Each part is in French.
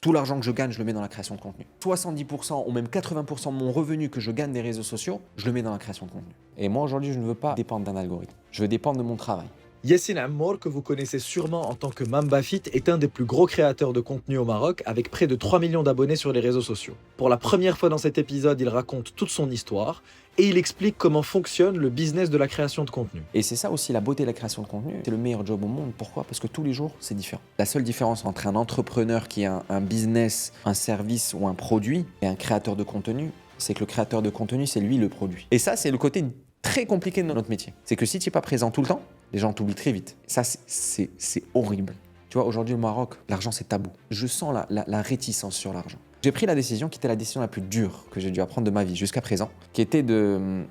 Tout l'argent que je gagne, je le mets dans la création de contenu. 70% ou même 80% de mon revenu que je gagne des réseaux sociaux, je le mets dans la création de contenu. Et moi, aujourd'hui, je ne veux pas dépendre d'un algorithme. Je veux dépendre de mon travail. Yassine Ammour, que vous connaissez sûrement en tant que Mambafit, est un des plus gros créateurs de contenu au Maroc, avec près de 3 millions d'abonnés sur les réseaux sociaux. Pour la première fois dans cet épisode, il raconte toute son histoire et il explique comment fonctionne le business de la création de contenu. Et c'est ça aussi la beauté de la création de contenu. C'est le meilleur job au monde. Pourquoi? Parce que tous les jours, c'est différent. La seule différence entre un entrepreneur qui a un business, un service ou un produit et un créateur de contenu, c'est que le créateur de contenu, c'est lui le produit. Et ça, c'est le côté très compliqué de notre métier. C'est que si tu n'es pas présent tout le temps, les gens t'oublient très vite. Ça, c'est horrible. Tu vois, aujourd'hui, au Maroc, l'argent, c'est tabou. Je sens la réticence sur l'argent. J'ai pris la décision qui était la décision la plus dure que j'ai dû apprendre de ma vie jusqu'à présent, qui était de...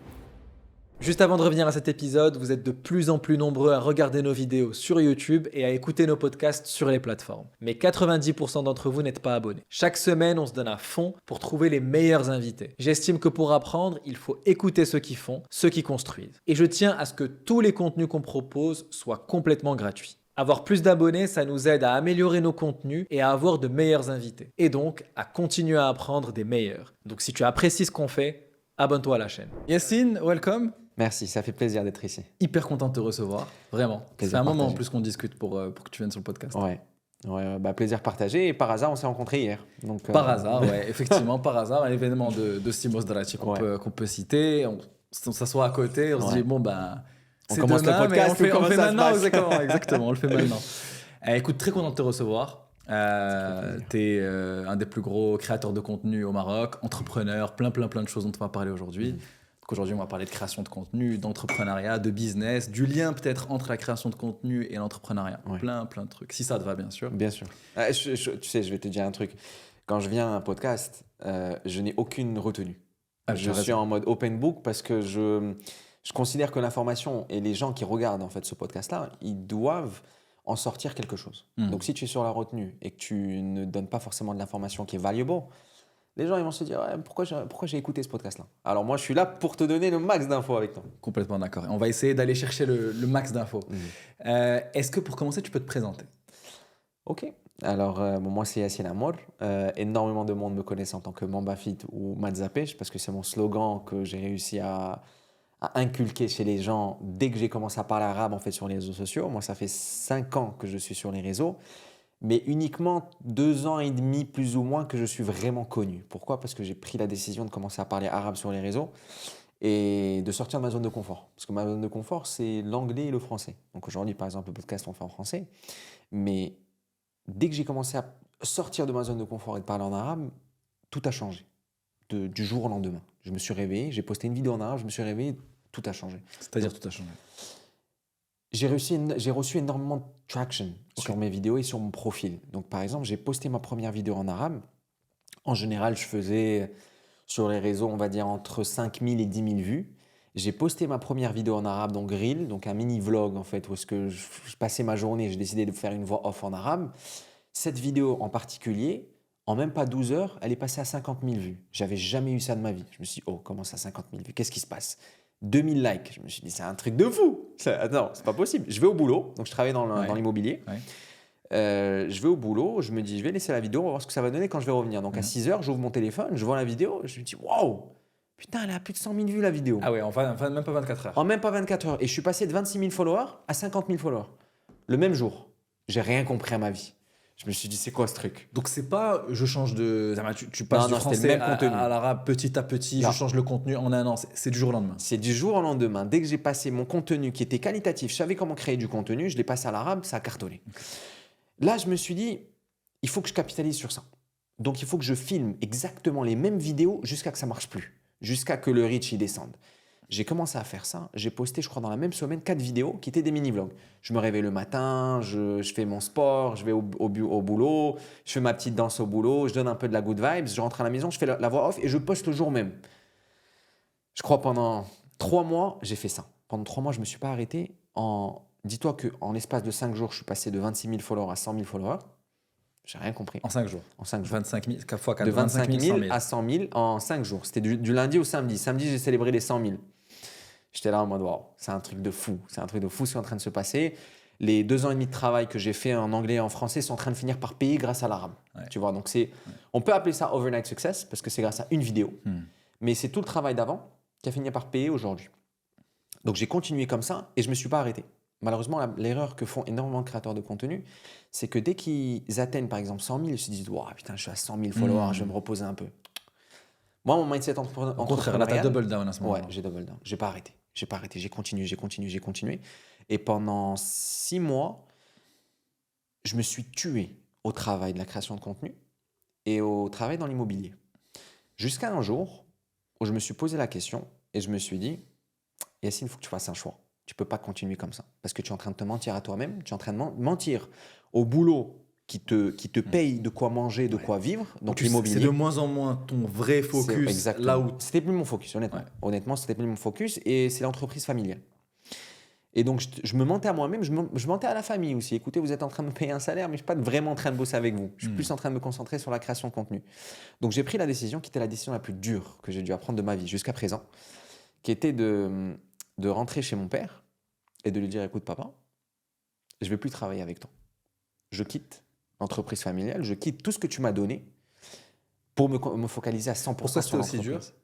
Juste avant de revenir à cet épisode, vous êtes de plus en plus nombreux à regarder nos vidéos sur YouTube et à écouter nos podcasts sur les plateformes. Mais 90% d'entre vous n'êtes pas abonnés. Chaque semaine, on se donne à fond pour trouver les meilleurs invités. J'estime que pour apprendre, il faut écouter ceux qui font, ceux qui construisent. Et je tiens à ce que tous les contenus qu'on propose soient complètement gratuits. Avoir plus d'abonnés, ça nous aide à améliorer nos contenus et à avoir de meilleurs invités. Et donc, à continuer à apprendre des meilleurs. Donc si tu apprécies ce qu'on fait, abonne-toi à la chaîne. Yassine, welcome. Merci, ça fait plaisir d'être ici. Hyper content de te recevoir, vraiment. Plaisir C'est un moment en partagé. plus qu'on discute pour que tu viennes sur le podcast. Ouais, plaisir partagé. Et par hasard, on s'est rencontrés hier. Donc, Par hasard, ouais, effectivement, par hasard, un événement de Simos Drati qu'on Ouais. peut citer. On s'assoit à côté, on se dit, bon, ben, On c'est commence le demain, mais podcast, on le comment fait ça se maintenant, passe exactement, on le fait maintenant. Écoute, très content de te recevoir. plaisir. Tu es un des plus gros créateurs de contenu au Maroc, entrepreneur, plein de choses dont on va parler aujourd'hui. Donc aujourd'hui, on va parler de création de contenu, d'entrepreneuriat, de business, du lien peut-être entre la création de contenu et l'entrepreneuriat. Ouais. Plein de trucs. Si ça te va, bien sûr. Bien sûr. Tu sais, je vais te dire un truc. Quand je viens à un podcast, je n'ai aucune retenue. Je suis en mode open book parce que je considère que l'information et les gens qui regardent en fait ce podcast-là, ils doivent en sortir quelque chose. Donc si tu es sur la retenue et que tu ne donnes pas forcément de l'information qui est valuable, les gens ils vont se dire ouais, pourquoi j'ai écouté ce podcast-là. Alors moi je suis là pour te donner le max d'infos avec toi. Complètement d'accord. On va essayer d'aller chercher le max d'infos. Est-ce que pour commencer, tu peux te présenter? Ok. Alors moi c'est Yassine Ammour. Énormément de monde me connaissent en tant que Mambafit ou Matzapech parce que c'est mon slogan que j'ai réussi à inculquer chez les gens dès que j'ai commencé à parler arabe en fait sur les réseaux sociaux. Moi ça fait 5 ans que je suis sur les réseaux. Mais uniquement 2 ans et demi, plus ou moins, que je suis vraiment connu. Pourquoi? Parce que j'ai pris la décision de commencer à parler arabe sur les réseaux et de sortir de ma zone de confort. Parce que ma zone de confort, c'est l'anglais et le français. Donc aujourd'hui, par exemple, le podcast, on fait en français. Mais dès que j'ai commencé à sortir de ma zone de confort et de parler en arabe, tout a changé. Du jour au lendemain. Je me suis réveillé, j'ai posté une vidéo en arabe, je me suis réveillé, tout a changé. C'est-à-dire tout a changé. J'ai reçu énormément de traction sur mes vidéos et sur mon profil. Donc, par exemple, j'ai posté ma première vidéo en arabe. En général, je faisais sur les réseaux, on va dire, entre 5000 et 10 000 vues. J'ai posté ma première vidéo en arabe, donc Reel, donc un mini-vlog, en fait, où est-ce que je passais ma journée. J'ai décidé de faire une voix off en arabe. Cette vidéo en particulier, en même pas 12 heures, elle est passée à 50 000 vues. J'avais jamais eu ça de ma vie. Je me suis dit, oh, comment ça, 50 000 vues? Qu'est-ce qui se passe? 2000 likes. Je me suis dit, c'est un truc de fou. Non, c'est pas possible. Je vais au boulot. Donc, je travaille dans l'immobilier. Ouais. Je vais au boulot. Je me dis, je vais laisser la vidéo. On va voir ce que ça va donner quand je vais revenir. Donc, à 6 heures, j'ouvre mon téléphone. Je vois la vidéo. Je me dis, waouh, putain, elle a plus de 100 000 vues, la vidéo. Ah ouais, enfin, même pas 24 heures. En même pas 24 heures. Et je suis passé de 26 000 followers à 50 000 followers. Le même jour. J'ai rien compris à ma vie. Je me suis dit, c'est quoi ce truc? Donc c'est pas je change de... Tu passes Non, du c'était le français même contenu. à l'arabe petit à petit, Non. je change le contenu en un an. C'est du jour au lendemain. C'est du jour au lendemain. Dès que j'ai passé mon contenu qui était qualitatif, je savais comment créer du contenu, je l'ai passé à l'arabe, ça a cartonné. Là, je me suis dit, il faut que je capitalise sur ça. Donc, il faut que je filme exactement les mêmes vidéos jusqu'à que ça marche plus, jusqu'à que le reach y descende. J'ai commencé à faire ça. J'ai posté, je crois, dans la même semaine, 4 vidéos qui étaient des mini-vlogs. Je me réveille le matin, je fais mon sport, je vais au boulot, je fais ma petite danse au boulot, je donne un peu de la good vibes, je rentre à la maison, je fais la voix off et je poste le jour même. Je crois pendant 3 mois, j'ai fait ça. Pendant 3 mois, je ne me suis pas arrêté. Dis-toi qu'en l'espace de 5 jours, je suis passé de 26 000 followers à 100 000 followers. J'ai rien compris. En 5 jours. En 5 jours. 25 000, 4 fois 4, De 25 000 100 000. à 100 000 en 5 jours. C'était du lundi au samedi. Samedi, j'ai célébré les 100 000. J'étais là en mode, waouh, c'est un truc de fou. C'est un truc de fou ce qui est en train de se passer. Les 2 ans et demi de travail que j'ai fait en anglais et en français sont en train de finir par payer grâce à l'arabe. Ouais. Tu vois, donc on peut appeler ça overnight success parce que c'est grâce à une vidéo, mais c'est tout le travail d'avant qui a fini par payer aujourd'hui. Donc j'ai continué comme ça et je ne me suis pas arrêté. Malheureusement, l'erreur que font énormément de créateurs de contenu, c'est que dès qu'ils atteignent par exemple 100 000, ils se disent wow, putain, je suis à 100 000 followers, je vais me reposer un peu. Moi, mon mindset Au contraire, là, tu as double down à ce moment-là. Ouais, j'ai double down. J'ai pas arrêté. J'ai continué. Et pendant 6 mois, je me suis tué au travail de la création de contenu et au travail dans l'immobilier. Jusqu'à un jour où je me suis posé la question et je me suis dit, Yacine, il faut que tu fasses un choix. Tu ne peux pas continuer comme ça parce que tu es en train de te mentir à toi-même, tu es en train de mentir au boulot qui te paye de quoi manger, de quoi vivre. Donc l'immobilier. C'est de moins en moins ton vrai focus. Exactement. Là où c'était plus mon focus, honnêtement. Ouais. Honnêtement, c'était plus mon focus et c'est l'entreprise familiale. Et donc je me mentais à moi-même, je mentais à la famille aussi. Écoutez, vous êtes en train de me payer un salaire, mais je ne suis pas vraiment en train de bosser avec vous. Je suis plus en train de me concentrer sur la création de contenu. Donc j'ai pris la décision qui était la décision la plus dure que j'ai dû apprendre de ma vie jusqu'à présent, qui était de rentrer chez mon père et de lui dire, écoute papa, je ne vais plus travailler avec toi. Je quitte l'entreprise familiale, je quitte tout ce que tu m'as donné pour me focaliser à 100% Pourquoi sur aussi dur? l'entreprise.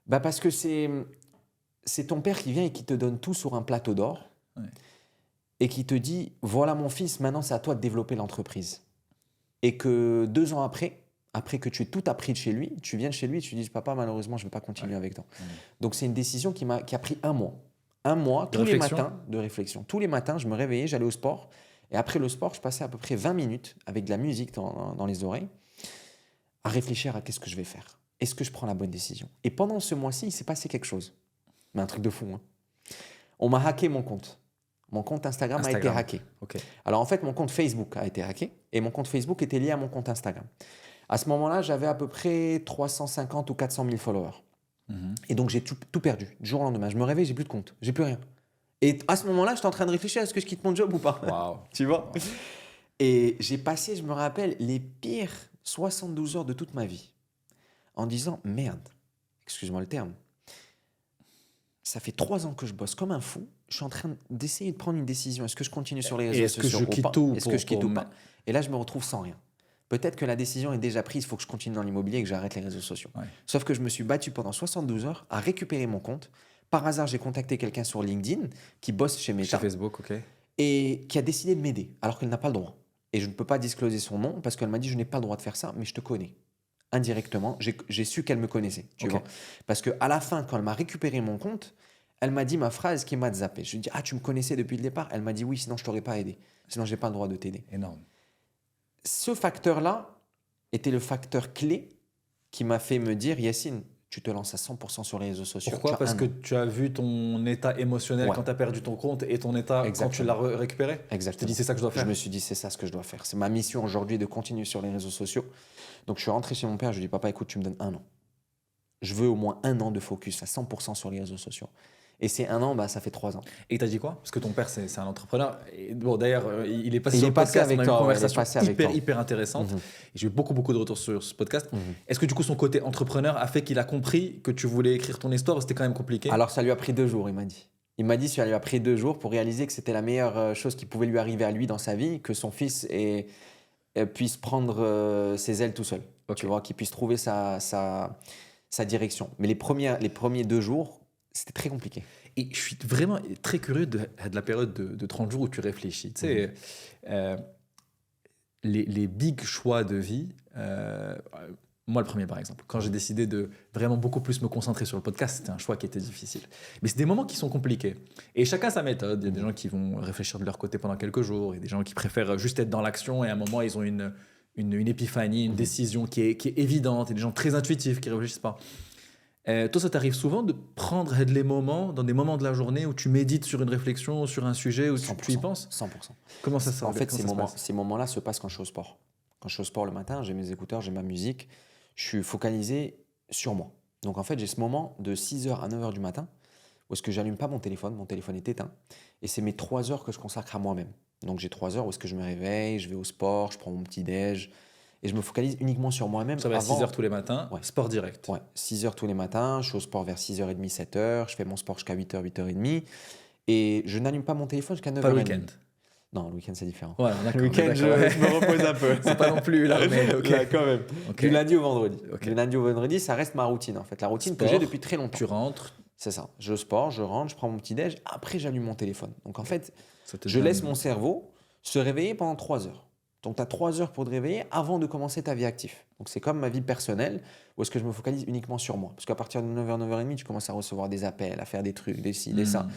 Parce que c'est ton père qui vient et qui te donne tout sur un plateau d'or et qui te dit, voilà mon fils, maintenant c'est à toi de développer l'entreprise. Et que 2 ans après que tu aies tout appris de chez lui, tu viens de chez lui et tu dis, papa, malheureusement, je ne vais pas continuer avec toi. Donc c'est une décision qui a pris 1 mois. 1 mois, tous les matins de réflexion. Tous les matins, je me réveillais, j'allais au sport. Et après le sport, je passais à peu près 20 minutes avec de la musique dans les oreilles à réfléchir à qu'est-ce que je vais faire. Est-ce que je prends la bonne décision? Et pendant ce mois-ci, il s'est passé quelque chose. Mais un truc de fou. Hein. On m'a hacké mon compte. Mon compte Instagram a été hacké. Okay. Alors en fait, mon compte Facebook a été hacké et mon compte Facebook était lié à mon compte Instagram. À ce moment-là, j'avais à peu près 350 ou 400 000 followers. Et donc, j'ai tout perdu du jour au lendemain. Je me réveille, j'ai plus de compte, j'ai plus rien. Et à ce moment-là, j'étais en train de réfléchir, est-ce que je quitte mon job ou pas? Wow. Tu vois? Et j'ai passé, je me rappelle, les pires 72 heures de toute ma vie en disant, merde, excuse-moi le terme, ça fait 3 ans que je bosse comme un fou, je suis en train d'essayer de prendre une décision. Est-ce que je continue sur les réseaux sociaux ou pas? Est-ce que je quitte ou pas? Et là, je me retrouve sans rien. Peut-être que la décision est déjà prise, il faut que je continue dans l'immobilier et que j'arrête les réseaux sociaux. Ouais. Sauf que je me suis battu pendant 72 heures à récupérer mon compte. Par hasard, j'ai contacté quelqu'un sur LinkedIn qui bosse chez Meta. Chez Facebook, ok. Et qui a décidé de m'aider alors qu'elle n'a pas le droit. Et je ne peux pas discloser son nom parce qu'elle m'a dit, je n'ai pas le droit de faire ça, mais je te connais. Indirectement, j'ai su qu'elle me connaissait. Tu vois? Parce qu'à la fin, quand elle m'a récupéré mon compte, elle m'a dit ma phrase qui m'a zappé. Je lui ai dit, ah, tu me connaissais depuis le départ? Elle m'a dit, oui, sinon je ne t'aurais pas aidé. Sinon, je n'ai pas le droit de t'aider. Énorme. Ce facteur-là était le facteur clé qui m'a fait me dire, Yacine, tu te lances à 100% sur les réseaux sociaux. Pourquoi? Parce que tu as vu ton état émotionnel quand tu as perdu ton compte et ton état quand tu l'as récupéré? Exactement. Tu te dis, c'est ça que je dois faire? Je me suis dit, c'est ça ce que je dois faire. C'est ma mission aujourd'hui de continuer sur les réseaux sociaux. Donc, je suis rentré chez mon père, je lui ai dit, papa, écoute, tu me donnes 1 an. Je veux au moins 1 an de focus à 100% sur les réseaux sociaux. Et c'est 1 an, ça fait 3 ans. Et tu as dit quoi? Parce que ton père, c'est un entrepreneur. Et bon, d'ailleurs, il est passé sur le podcast, avec on a toi, une conversation hyper intéressante. Et j'ai eu beaucoup de retours sur ce podcast. Est-ce que du coup, son côté entrepreneur a fait qu'il a compris que tu voulais écrire ton histoire ou c'était quand même compliqué? Alors, ça lui a pris 2 jours, il m'a dit. Il m'a dit que ça lui a pris 2 jours pour réaliser que c'était la meilleure chose qui pouvait lui arriver à lui dans sa vie, que son fils puisse prendre ses ailes tout seul. Tu vois, qu'il puisse trouver sa direction. Mais les premiers 2 jours, c'était très compliqué. Et je suis vraiment très curieux de la période de 30 jours où tu réfléchis. Tu sais, les big choix de vie, moi le premier par exemple, quand j'ai décidé de vraiment beaucoup plus me concentrer sur le podcast, c'était un choix qui était difficile. Mais c'est des moments qui sont compliqués. Et chacun sa méthode. Il y a des gens qui vont réfléchir de leur côté pendant quelques jours, il y a des gens qui préfèrent juste être dans l'action et à un moment ils ont une épiphanie, une décision qui est évidente, et des gens très intuitifs qui ne réfléchissent pas. Toi, ça t'arrive souvent de prendre les moments, dans des moments de la journée où tu médites sur une réflexion, sur un sujet, où tu y penses? 100%. Comment ça se passe? En fait, ces moments-là se passent quand je suis au sport. Quand je suis au sport le matin, j'ai mes écouteurs, j'ai ma musique, je suis focalisé sur moi. Donc en fait, j'ai ce moment de 6h à 9h du matin où est-ce que j'allume pas mon téléphone est éteint. Et c'est mes 3 heures que je consacre à moi-même. Donc j'ai 3 heures où est-ce que je me réveille, je vais au sport, je prends mon petit déj. Et je me focalise uniquement sur moi-même. Ça va à 6h tous les matins, sport direct. Ouais, 6h tous les matins, je suis au sport vers 6h30, 7h, je fais mon sport jusqu'à 8h, 8h30. Et je n'allume pas mon téléphone jusqu'à 9h30. Pas le week-end. Non, le week-end, c'est différent. Voilà, Le d'accord. week-end, je me repose un peu. C'est pas non plus l'armée. Ok. Là, quand même. Ok. Du lundi au vendredi. Ok. Du lundi au vendredi, ça reste ma routine, en fait. La routine que Sport, j'ai depuis très longtemps. Tu rentres. C'est ça. Je sport, je rentre, je prends mon petit-déj. Après, j'allume mon téléphone. Donc, en fait, Ça te je donne- laisse mon cerveau se réveiller pendant 3 heures. Donc, tu as 3 heures pour te réveiller avant de commencer ta vie active. Donc, c'est comme ma vie personnelle où est-ce que je me focalise uniquement sur moi. Parce qu'à partir de 9h, 9h30, tu commences à recevoir des appels, à faire des trucs, des ci, des ça.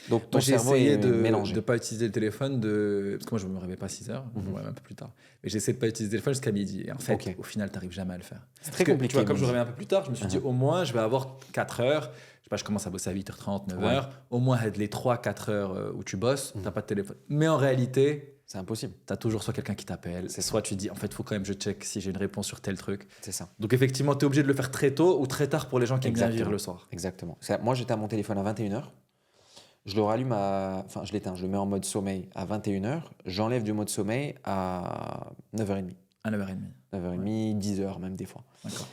Donc, ton Moi, j'ai cerveau essayé est de mélangé. ne pas utiliser le téléphone, parce que moi, je ne me réveille pas à 6 heures, je me réveille un peu plus tard. Mais j'essaie de ne pas utiliser le téléphone jusqu'à midi. Et en fait, Ok. au final, tu n'arrives jamais à le faire. C'est Parce très que, compliqué. tu vois, comme je me midi. réveille un peu plus tard, je me suis dit, au moins, je vais avoir 4 heures. Je sais pas, je commence à bosser à 8h30, 9h. Au moins, les 3-4 heures où tu bosses, tu n'as pas de téléphone. Mais en réalité, C'est impossible. tu as toujours soit quelqu'un qui t'appelle, C'est soit tu dis, en fait, il faut quand même que je check si j'ai une réponse sur tel truc. C'est ça. Donc, effectivement, tu es obligé de le faire très tôt ou très tard pour les gens qui aiment bien Exactement. vivre le soir. Exactement. Moi, j'étais à mon téléphone à 21h. Je le rallume Enfin, je l'éteins. Je le mets en mode sommeil à 21h. J'enlève du mode sommeil à 9h30. À 9h30. 9h30, 10h même des fois. D'accord.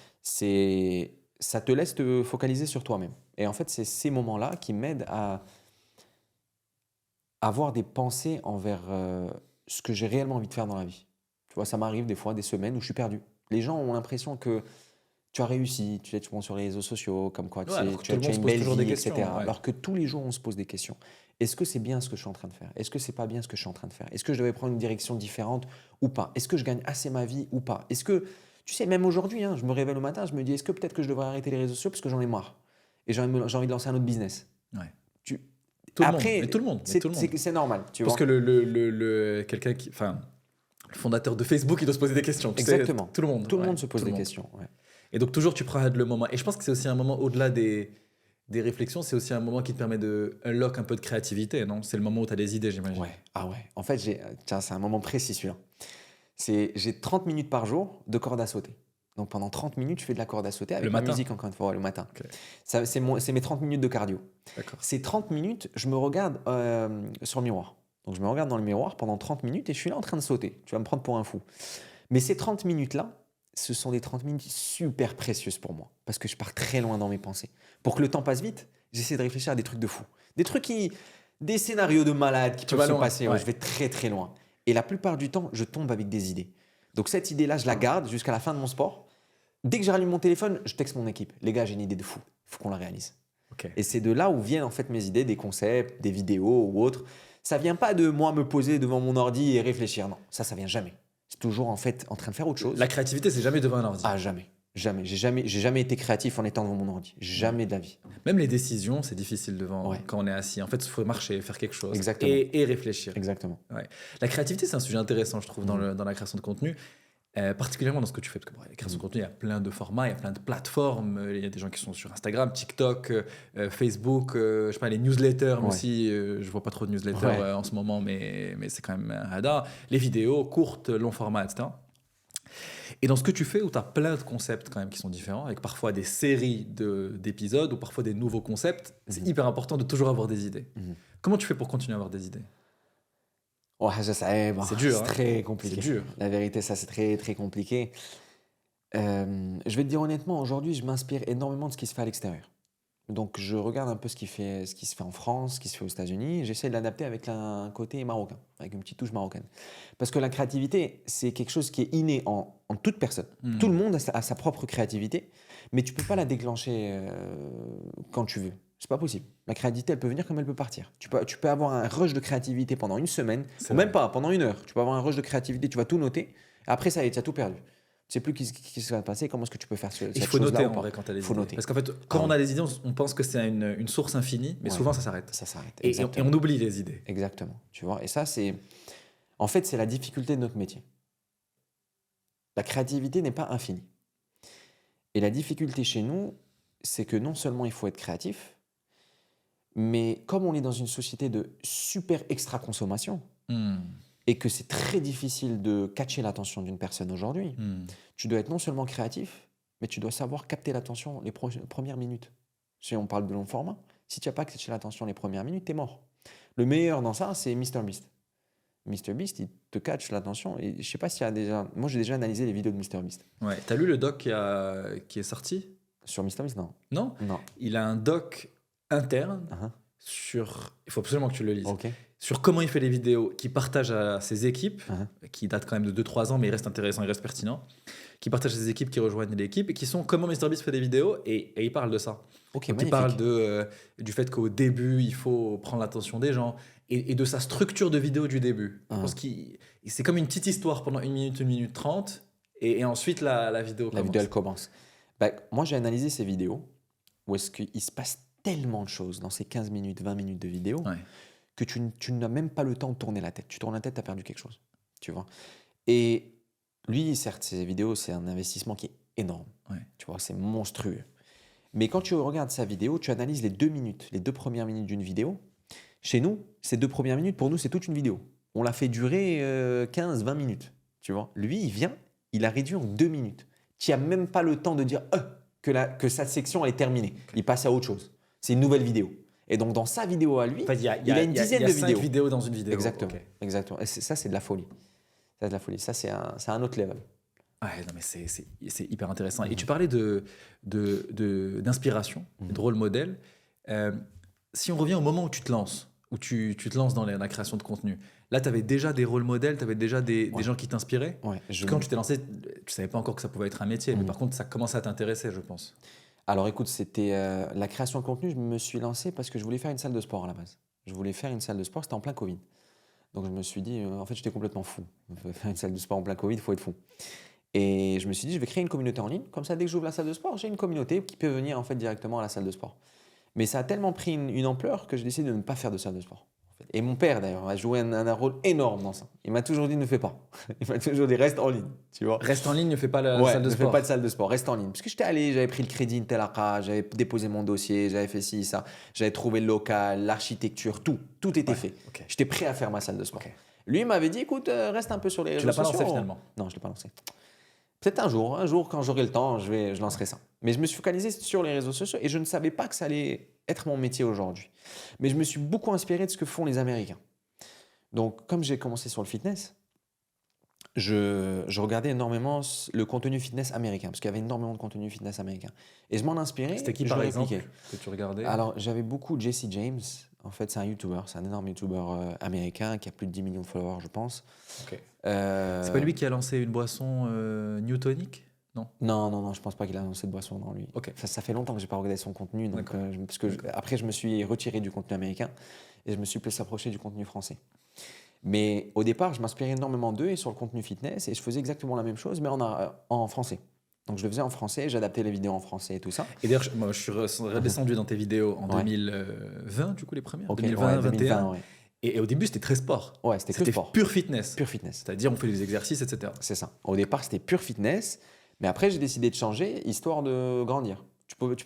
Ça te laisse te focaliser sur toi-même. Et en fait, c'est ces moments-là qui m'aident à avoir des pensées envers ce que j'ai réellement envie de faire dans la vie. Tu vois, ça m'arrive des fois, des semaines où je suis perdu. Les gens ont l'impression que tu as réussi, tu es souvent sur les réseaux sociaux, comme quoi Ouais, alors que tu tout as le monde se une pose belle toujours des vie, questions, etc. ouais. Alors que tous les jours, on se pose des questions. Est-ce que c'est bien ce que je suis en train de faire? Est-ce que c'est pas bien ce que je suis en train de faire? Est-ce que je devais prendre une direction différente ou pas? Est-ce que je gagne assez ma vie ou pas? Est-ce que, tu sais, même aujourd'hui, hein, je me réveille le matin, je me dis, est-ce que peut-être que je devrais arrêter les réseaux sociaux parce que j'en ai marre et j'ai envie de lancer un autre business? Ouais. Tu- Tout le Après, monde. Mais tout le monde. Mais tout le monde. c'est normal, tu Parce vois. que quelqu'un qui, enfin, le fondateur de Facebook, il doit se poser des questions. Tu sais, Exactement. tout le monde. Tout le ouais, monde se pose tout le des monde. questions. Ouais. Et donc toujours tu prends le moment. Et je pense que c'est aussi un moment au-delà des réflexions, c'est aussi un moment qui te permet de unlock un peu de créativité, non? C'est le moment où tu as des idées, j'imagine. Ouais. Ah ouais. En fait, tiens, c'est un moment précis celui-là. J'ai 30 minutes par jour de corde à sauter. Donc pendant 30 minutes, je fais de la corde à sauter avec Le ma matin? musique, encore une fois, ouais, le matin. Ok. C'est mes 30 minutes de cardio. D'accord. Ces 30 minutes, je me regarde sur le miroir. Donc je me regarde dans le miroir pendant 30 minutes et je suis là en train de sauter. Tu vas me prendre pour un fou. Mais ces 30 minutes-là, ce sont des 30 minutes super précieuses pour moi. Parce que je pars très loin dans mes pensées. Pour que le temps passe vite, j'essaie de réfléchir à des trucs de fou. Des scénarios de malades qui Tu peuvent vas se loin, passer. ouais. Je vais très très loin. Et la plupart du temps, je tombe avec des idées. Donc cette idée-là, je la garde jusqu'à la fin de mon sport. Dès que je rallume mon téléphone, je texte mon équipe. Les gars, j'ai une idée de fou. Il faut qu'on la réalise. Ok. Et c'est de là où viennent en fait mes idées, des concepts, des vidéos ou autres. Ça vient pas de moi me poser devant mon ordi et réfléchir. Non, ça vient jamais. C'est toujours en fait en train de faire autre chose. La créativité, c'est jamais devant un ordi. Ah, jamais. Jamais. J'ai jamais été créatif en étant devant mon ordi. Jamais de la vie. Même les décisions, c'est difficile devant Ouais. quand on est assis. En fait, il faut marcher, faire quelque chose. Exactement. Et réfléchir. Exactement. La créativité, c'est un sujet intéressant, je trouve, dans la création de contenu. Particulièrement dans ce que tu fais, parce que la création de contenu, il y a plein de formats, il y a plein de plateformes, il y a des gens qui sont sur Instagram, TikTok, Facebook, je sais pas, les newsletters, moi aussi, je vois pas trop de newsletters en ce moment, mais c'est quand même un radar, les vidéos courtes, long format, etc. Et dans ce que tu fais, où tu as plein de concepts quand même qui sont différents, avec parfois des séries d'épisodes, ou parfois des nouveaux concepts, c'est hyper important de toujours avoir des idées. Comment tu fais pour continuer à avoir des idées? Ouais, c'est dur, c'est hein. très compliqué. C'est dur. La vérité, ça, c'est très, très compliqué. Je vais te dire honnêtement, aujourd'hui, je m'inspire énormément de ce qui se fait à l'extérieur. Donc, je regarde un peu ce qui se fait en France, ce qui se fait aux États-Unis, et j'essaie de l'adapter avec un côté marocain, avec une petite touche marocaine. Parce que la créativité, c'est quelque chose qui est inné en toute personne. Tout le monde a sa propre créativité, mais tu peux pas la déclencher quand tu veux. C'est pas possible. La créativité, elle peut venir comme elle peut partir. Tu peux avoir un rush de créativité pendant une semaine, C'est ou même vrai. pas, pendant 1 heure. Tu peux avoir un rush de créativité, tu vas tout noter, et après ça y est, tu as tout perdu. Tu sais plus ce qui se va passer, comment est-ce que tu peux faire cette Il faut chose-là noter ou en pas. vrai quand tu as des Faut idées. noter. Parce qu'en fait, quand Ah on a des idées, on pense que c'est une source infinie, mais Ouais. souvent ça s'arrête. Ça s'arrête. Et Exactement. on oublie les idées. Exactement. Tu vois, et ça, en fait, c'est la difficulté de notre métier. La créativité n'est pas infinie. Et la difficulté chez nous, c'est que non seulement il faut être créatif, mais comme on est dans une société de super extra consommation et que c'est très difficile de catcher l'attention d'une personne aujourd'hui, tu dois être non seulement créatif, mais tu dois savoir capter l'attention les premières minutes. Si on parle de long format, si tu n'as pas catché l'attention les premières minutes, tu es mort. Le meilleur dans ça, c'est MrBeast. MrBeast, il te catch l'attention. Et je sais pas s'il y a déjà. Moi, j'ai déjà analysé les vidéos de MrBeast. Ouais. T'as lu le doc qui est sorti? Sur MrBeast, non. Non? Non. Il a un doc interne Uh-huh. sur. Il faut absolument que tu le lises. Ok. sur comment il fait les vidéos, qu'il partage à ses équipes, Uh-huh. qui datent quand même de 2-3 ans, mais il reste intéressant, il reste pertinent, qui partage à ses équipes qui rejoignent l'équipe, et qui sont comment MrBeast fait des vidéos, et il parle de ça. Ok, Donc il magnifique. parle du fait qu'au début, il faut prendre l'attention des gens, et de sa structure de vidéo du début. Je pense c'est comme une petite histoire pendant 1 minute 30, et ensuite la vidéo La commence. vidéo, elle commence. Bah, moi, j'ai analysé ces vidéos où est-ce qu'il se passe tellement de choses dans ces 15 minutes, 20 minutes de vidéo Ouais. que tu n'as même pas le temps de tourner la tête. Tu tournes la tête, tu as perdu quelque chose. Tu vois. Et lui, certes, ces vidéos, c'est un investissement qui est énorme. Ouais. Tu vois, c'est monstrueux. Mais quand tu regardes sa vidéo, tu analyses les 2 minutes, les 2 premières minutes d'une vidéo. Chez nous, ces 2 premières minutes, pour nous, c'est toute une vidéo. On l'a fait durer 15-20 minutes. Tu vois. Lui, il vient, il a réduit en 2 minutes. Tu n'as même pas le temps de dire que sa section elle est terminée. Ok. Il passe à autre chose. C'est une nouvelle vidéo. Et donc, dans sa vidéo à lui, En fait, il a une dizaine de 5 vidéos. vidéos dans une vidéo. Exactement. Ok. Exactement. Et ça, c'est de la folie. Ça, c'est de la folie. Ça, c'est un autre level. Ouais, non, mais c'est hyper intéressant. Et tu parlais d'inspiration, de rôle modèle. Si on revient au moment où tu te lances, où tu te lances dans la création de contenu, là, tu avais déjà des rôles modèles, tu avais déjà des gens qui t'inspiraient. Ouais, Quand tu t'es lancé, tu ne savais pas encore que ça pouvait être un métier, mais par contre, ça commençait à t'intéresser, je pense. Alors écoute, c'était la création de contenu, je me suis lancé parce que je voulais faire une salle de sport à la base. Je voulais faire une salle de sport, c'était en plein Covid. Donc je me suis dit, en fait, j'étais complètement fou. Faire une salle de sport en plein Covid, il faut être fou. Et je me suis dit, je vais créer une communauté en ligne. Comme ça, dès que j'ouvre la salle de sport, j'ai une communauté qui peut venir en fait directement à la salle de sport. Mais ça a tellement pris une ampleur que j'ai décidé de ne pas faire de salle de sport. En fait. Et mon père, d'ailleurs, a joué un rôle énorme dans ça. Il m'a toujours dit, ne fais pas. Il m'a toujours dit, reste en ligne. Tu vois. Reste en ligne, ne fais pas la Ouais, salle de ne sport. fais pas de salle de sport, reste en ligne. Parce que j'étais allé, j'avais pris le crédit Intelaka, j'avais déposé mon dossier, j'avais fait ci, ça, j'avais trouvé le local, l'architecture, tout était fait. Ok. J'étais prêt à faire ma salle de sport. Ok. Lui il m'avait dit, écoute, reste un peu sur les Tu réseaux l'as pas sociaux. lancé finalement? Non, je l'ai pas lancé. Peut-être un jour quand j'aurai le temps, je lancerai ça. Mais je me suis focalisé sur les réseaux sociaux et je ne savais pas que ça allait être mon métier aujourd'hui. Mais je me suis beaucoup inspiré de ce que font les Américains. Donc, comme j'ai commencé sur le fitness, je regardais énormément le contenu fitness américain, parce qu'il y avait énormément de contenu fitness américain. Et je m'en inspirais, C'était qui je par le exemple répliquais. que tu regardais? Alors, j'avais beaucoup Jesse James. En fait, c'est un YouTuber, c'est un énorme YouTuber américain qui a plus de 10 millions de followers, je pense. Ok. Euh, C'est pas lui qui a lancé une boisson Newtonic? Non. Non, je pense pas qu'il a lancé de boisson dans lui. Ok. Ça fait longtemps que j'ai pas regardé son contenu, donc, D'accord. parce que après je me suis retiré du contenu américain et je me suis plus approché du contenu français. Mais au départ, je m'inspirais énormément d'eux et sur le contenu fitness et je faisais exactement la même chose, mais en français. Donc je le faisais en français, j'adaptais les vidéos en français et tout ça. Et d'ailleurs, moi, je suis redescendu dans tes vidéos en Ouais. 2020, du coup, les premières. Ok, 2020, ouais, 2021. 2020, ouais. Et au début, c'était très sport. Ouais, c'était que C'était sport. pur fitness. Pur fitness. C'est-à-dire, on fait des exercices, etc. C'est ça. Au départ, c'était pur fitness, mais après, j'ai décidé de changer histoire de grandir. Tu peux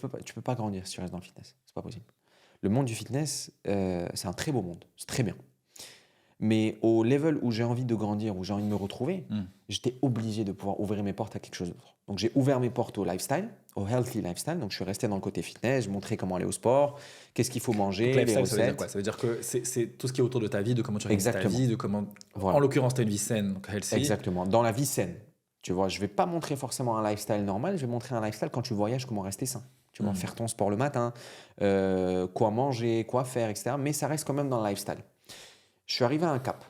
pas grandir si tu restes dans le fitness. C'est pas possible. Le monde du fitness, c'est un très beau monde. C'est très bien. Mais au level où j'ai envie de grandir, où j'ai envie de me retrouver, j'étais obligé de pouvoir ouvrir mes portes à quelque chose d'autre. Donc, j'ai ouvert mes portes au lifestyle, au healthy lifestyle. Donc, je suis resté dans le côté fitness, je montrais comment aller au sport, qu'est-ce qu'il faut manger, Donc, les lifestyle, ça veut dire recettes. quoi? Ça veut dire que c'est tout ce qui est autour de ta vie, de comment tu organises ta Exactement. vie, de comment. Voilà. En l'occurrence, tu as une vie saine, donc healthy. Exactement. Dans la vie saine. Tu vois, je vais pas montrer forcément un lifestyle normal, je vais montrer un lifestyle quand tu voyages, comment rester sain. Tu vois, faire ton sport le matin, quoi manger, quoi faire, etc. Mais ça reste quand même dans le lifestyle. Je suis arrivé à un cap.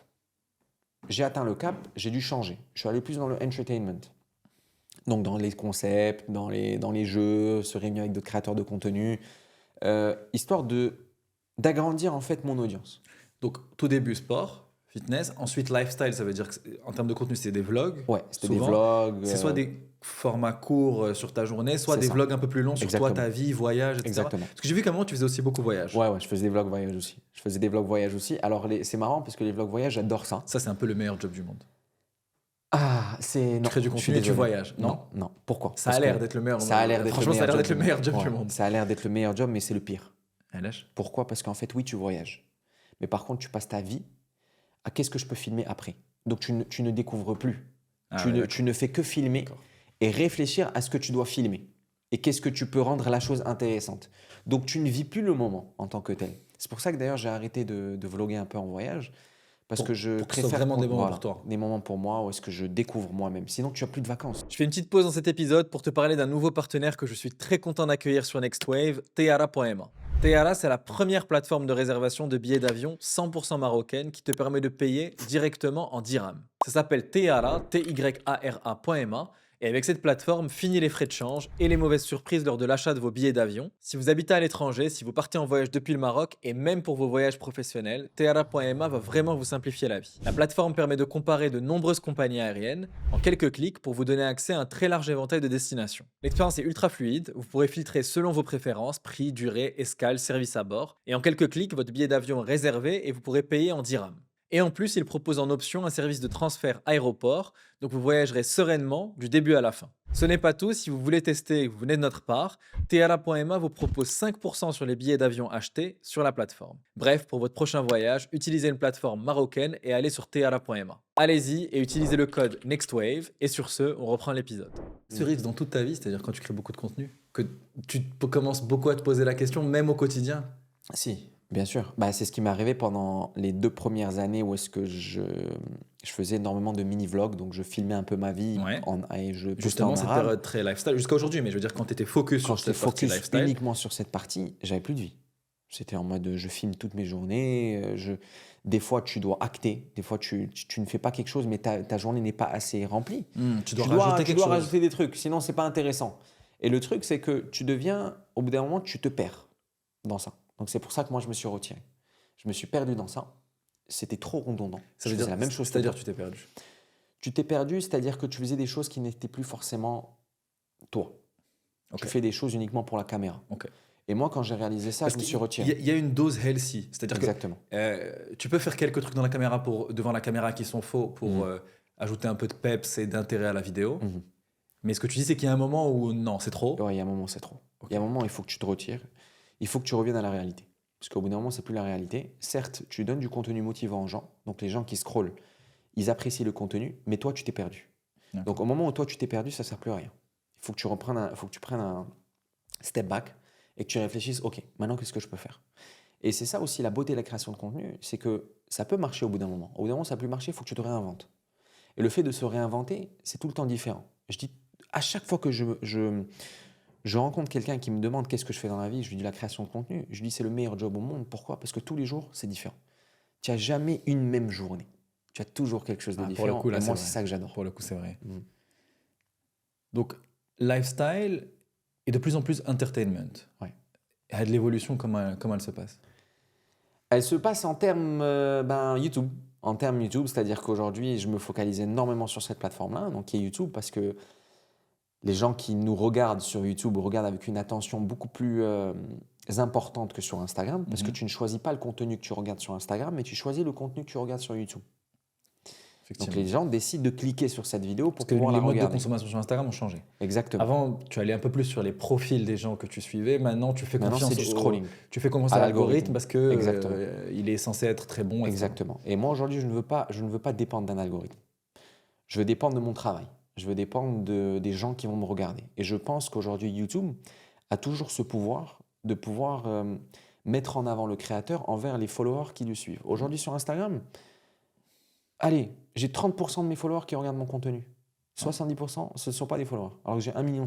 J'ai atteint le cap, j'ai dû changer. Je suis allé plus dans le entertainment. Donc dans les concepts, dans les jeux, se réunir avec d'autres créateurs de contenu, histoire d'agrandir en fait mon audience. Donc, tout début, sport, fitness. Ensuite, lifestyle, ça veut dire qu'en termes de contenu, c'est des vlogs. Ouais, c'était des Souvent, vlogs. C'est soit des formats courts sur ta journée, soit C'est des ça. vlogs un peu plus longs sur toi, Exactement. ta vie, voyage, etc. Exactement. Parce que j'ai vu qu'à un moment, tu faisais aussi beaucoup voyage. Ouais, je faisais des vlogs voyage aussi. Je faisais des vlogs voyage aussi. Alors c'est marrant parce que les vlogs voyage, j'adore ça. Ça, c'est un peu le meilleur job du monde. Ah, c'est non. Tu crées du je suis contenu et tu désolé. voyages. Non. Pourquoi? Ça a Parce l'air que d'être le meilleur. Ça a l'air d'être Franchement, le ça a l'air meilleur d'être le meilleur job Ouais, du monde. Ça a l'air d'être le meilleur job, mais c'est le pire. Eh, lâche. Pourquoi? Parce qu'en fait, oui, tu voyages. Mais par contre, tu passes ta vie à qu'est-ce que je peux filmer après. Donc, tu ne découvres plus. Ah tu, ouais, ne, d'accord. tu ne fais que filmer D'accord. et réfléchir à ce que tu dois filmer. Et qu'est-ce que tu peux rendre la chose intéressante. Donc, tu ne vis plus le moment en tant que tel. C'est pour ça que d'ailleurs, j'ai arrêté de vlogger un peu en voyage. Parce que je pour que ce soit préfère vraiment des moments voilà, pour toi. Des moments pour moi où est-ce que je découvre moi-même. Sinon, tu n'as plus de vacances. Je fais une petite pause dans cet épisode pour te parler d'un nouveau partenaire que je suis très content d'accueillir sur Nextwave, Teara.ma. Tayara, c'est la première plateforme de réservation de billets d'avion 100% marocaine qui te permet de payer directement en dirhams. Ça s'appelle Tayara, T-Y-A-R-A.ma. Et avec cette plateforme, fini les frais de change et les mauvaises surprises lors de l'achat de vos billets d'avion. Si vous habitez à l'étranger, si vous partez en voyage depuis le Maroc et même pour vos voyages professionnels, Tayara.ma va vraiment vous simplifier la vie. La plateforme permet de comparer de nombreuses compagnies aériennes en quelques clics pour vous donner accès à un très large éventail de destinations. L'expérience est ultra fluide, vous pourrez filtrer selon vos préférences, prix, durée, escale, service à bord. Et en quelques clics, votre billet d'avion est réservé et vous pourrez payer en dirhams. Et en plus, il propose en option un service de transfert aéroport, donc vous voyagerez sereinement du début à la fin. Ce n'est pas tout, si vous voulez tester et que vous venez de notre part, Tayara.ma vous propose 5% sur les billets d'avion achetés sur la plateforme. Bref, pour votre prochain voyage, utilisez une plateforme marocaine et allez sur Tayara.ma. Allez-y et utilisez le code NEXTWAVE, et sur ce, on reprend l'épisode. Ce risque dans toute ta vie, c'est-à-dire quand tu crées beaucoup de contenu, que tu commences beaucoup à te poser la question, même au quotidien. Si, bien sûr. Bah, c'est ce qui m'est arrivé pendant les 2 premières années où est-ce que je faisais énormément de mini-vlogs. Donc, je filmais un peu ma vie Ouais. et je postais Justement, en cette arabe. période très lifestyle, jusqu'à aujourd'hui, mais je veux dire, quand tu étais focus Quand sur j'étais cette partie focus lifestyle. uniquement sur cette partie, j'avais plus de vie. C'était en mode je filme toutes mes journées. Des fois, tu dois acter. Des fois, tu ne fais pas quelque chose, mais ta journée n'est pas assez remplie. Tu dois rajouter Tu quelque dois chose. rajouter des trucs, sinon c'est pas intéressant. Et le truc, c'est que tu deviens, au bout d'un moment, tu te perds dans ça. Donc c'est pour ça que moi, je me suis retiré. Je me suis perdu dans ça. C'était trop redondant. Ça Je veut faisais dire, la même chose. c'est-à-dire tout tu t'es perdu. le temps. Tu t'es perdu, c'est-à-dire que tu faisais des choses qui n'étaient plus forcément toi. Ok. Tu fais des choses uniquement pour la caméra. Ok. Et moi, quand j'ai réalisé ça, Parce je me qu'il suis retiré. Il y a une dose healthy, c'est-à-dire Exactement. que tu peux faire quelques trucs dans la caméra devant la caméra qui sont faux pour ajouter un peu de peps et d'intérêt à la vidéo. Mhm. Mais ce que tu dis, c'est qu'il y a un moment où non, c'est trop. Ouais, il y a un moment, c'est trop. Ok. Il y a un moment, il faut que tu te retires. Il faut que tu reviennes à la réalité. Parce qu'au bout d'un moment, c'est plus la réalité. Certes, tu donnes du contenu motivant aux gens. Donc, les gens qui scrollent, ils apprécient le contenu, mais toi, tu t'es perdu. D'accord. Donc, au moment où toi, tu t'es perdu, ça ne sert plus à rien. Il faut que tu prennes un step back et que tu réfléchisses, OK, maintenant, qu'est-ce que je peux faire? Et c'est ça aussi la beauté de la création de contenu, c'est que ça peut marcher au bout d'un moment. Au bout d'un moment, ça peut marcher, il faut que tu te réinventes. Et le fait de se réinventer, c'est tout le temps différent. Je dis, à chaque fois que je rencontre quelqu'un qui me demande qu'est-ce que je fais dans la vie, je lui dis la création de contenu. Je lui dis c'est le meilleur job au monde. Pourquoi? Parce que tous les jours, c'est différent. Tu n'as jamais une même journée. Tu as toujours quelque chose de Pour différent. le coup, là, et moi, c'est c'est vrai. ça que j'adore. Pour le coup, c'est vrai. Mm. Donc, lifestyle et de plus en plus entertainment. Ouais. Et de l'évolution, comment elle se passe? Elle se passe en termes YouTube. En termes YouTube, c'est-à-dire qu'aujourd'hui, je me focalise énormément sur cette plateforme-là, donc qui est YouTube, parce que les gens qui nous regardent sur YouTube regardent avec une attention beaucoup plus importante que sur Instagram, parce que tu ne choisis pas le contenu que tu regardes sur Instagram, mais tu choisis le contenu que tu regardes sur YouTube. Donc les gens décident de cliquer sur cette vidéo pour Parce que pouvoir la les modes de regarder. consommation sur Instagram ont changé. Exactement. Avant, tu allais un peu plus sur les profils des gens que tu suivais. Maintenant, tu fais Maintenant, confiance c'est du scrolling. Tu fais confiance À à l'algorithme l'algorithme. parce que Exactement. il est censé être très bon. etc. Exactement. Et moi, aujourd'hui, je ne veux pas dépendre d'un algorithme. Je veux dépendre de mon travail. Je veux dépendre des gens qui vont me regarder. Et je pense qu'aujourd'hui, YouTube a toujours ce pouvoir de pouvoir mettre en avant le créateur envers les followers qui le suivent. Aujourd'hui, sur Instagram, allez, j'ai 30% de mes followers qui regardent mon contenu. 70%, ce ne sont pas des followers. Alors que j'ai 1,5 million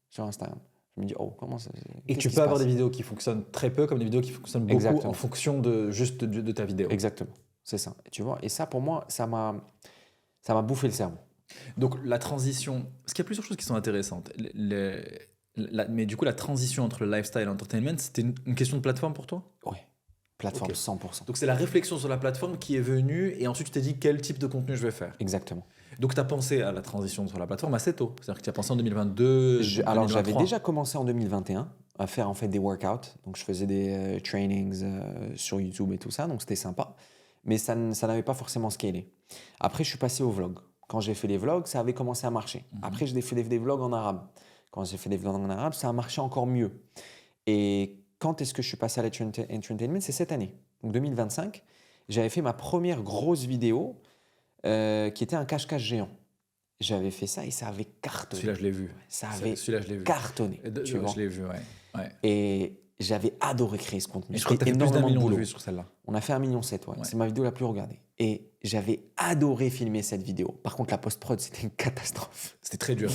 sur Instagram. Je me dis, oh, comment ça... Et tu peux avoir des vidéos qui fonctionnent très peu comme des vidéos qui fonctionnent beaucoup. Exactement. En fonction de ta vidéo. Exactement, c'est ça. Et tu vois, et ça, pour moi, ça m'a bouffé le cerveau. Donc la transition, parce qu'il y a plusieurs choses qui sont intéressantes. Mais du coup, la transition entre le lifestyle et l'entertainment, c'était une question de plateforme pour toi? Oui, plateforme, Ok. 100%. Donc c'est la réflexion sur la plateforme qui est venue et ensuite tu t'es dit quel type de contenu je vais faire. Exactement. Donc tu as pensé à la transition sur la plateforme assez tôt. C'est-à-dire que tu as pensé en 2022, Alors 2023. j'avais déjà commencé en 2021 à faire en fait des workouts. Donc je faisais des trainings sur YouTube et tout ça, donc c'était sympa. Mais ça n'avait pas forcément scalé. Après, je suis passé au vlog. Quand j'ai fait les vlogs, ça avait commencé à marcher. Après, j'ai fait des vlogs en arabe. Quand j'ai fait des vlogs en arabe, ça a marché encore mieux. Et quand est-ce que je suis passé à l'entertainment? C'est cette année, donc 2025. J'avais fait ma première grosse vidéo qui était un cache-cache géant. J'avais fait ça et ça avait cartonné. Celui-là, je l'ai vu. Ça avait Celui-là, je l'ai vu. cartonné. Je l'ai vu, ouais. Et J'avais adoré créer ce contenu. Et je crois que tu as fait plus d'1 million de vues sur celle-là. On a fait 1,7 million, ouais. C'est ma vidéo la plus regardée. Et j'avais adoré filmer cette vidéo. Par contre, la post-prod, c'était une catastrophe. C'était très dur.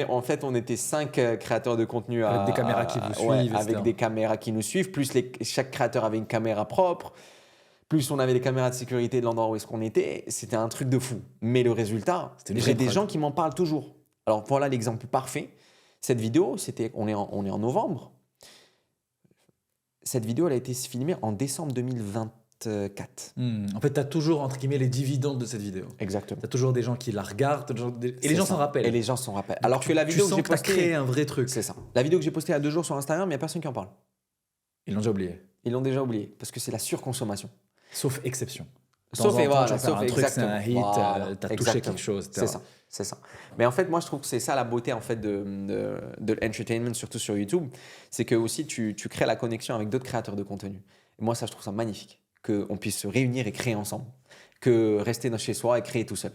En fait, on était 5 créateurs de contenu avec des caméras qui vous suivent. Avec des caméras qui nous suivent, plus chaque créateur avait une caméra propre, plus on avait les caméras de sécurité de l'endroit où est-ce qu'on était. C'était un truc de fou. Mais le résultat, j'ai des gens qui m'en parlent toujours. Alors voilà l'exemple parfait. Cette vidéo, on est en novembre. Cette vidéo, elle a été filmée en décembre 2024. En fait, tu as toujours, entre guillemets, les dividendes de cette vidéo. Exactement. Tu as toujours des gens qui la regardent et les gens s'en rappellent. Et les gens s'en rappellent. Alors que la vidéo que j'ai postée, tu as créé un vrai truc. C'est ça. La vidéo que j'ai postée il y a 2 jours sur Instagram, il n'y a personne qui en parle. Ils l'ont déjà oublié. Ils l'ont déjà oublié parce que c'est la surconsommation. Sauf exception. Sauf un truc, c'est un hit, t'as touché quelque chose. C'est ça. Mais en fait, moi, je trouve que c'est ça la beauté en fait de l'entertainment, surtout sur YouTube. C'est que aussi, tu crées la connexion avec d'autres créateurs de contenu. Et moi, ça, je trouve ça magnifique. Qu'on puisse se réunir et créer ensemble. Que rester chez soi et créer tout seul.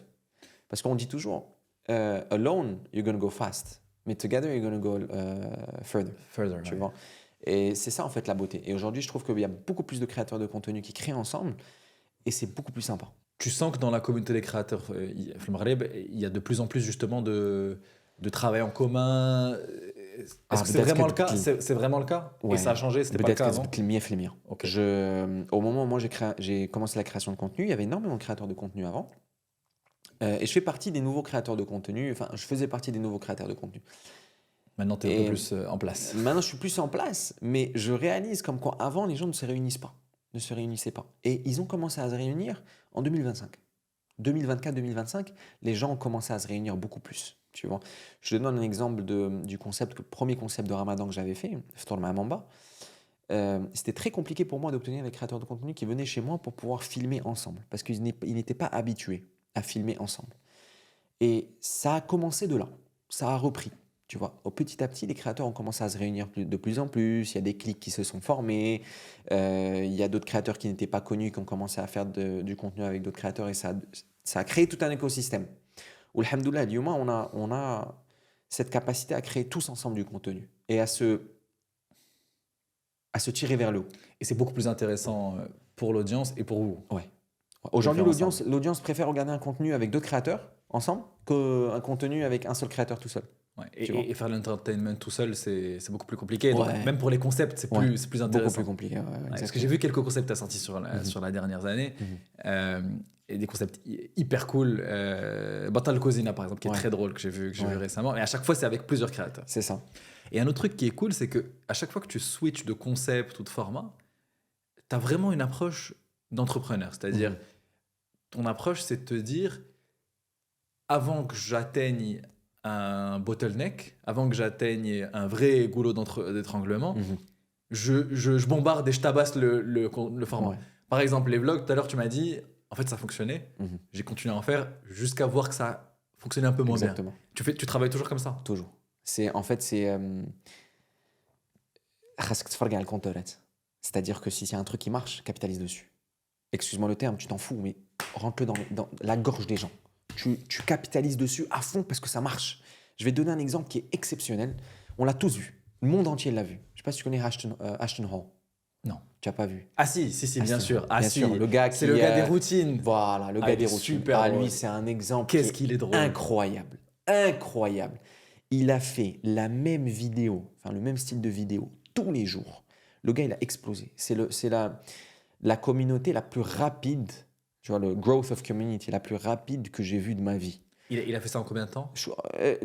Parce qu'on dit toujours, alone, you're going to go fast. Mais together, you're going to go further. Tu vois. Et c'est ça, en fait, la beauté. Et aujourd'hui, je trouve qu'il y a beaucoup plus de créateurs de contenu qui créent ensemble. Et c'est beaucoup plus sympa. Tu sens que dans la communauté des créateurs il y a de plus en plus justement de travail en commun. Est-ce que c'est vraiment le cas? C'est vraiment le cas? Ouais. Et ça a changé, c'était pas le cas avant? Okay. Au moment où moi j'ai commencé la création de contenu, il y avait énormément de créateurs de contenu avant. Et je fais partie des nouveaux créateurs de contenu. Enfin, je faisais partie des nouveaux créateurs de contenu. Maintenant, tu es un peu plus en place. Maintenant, je suis plus en place, mais je réalise comme quoi avant, les gens ne se réunissaient pas. Et ils ont commencé à se réunir en 2025. 2024-2025, les gens ont commencé à se réunir beaucoup plus. Tu vois. Je te donne un exemple du premier concept de Ramadan que j'avais fait, Ftour Ma'amamba. C'était très compliqué pour moi d'obtenir des créateurs de contenu qui venaient chez moi pour pouvoir filmer ensemble, parce qu'ils n'étaient pas habitués à filmer ensemble. Et ça a commencé de là, ça a repris. Tu vois, petit à petit, les créateurs ont commencé à se réunir de plus en plus. Il y a des clics qui se sont formés. Il y a d'autres créateurs qui n'étaient pas connus qui ont commencé à faire du contenu avec d'autres créateurs. Et ça a créé tout un écosystème. Où, alhamdoulilah, on a cette capacité à créer tous ensemble du contenu et à se tirer vers le haut. Et c'est beaucoup plus intéressant pour l'audience et pour vous. Ouais. Aujourd'hui, l'audience préfère regarder un contenu avec d'autres créateurs ensemble qu'un contenu avec un seul créateur tout seul. Ouais. Et faire l'entertainment tout seul, c'est beaucoup plus compliqué. Donc, même pour les concepts, c'est plus intéressant. Beaucoup plus compliqué. Parce que j'ai vu quelques concepts que tu as sortis sur la dernière année. Et des concepts hyper cool. Batal Kozina, par exemple, qui est très drôle, que j'ai vu récemment. Et à chaque fois, c'est avec plusieurs créateurs. C'est ça. Et un autre truc qui est cool, c'est qu'à chaque fois que tu switches de concept ou de format, tu as vraiment une approche d'entrepreneur. C'est-à-dire, ton approche, c'est de te dire, avant que j'atteigne un bottleneck, avant que j'atteigne un vrai goulot d'étranglement, je bombarde et je tabasse le format. Ouais. Par exemple, les vlogs, tout à l'heure, tu m'as dit, en fait, ça fonctionnait. J'ai continué à en faire jusqu'à voir que ça fonctionnait un peu moins bien. Tu travailles toujours comme ça? Toujours. C'est-à-dire que si c'est un truc qui marche, capitalise dessus. Excuse-moi le terme, tu t'en fous, mais rentre-le dans la gorge des gens. Tu capitalises dessus à fond parce que ça marche. Je vais te donner un exemple qui est exceptionnel. On l'a tous vu. Le monde entier l'a vu. Je ne sais pas si tu connais Ashton Hall. Non. Tu n'as pas vu? Ah si, bien sûr. Bien sûr. C'est le gars des routines. Voilà, le gars des routines. Super. Lui, c'est un exemple Qu'est-ce qu'il est drôle. Incroyable. Incroyable. Il a fait la même vidéo, enfin le même style de vidéo tous les jours. Le gars, il a explosé. C'est la communauté la plus rapide. Tu vois, le growth of community la plus rapide que j'ai vu de ma vie. Il a fait ça en combien de temps?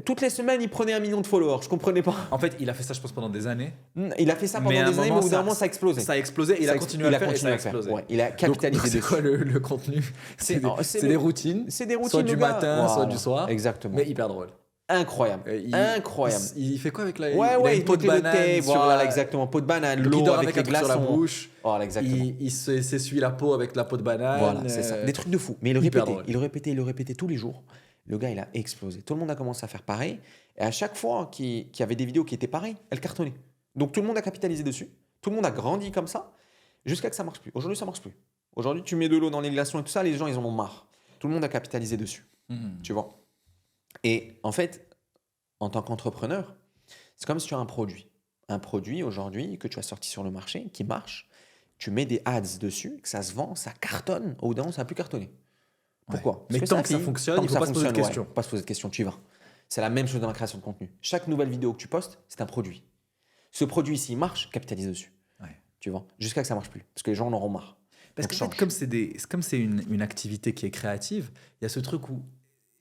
Toutes les semaines, il prenait 1 million de followers. Je comprenais pas. En fait, il a fait ça, je pense, pendant des années. Il a fait ça pendant des années, mais au bout d'un moment, ça a explosé. Ça a explosé et il a continué à le faire et ça a explosé. Ouais, il a capitalisé dessus. C'est quoi le contenu? C'est des routines. C'est des routines, soit du matin, soit du soir. Exactement. Mais hyper drôle. Incroyable. Incroyable. Il fait quoi avec la il pot de banane? Voilà, exactement. Pot de banane, l'eau avec les glaçons sur la bouche. Voilà, exactement. Il s'essuie la peau avec la peau de banane. Voilà, c'est ça. Des trucs de fou. Mais il le répétait tous les jours. Le gars, il a explosé. Tout le monde a commencé à faire pareil. Et à chaque fois qu'il y avait des vidéos qui étaient pareilles, elles cartonnaient. Donc tout le monde a capitalisé dessus. Tout le monde a grandi comme ça jusqu'à que ça marche plus. Aujourd'hui, ça marche plus. Aujourd'hui, tu mets de l'eau dans les glaçons et tout ça, les gens, ils en ont marre. Tout le monde a capitalisé dessus. Tu vois. Et en fait, en tant qu'entrepreneur, c'est comme si tu as un produit. un produit aujourd'hui que tu as sorti sur le marché, qui marche, tu mets des ads dessus, que ça se vend, ça cartonne, au bout d'un moment, ça n'a plus cartonné. Pourquoi? Ouais. Mais tant que ça fonctionne, il ne faut pas se poser de questions. Pas se poser de questions, tu y vas. C'est la même chose dans la création de contenu. Chaque nouvelle vidéo que tu postes, c'est un produit. Ce produit, s'il marche, capitalise dessus. Ouais. Tu vois, jusqu'à que ça marche plus, parce que les gens en auront marre. Parce Donc, qu'en fait, comme c'est une activité qui est créative, il y a ce truc où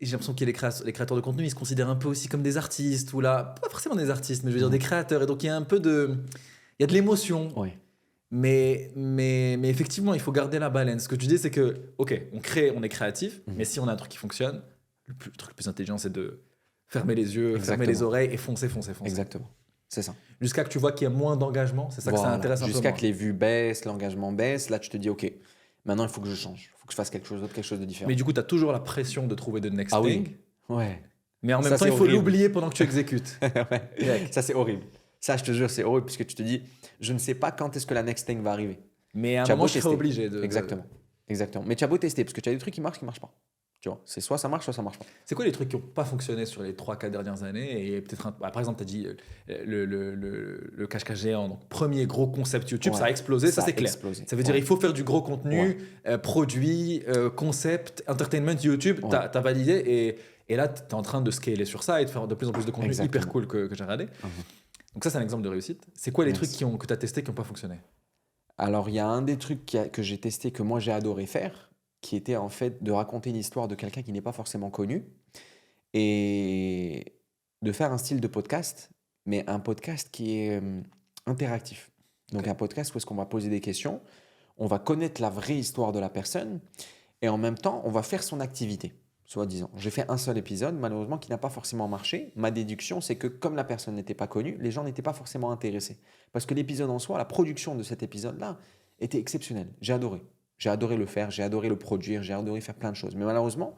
j'ai l'impression que les créateurs de contenu, ils se considèrent un peu aussi comme des artistes, ou là, pas forcément des artistes, mais je veux dire des créateurs. Et donc, il y a un peu il y a de l'émotion. Oui. Mais effectivement, il faut garder la balance. Ce que tu dis, c'est que, ok, on est créatif, mais si on a un truc qui fonctionne, le truc le plus intelligent, c'est de fermer les yeux, fermer les oreilles et foncer. Exactement. C'est ça. Jusqu'à que tu vois qu'il y a moins d'engagement, c'est ça que ça intéresse un peu moins. Jusqu'à que les vues baissent, l'engagement baisse, là tu te dis ok, maintenant il faut que je change, il faut que je fasse quelque chose d'autre, quelque chose de différent. Mais du coup, tu as toujours la pression de trouver the next Ah thing. Oui. Ouais. Mais en même temps, il faut l'oublier pendant que tu exécutes. Ouais. Ça c'est horrible. Ça, je te jure, c'est horrible puisque tu te dis, je ne sais pas quand est-ce que la next thing va arriver. Mais à un moment, je serai obligé de. Exactement. Mais tu as beau tester parce que tu as des trucs qui marchent, pas. Tu vois, c'est soit ça marche, soit ça marche pas. C'est quoi les trucs qui n'ont pas fonctionné sur les 3-4 dernières années et peut-être par exemple, tu as dit le cache-cache géant, donc premier gros concept YouTube, ça a explosé, ça c'est clair. Ça veut dire il faut faire du gros contenu, produit, concept, entertainment YouTube, tu as validé et là tu es en train de scaler sur ça et de faire de plus en plus de contenu hyper cool que j'ai regardé. Donc ça c'est un exemple de réussite. C'est quoi les trucs que tu as testé qui n'ont pas fonctionné? Alors il y a un des trucs que j'ai testé que moi j'ai adoré faire, qui était en fait de raconter une histoire de quelqu'un qui n'est pas forcément connu et de faire un style de podcast, mais un podcast qui est interactif. Donc un podcast où est-ce qu'on va poser des questions, on va connaître la vraie histoire de la personne et en même temps, on va faire son activité, soi-disant. J'ai fait un seul épisode, malheureusement, qui n'a pas forcément marché. Ma déduction, c'est que comme la personne n'était pas connue, les gens n'étaient pas forcément intéressés. Parce que l'épisode en soi, la production de cet épisode-là était exceptionnelle. J'ai adoré. J'ai adoré le faire, j'ai adoré le produire, j'ai adoré faire plein de choses. Mais malheureusement,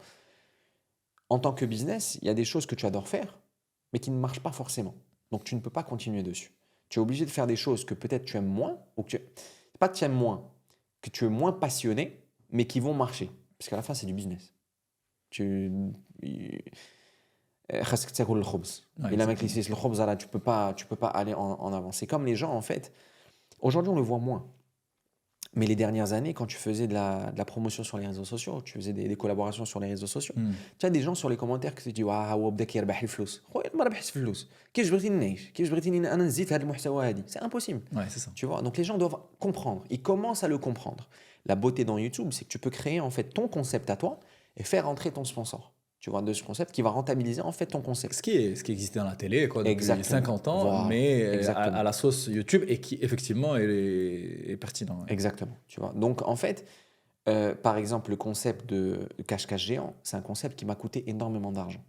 en tant que business, il y a des choses que tu adores faire, mais qui ne marchent pas forcément. Donc, tu ne peux pas continuer dessus. Tu es obligé de faire des choses que peut-être tu aimes moins, ou que pas que tu aimes moins, que tu es moins passionné, mais qui vont marcher. Parce qu'à la fin, c'est du business. Tu peux pas aller en avant. C'est comme les gens, en fait. Aujourd'hui, on le voit moins. Mais les dernières années, quand tu faisais de la promotion sur les réseaux sociaux, tu faisais des collaborations sur les réseaux sociaux, tu as des gens sur les commentaires qui te disent waouh, بدا كيربح الفلوس. خويا ما ربحش الفلوس. كيفاش بغيتي نعيش؟ كيفاش بغيتي انا نزيد في هذا المحتوى هذه؟ C'est impossible. Ouais, c'est ça. Tu vois, donc les gens doivent comprendre. Ils commencent à le comprendre. La beauté dans YouTube, c'est que tu peux créer en fait ton concept à toi et faire entrer ton sponsor. Tu vois, de ce concept qui va rentabiliser en fait ton concept. Ce qui existait dans la télé quoi, depuis 50 ans, voilà. Mais à la sauce YouTube et qui effectivement est pertinent. Ouais. Exactement. Tu vois. Donc en fait, par exemple, le concept de cache-cache géant, c'est un concept qui m'a coûté énormément d'argent.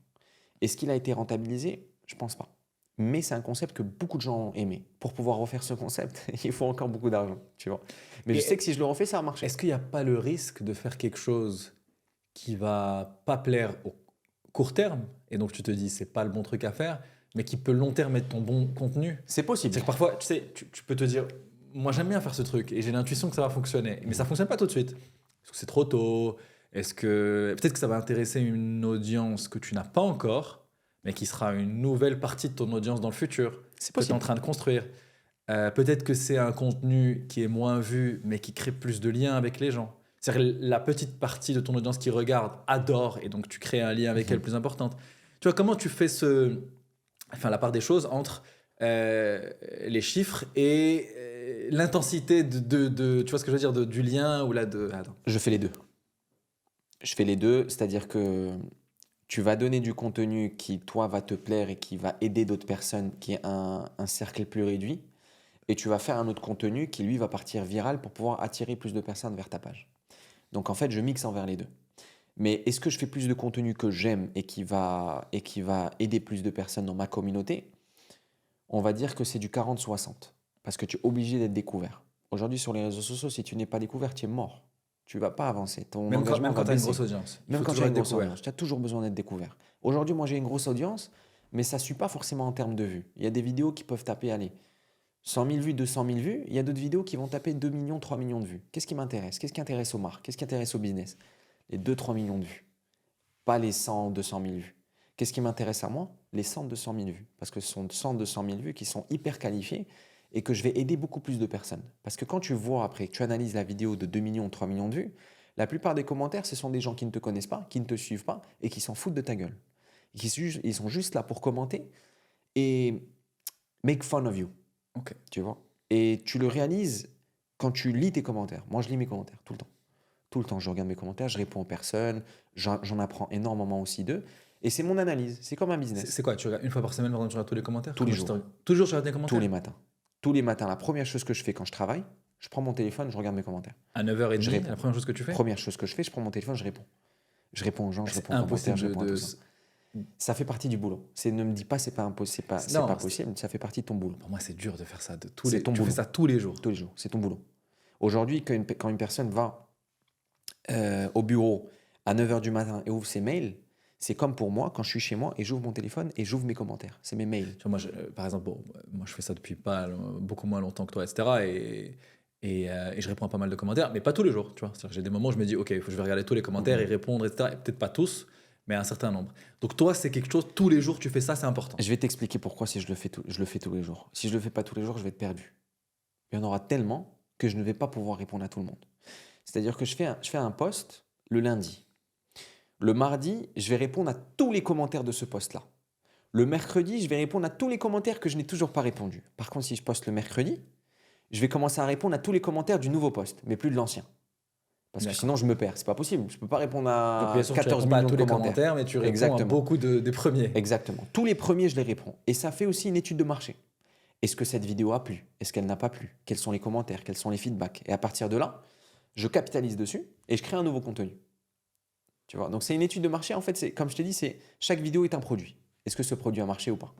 Est-ce qu'il a été rentabilisé? Je pense pas. Mais c'est un concept que beaucoup de gens ont aimé. Pour pouvoir refaire ce concept, il faut encore beaucoup d'argent, tu vois. Mais je sais que si je le refais, ça va marcher. Est-ce qu'il n'y a pas le risque de faire quelque chose qui va pas plaire au court terme, et donc tu te dis c'est pas le bon truc à faire, mais qui peut long terme être ton bon contenu? C'est possible. C'est que parfois, tu sais, tu peux te dire, moi j'aime bien faire ce truc et j'ai l'intuition que ça va fonctionner, mais ça fonctionne pas tout de suite. Est-ce que c'est trop tôt? Est-ce que peut-être que ça va intéresser une audience que tu n'as pas encore, mais qui sera une nouvelle partie de ton audience dans le futur? C'est possible. Que tu es en train de construire. Peut-être que c'est un contenu qui est moins vu, mais qui crée plus de liens avec les gens. C'est-à-dire la petite partie de ton audience qui regarde, adore, et donc tu crées un lien avec elle plus importante. Tu vois, comment tu fais la part des choses entre les chiffres et l'intensité tu vois ce que je veux dire, du lien ou Je fais les deux. C'est-à-dire que tu vas donner du contenu qui, toi, va te plaire et qui va aider d'autres personnes, qui est un cercle plus réduit, et tu vas faire un autre contenu qui, lui, va partir viral pour pouvoir attirer plus de personnes vers ta page. Donc en fait, je mixe envers les deux. Mais est-ce que je fais plus de contenu que j'aime et qui va aider plus de personnes dans ma communauté? On va dire que c'est du 40-60. Parce que tu es obligé d'être découvert. Aujourd'hui, sur les réseaux sociaux, si tu n'es pas découvert, tu es mort. Tu ne vas pas avancer. Même quand tu as une grosse audience. Même quand tu as une grosse audience, tu as toujours besoin d'être découvert. Aujourd'hui, moi, j'ai une grosse audience, mais ça ne suit pas forcément en termes de vues. Il y a des vidéos qui peuvent taper, 100 000 vues, 200 000 vues. Il y a d'autres vidéos qui vont taper 2 millions, 3 millions de vues. Qu'est-ce qui m'intéresse? Qu'est-ce qui intéresse aux marques? Qu'est-ce qui intéresse au business? Les 2-3 millions de vues. Pas les 100, 200 000 vues. Qu'est-ce qui m'intéresse à moi? Les 100-200 000 vues. Parce que ce sont 100-200 000 vues qui sont hyper qualifiées et que je vais aider beaucoup plus de personnes. Parce que quand tu vois après, que tu analyses la vidéo de 2 millions, 3 millions de vues, la plupart des commentaires, ce sont des gens qui ne te connaissent pas, qui ne te suivent pas et qui s'en foutent de ta gueule. Ils sont juste là pour commenter et make fun of you. Ok. Tu vois? Et tu le réalises quand tu lis tes commentaires. Moi, je lis mes commentaires tout le temps. Tout le temps, je regarde mes commentaires, je réponds aux personnes, j'en apprends énormément aussi d'eux. Et c'est mon analyse, c'est comme un business. C'est quoi? Tu regardes une fois par semaine, par exemple, tu regardes tous les commentaires? Tous les Comment jours. Toujours tu regardes les commentaires? Tous les matins. Tous les matins, la première chose que je fais quand je travaille, je prends mon téléphone, je regarde mes commentaires. À 9h30, Je réponds. la première chose que tu fais? Première chose que je fais, je prends mon téléphone, je réponds. Je réponds aux gens, je C'est réponds aux commentaires, je impossible réponds à tout ça. Ça fait partie du boulot. Ne me dis pas c'est pas impossible, c'est Non, pas possible, ça fait partie de ton boulot. Pour moi, c'est dur de faire ça. C'est ton Tu boulot. fais ça tous les jours. Tous les jours, c'est ton boulot. Aujourd'hui, quand une personne va au bureau à 9h du matin et ouvre ses mails, c'est comme pour moi quand je suis chez moi et j'ouvre mon téléphone et j'ouvre mes commentaires. C'est mes mails. Tu vois, moi, par exemple, moi, je fais ça depuis beaucoup moins longtemps que toi, etc. Et je réponds à pas mal de commentaires, mais pas tous les jours. Tu vois, c'est-à-dire que j'ai des moments où je me dis, ok, je vais regarder tous les commentaires et répondre, etc. Et peut-être pas tous, mais un certain nombre. Donc toi, c'est quelque chose, tous les jours, tu fais ça, c'est important. Je vais t'expliquer pourquoi si je le fais tous les jours. Si je le fais pas tous les jours, je vais être perdu. Il y en aura tellement que je ne vais pas pouvoir répondre à tout le monde. C'est-à-dire que je fais un post le lundi. Le mardi, je vais répondre à tous les commentaires de ce post-là. Le mercredi, je vais répondre à tous les commentaires que je n'ai toujours pas répondu. Par contre, si je poste le mercredi, je vais commencer à répondre à tous les commentaires du nouveau post, mais plus de l'ancien. Parce que sinon, je me perds. C'est pas possible. Je peux pas répondre à Donc, bien sûr, 14 tu réponds pas à millions tous de les commentaires. commentaires, mais tu réponds Exactement. à beaucoup des premiers. Exactement. Tous les premiers, je les réponds. Et ça fait aussi une étude de marché. Est-ce que cette vidéo a plu? Est-ce qu'elle n'a pas plu? Quels sont les commentaires? Quels sont les feedbacks? Et à partir de là, je capitalise dessus et je crée un nouveau contenu. Tu vois? Donc c'est une étude de marché. En fait, comme je t'ai dit, chaque vidéo est un produit. Est-ce que ce produit a marché ou pas?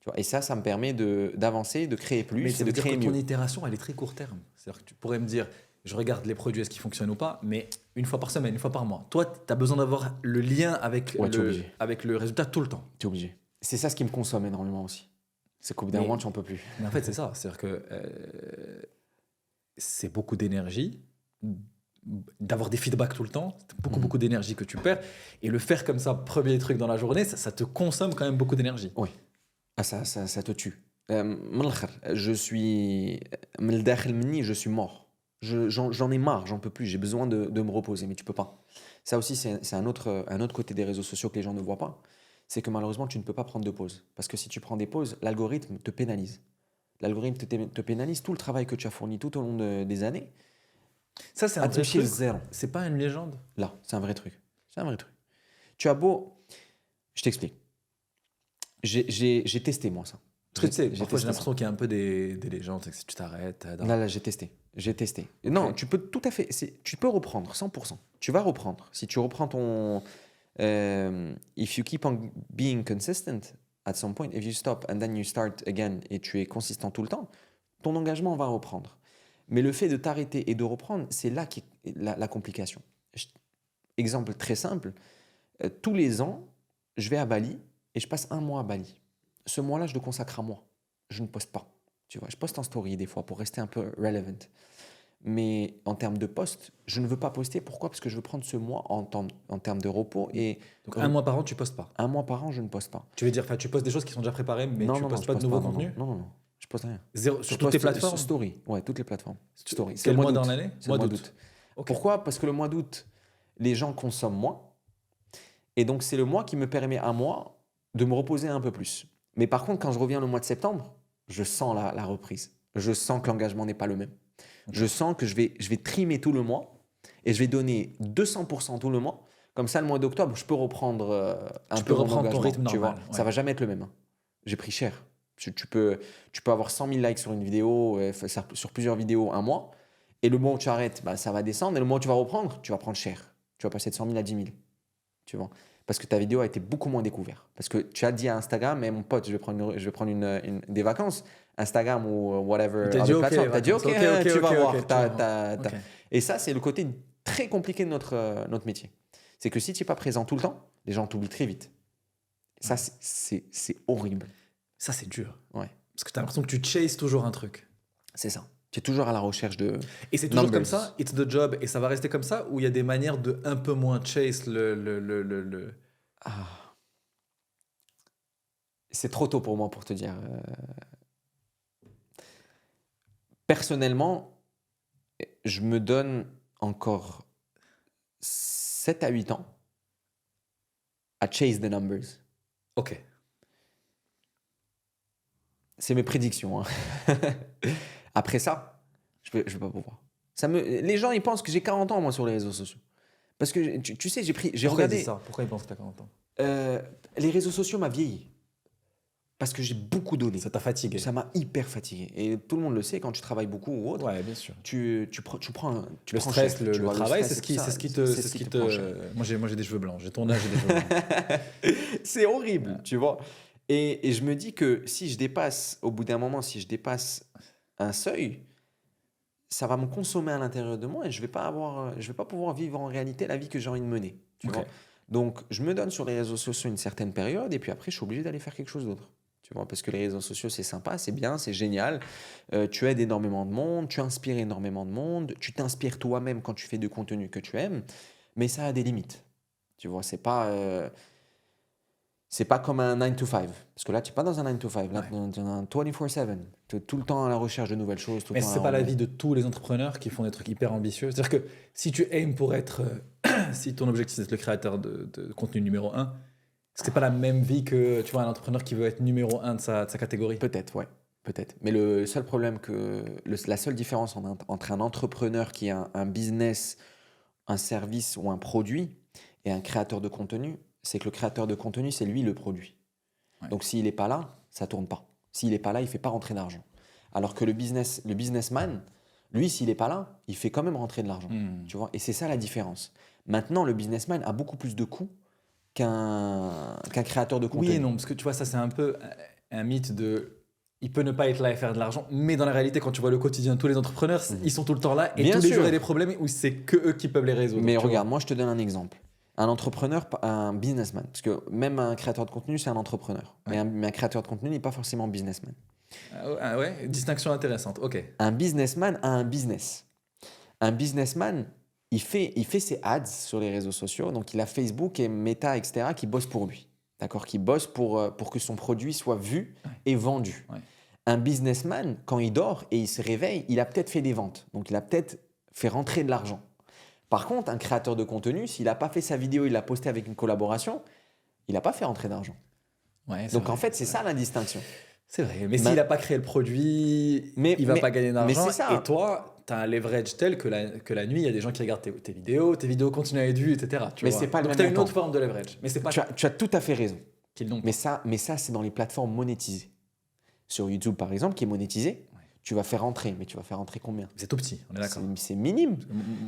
Tu vois? Et ça me permet d'avancer, de créer plus Mais et ça de veut dire créer que ton mieux. itération, elle est très court terme. C'est-à-dire que tu pourrais me dire, je regarde les produits, est-ce qu'ils fonctionnent ou pas, mais une fois par semaine, une fois par mois. Toi, tu as besoin d'avoir le lien avec, Ouais, t'es obligé. avec le résultat tout le temps. Tu es obligé. C'est ça ce qui me consomme énormément aussi. C'est qu'au bout d'un Mais- moment, tu n'en peux plus. Mais en fait, c'est ça. C'est-à-dire que c'est beaucoup d'énergie, d'avoir des feedbacks tout le temps, c'est beaucoup d'énergie que tu perds. Et le faire comme ça, premier truc dans la journée, ça te consomme quand même beaucoup d'énergie. Oui. Ah, ça te tue. من الآخر, je suis من الداخل مني, je suis mort. J'en ai marre, j'en peux plus, j'ai besoin de me reposer, mais tu peux pas. Ça aussi, c'est un autre côté des réseaux sociaux que les gens ne voient pas. C'est que malheureusement, tu ne peux pas prendre de pause. Parce que si tu prends des pauses, l'algorithme te pénalise. L'algorithme te pénalise tout le travail que tu as fourni tout au long des années. Ça, c'est un vrai هتمشي truc. للزيرو. C'est pas une légende. Là, c'est un vrai truc. C'est un vrai truc. Tu as beau... Je t'explique. J'ai testé, moi, ça. Parce que tu sais, J'ai parfois j'ai testé l'impression qu'il y a un peu des légendes, c'est que si tu t'arrêtes. Là, j'ai testé. J'ai testé. Non, tu peux tout à fait. Tu peux reprendre 100%. Tu vas reprendre. Si tu reprends ton. If you keep on being consistent, at some point, if you stop and then you start again et tu es consistant tout le temps, ton engagement va reprendre. Mais le fait de t'arrêter et de reprendre, c'est là qui est la complication. Exemple très simple. Tous les ans, je vais à Bali et je passe un mois à Bali. Ce mois-là, je le consacre à moi. Je ne poste pas. Tu vois, je poste en story des fois pour rester un peu relevant. Mais en termes de post, je ne veux pas poster. Pourquoi? Parce que je veux prendre ce mois en termes de repos. Et Donc un mois par an, tu postes pas. un mois par an, je ne poste pas. Tu veux dire, tu postes des choses qui sont déjà préparées, mais tu postes pas de nouveau contenu? Non. Je poste rien. Sur Je toutes poste tes plateformes? Story. Ouais, toutes les plateformes. Story. C'est Quel le mois mois dans d'août. l'année? C'est le mois d'août. Ok. Pourquoi? Parce que le mois d'août, les gens consomment moins. Et donc, c'est le mois qui me permet à moi de me reposer un peu plus. Mais par contre, quand je reviens le mois de septembre, je sens la reprise. Je sens que l'engagement n'est pas le même. Je sens que je vais trimer tout le mois et je vais donner 200% tout le mois. Comme ça, le mois d'octobre, je peux reprendre un peu mon reprendre ton engagement, rythme tu normal, vois. ouais. Ça va jamais être le même. J'ai pris cher. Tu peux avoir 100 000 likes sur une vidéo, sur plusieurs vidéos un mois. Et le mois où tu arrêtes, bah, ça va descendre. Et le mois où tu vas reprendre, tu vas prendre cher. Tu vas passer de 100 000 à 10 000. Tu vois. Parce que ta vidéo a été beaucoup moins découverte. Parce que tu as dit à Instagram, mais mon pote, je vais prendre des vacances. Instagram ou whatever. T'as dit ok, plateforme. T'as dit ok, tu vas voir. Ok. Et ça, c'est le côté très compliqué de notre métier. C'est que si tu n'es pas présent tout le temps, les gens t'oublient très vite. Ça, c'est horrible. Ça, c'est dur. Ouais. Parce que tu as l'impression que tu chases toujours un truc. C'est ça. Tu es toujours à la recherche de. Et c'est toujours numbers. comme ça, it's the job, et ça va rester comme ça, ou il y a des manières de un peu moins chase le... Ah. C'est trop tôt pour moi pour te dire. Personnellement, je me donne encore 7 à 8 ans à chase the numbers. Ok. C'est mes prédictions, hein. Après ça, je vais pas pouvoir. Les gens, ils pensent que j'ai 40 ans, moi, sur les réseaux sociaux. Parce que, tu sais, j'ai Pourquoi regardé. il dit ça? Pourquoi il pense que tu as 40 ans? Les réseaux sociaux m'ont vieilli. Parce que j'ai beaucoup donné. Ça t'a fatigué. Ça m'a hyper fatigué. Et tout le monde le sait, quand tu travailles beaucoup ou autre, Ouais, bien sûr. tu prends Le prends stress, cher, le tu vois, travail, stress c'est et tout ça, ce qui te. c'est C'est ce qui te prend cher. Moi, j'ai des cheveux blancs. J'ai ton âge, j'ai des cheveux blancs. C'est horrible, Ouais. tu vois. Et je me dis que si je dépasse, au bout d'un moment, si je dépasse un seuil, ça va me consommer à l'intérieur de moi et je vais pas pouvoir vivre en réalité la vie que j'ai envie de mener, tu Ok. vois. Donc, je me donne sur les réseaux sociaux une certaine période et puis après, je suis obligé d'aller faire quelque chose d'autre. Tu vois, parce que les réseaux sociaux, c'est sympa, c'est bien, c'est génial. Tu aides énormément de monde, tu inspires énormément de monde, tu t'inspires toi-même quand tu fais du contenu que tu aimes, mais ça a des limites. Tu vois, c'est pas comme un 9 to 5. Parce que là, tu n'es pas dans un 9 to 5. Là, tu es dans un 24/7. Tu es tout le temps à la recherche de nouvelles choses. Tout le Mais temps à c'est la pas la recherche. vie de tous les entrepreneurs qui font des trucs hyper ambitieux. C'est-à-dire que si tu aimes pour être. Si ton objectif c'est d'être le créateur de contenu numéro 1, c'est pas la même vie que tu vois, un entrepreneur qui veut être numéro 1 de sa catégorie. Peut-être, ouais. Peut-être. Mais le seul problème la seule différence entre un entrepreneur qui a un business, un service ou un produit et un créateur de contenu, c'est que le créateur de contenu, c'est lui le produit. Ouais. Donc s'il n'est pas là, ça tourne pas. S'il n'est pas là, il fait pas rentrer d'argent. Alors que le businessman, lui, s'il n'est pas là, il fait quand même rentrer de l'argent. Hmm. Tu vois. Et c'est ça la différence. Maintenant, le businessman a beaucoup plus de coûts qu'un créateur de contenu. Oui et non, parce que tu vois, ça c'est un peu un mythe de. Il peut ne pas être là et faire de l'argent, mais dans la réalité, quand tu vois le quotidien de tous les entrepreneurs, ils sont tout le temps là et Bien tous les jours sûr. il y a des problèmes où c'est que eux qui peuvent les résoudre. Mais tu vois. regarde, moi je te donne un exemple. Un entrepreneur, un businessman, parce que même un créateur de contenu, c'est un entrepreneur. Ouais. Mais un créateur de contenu n'est pas forcément businessman. Ah ouais, distinction intéressante. Ok. Un businessman a un business. Un businessman, il fait ses ads sur les réseaux sociaux. Donc il a Facebook et Meta, etc., qui bossent pour lui. D'accord, qui bossent pour que son produit soit vu et vendu. Ouais. Un businessman, quand il dort et il se réveille, il a peut-être fait des ventes. Donc il a peut-être fait rentrer de l'argent. Par contre, un créateur de contenu, s'il n'a pas fait sa vidéo, il l'a posté avec une collaboration, il n'a pas fait rentrer d'argent. Ouais, c'est Donc vrai, en fait, c'est vrai. ça la distinction. C'est vrai, mais Ma- s'il n'a pas créé le produit, il ne va pas gagner d'argent. c'est ça. Et toi, tu as un leverage tel que la nuit, il y a des gens qui regardent tes vidéos continuent à être vues, etc. Mais c'est pas le Donc même tu as une montant. autre forme de leverage. Mais c'est pas Tu as tout à fait raison. qu'ils n'ont pas. Mais ça c'est dans les plateformes monétisées. Sur YouTube, par exemple, qui est monétisé, tu vas faire rentrer. Mais tu vas faire rentrer combien? C'est tout petit, on est d'accord. C'est minime.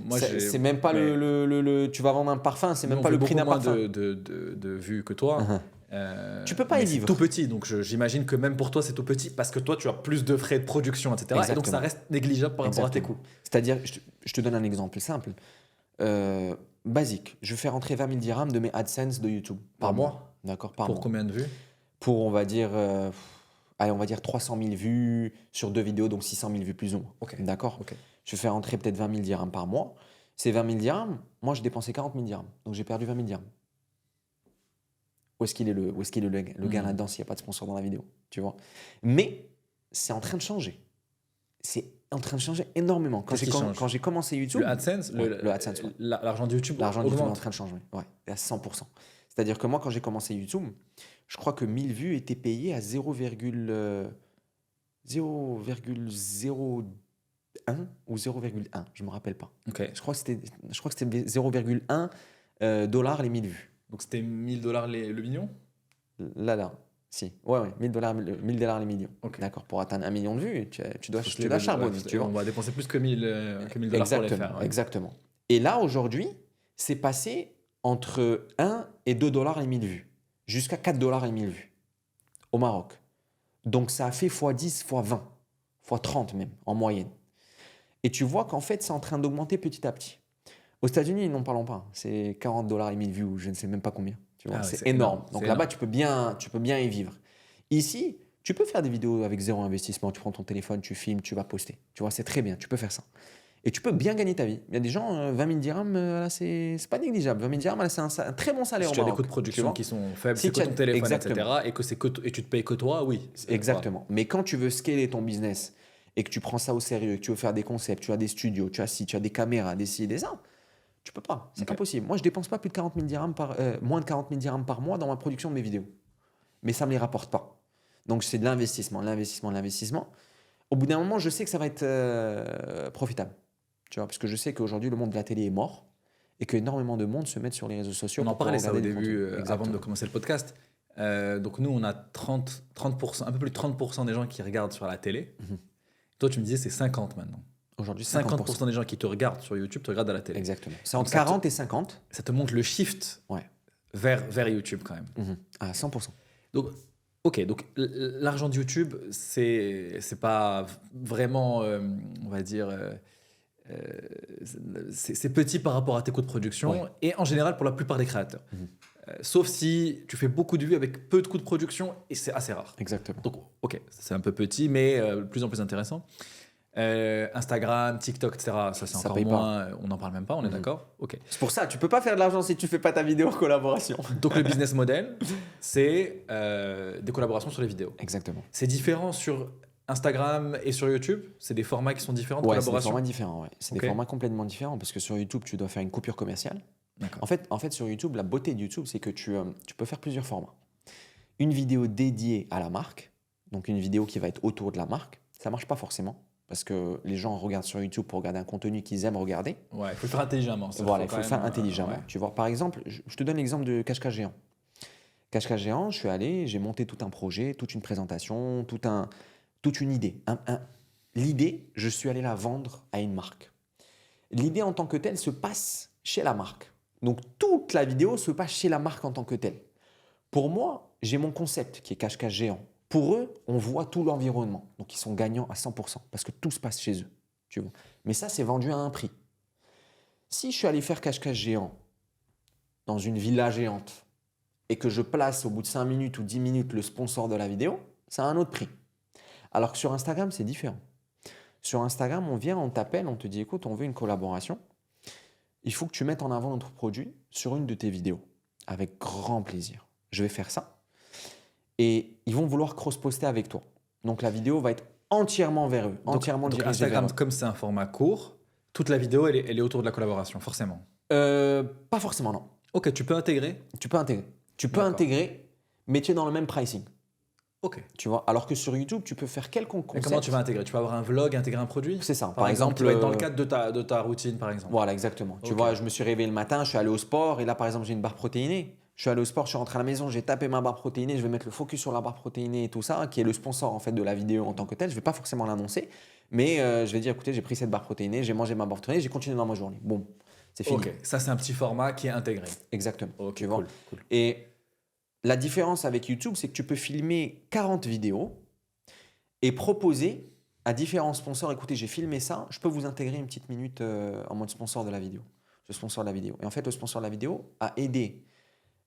Moi, C'est même pas tu vas vendre un parfum, c'est même pas le prix d'un parfum. de vues que toi. Tu peux pas y mais c'est vivre. tout petit, donc j'imagine que même pour toi c'est tout petit parce que toi tu as plus de frais de production, etc. Et donc Exactement. ça reste négligeable par rapport à tes Exactement. coûts. C'est-à-dire, je te donne un exemple simple. Basique, je fais rentrer 20 000 dirhams de mes AdSense de YouTube. Par mois. D'accord, par Pour mois. combien de vues? Pour, on va dire 300 000 vues sur 2 vidéos, donc 600 000 vues plus ou moins. Ok. D'accord. Ok. Je fais rentrer peut-être 20 000 dirhams par mois. Ces 20 000 dirhams, moi, j'ai dépensé 40 000 dirhams. Donc, j'ai perdu 20 000 dirhams. Où est-ce qu'il est le gars là-dedans s'il n'y a pas de sponsor dans la vidéo, tu vois? Mais c'est en train de changer. C'est en train de changer énormément. Qu'est-ce qui change? Quand j'ai commencé YouTube, Le AdSense, le AdSense, ouais. l'argent de YouTube, l'argent du YouTube est en augmente. train de changer. Ouais, à 100%. C'est-à-dire que moi, quand j'ai commencé YouTube, je crois que 1000 vues étaient payées à 0,01 ou 0,1, je ne me rappelle pas. Ok. Je crois que c'était 0,1 dollars les 1000 vues. Donc c'était $1000 le million? Là. Si. Ouais, 1000 dollars les millions. Ok. D'accord. Pour atteindre 1 million de vues, tu dois Faut se charbonner, lever, tu vois. on va dépenser plus que 1000 dollars pour les faire. Ouais. Exactement. Et là, aujourd'hui, c'est passé entre 1 et 2 dollars les 1000 vues, jusqu'à 4 dollars les 1000 vues au Maroc. Donc, ça a fait x10, x20, x30 même, en moyenne. Et tu vois qu'en fait, c'est en train d'augmenter petit à petit. Aux États-Unis, n'en parlons pas. C'est 40 dollars les 1000 vues, ou je ne sais même pas combien. Tu vois, Ah ouais, c'est c'est énorme. énorme. Donc C'est là-bas, énorme. tu peux bien y vivre. Ici, tu peux faire des vidéos avec zéro investissement. Tu prends ton téléphone, tu filmes, tu vas poster. Tu vois, c'est très bien. Tu peux faire ça. Et tu peux bien gagner ta vie. Il y a des gens, 20 000 dirhams, là, c'est pas négligeable. 20 000 dirhams, là, c'est un très bon salaire Si au tu as des Maroc. coûts de production vois. qui sont faibles, Si c'est que tu as- ton téléphone, exactement. etc. Et tu te payes que toi, oui. Exactement. Mais quand tu veux scaler ton business et que tu prends ça au sérieux, que tu veux faire des concepts, tu as des studios, tu as des caméras, des ci et des ça, tu peux pas. C'est Ok. impossible. Moi, je dépense pas plus de 40 000 dirhams moins de 40 000 dirhams par mois dans ma production de mes vidéos. Mais ça me les rapporte pas. Donc, c'est de l'investissement, l'investissement, l'investissement. Au bout d'un moment, je sais que ça va être profitable. Tu vois, parce que je sais qu'aujourd'hui, le monde de la télé est mort et qu'énormément de monde se mettent sur les réseaux sociaux. On en pour pouvoir parlait ça au regarder du début, contenu. avant Exactement. de commencer le podcast. Donc nous, on a 30%, un peu plus de 30% des gens qui regardent sur la télé. Mhm. Toi, tu me disais c'est 50 maintenant. Aujourd'hui, 50% des gens qui te regardent sur YouTube te regardent à la télé. Exactement. C'est entre Donc, ça te- 40 et 50. Ça te montre le shift Ouais. vers YouTube quand même. Mhm. À 100%. Donc, ok, donc l'argent de YouTube, c'est pas vraiment, on va dire, c'est petit par rapport à tes coûts de production Ouais. et en général pour la plupart des créateurs. Mhm. Sauf si tu fais beaucoup de vues avec peu de coûts de production et c'est assez rare. Exactement. Donc, ok, c'est un peu petit, mais de plus en plus intéressant. Instagram, TikTok, etc. Ça, c'est Ça encore paye pas. moins. On n'en parle même pas, on est Mhm. d'accord. Ok. C'est pour ça, tu peux pas faire de l'argent si tu fais pas ta vidéo en collaboration. Donc, le business model, c'est des collaborations sur les vidéos. Exactement. C'est différent sur Instagram et sur YouTube. C'est des formats qui sont différents de Ouais, c'est des collaboration. formats différents. Ouais. C'est Ok. des formats complètement différents parce que sur YouTube, tu dois faire une coupure commerciale. D'accord. En fait, sur YouTube, la beauté de YouTube, c'est que tu peux faire plusieurs formats. Une vidéo dédiée à la marque, donc une vidéo qui va être autour de la marque, ça marche pas forcément parce que les gens regardent sur YouTube pour regarder un contenu qu'ils aiment regarder. Ouais, il faut le faire intelligemment. Ça, Voilà, il faut quand le faire même, intelligemment. ouais. Tu vois, par exemple, je te donne l'exemple de Cache-Cache Géant. Cache-Cache Géant, je suis allé, j'ai monté tout un projet, toute une présentation, toute une idée. L'idée, je suis allé la vendre à une marque. L'idée en tant que telle se passe chez la marque. Donc toute la vidéo se passe chez la marque en tant que telle. Pour moi, j'ai mon concept qui est Cache-Cache Géant. Pour eux, on voit tout l'environnement. Donc ils sont gagnants à 100% parce que tout se passe chez eux. Tu vois. Mais ça, c'est vendu à un prix. Si je suis allé faire Cache-Cache Géant dans une villa géante et que je place au bout de 5 minutes ou 10 minutes le sponsor de la vidéo, ça a un autre prix. Alors que sur Instagram, c'est différent. Sur Instagram, on t'appelle, on te dit écoute, on veut une collaboration. Il faut que tu mettes en avant notre produit sur une de tes vidéos. Avec grand plaisir. Je vais faire ça. Et ils vont vouloir cross-poster avec toi. Donc la vidéo va être entièrement vers eux, entièrement Donc, dirigée Instagram, vers eux. comme c'est un format court, toute la vidéo, elle est autour de la collaboration, forcément. Pas forcément, non. Ok, tu peux intégrer. Tu peux intégrer. Tu peux D'accord. intégrer, mais tu es dans le même pricing. Ok. Tu vois. Alors que sur YouTube, tu peux faire quelconque Mais concept. comment tu vas intégrer? Tu vas avoir un vlog, intégrer un produit? C'est ça. Par exemple, tu vas être dans le euh, cadre de ta routine, par exemple. Voilà, exactement. Tu Ok. vois, je me suis réveillé le matin, je suis allé au sport et là, par exemple, j'ai une barre protéinée. Je suis allé au sport, je suis rentré à la maison, j'ai tapé ma barre protéinée, je vais mettre le focus sur la barre protéinée et tout ça, qui est le sponsor en fait de la vidéo en tant que tel. Je vais pas forcément l'annoncer, mais je vais dire écoutez, j'ai pris cette barre protéinée, j'ai mangé ma barre protéinée, j'ai continué dans ma journée. Bon, c'est fini. Ok, ça c'est un petit format qui est intégré. Exactement. Ok, tu vois. cool, cool. Et la différence avec YouTube, c'est que tu peux filmer 40 vidéos et proposer à différents sponsors écoutez, j'ai filmé ça, je peux vous intégrer une petite minute en mode sponsor de la vidéo. Le sponsor de la vidéo. Et en fait, le sponsor de la vidéo a aidé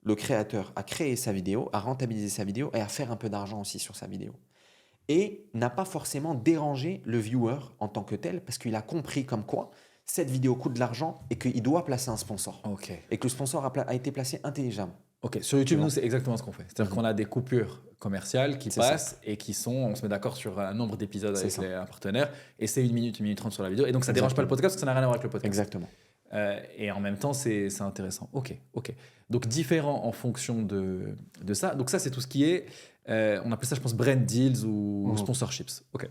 le créateur à créer sa vidéo, à rentabiliser sa vidéo et à faire un peu d'argent aussi sur sa vidéo. Et n'a pas forcément dérangé le viewer en tant que tel parce qu'il a compris comme quoi cette vidéo coûte de l'argent et qu'il doit placer un sponsor. Ok. Et que le sponsor a été placé intelligemment. Ok, sur YouTube, Tu vois. nous, c'est exactement ce qu'on fait. C'est-à-dire qu'on a des coupures commerciales qui C'est passent et qui sont, on se met d'accord sur un nombre d'épisodes C'est avec ça. un partenaire et c'est 1 minute 30 sur la vidéo. Et donc, ça ne dérange pas le podcast parce que ça n'a rien à voir avec le podcast. Exactement. Et en même temps, c'est intéressant. Ok, ok. Donc, différent en fonction de ça. Donc, ça, c'est tout ce qui est, on appelle ça, je pense, brand deals ou Mhm. sponsorships. Ok.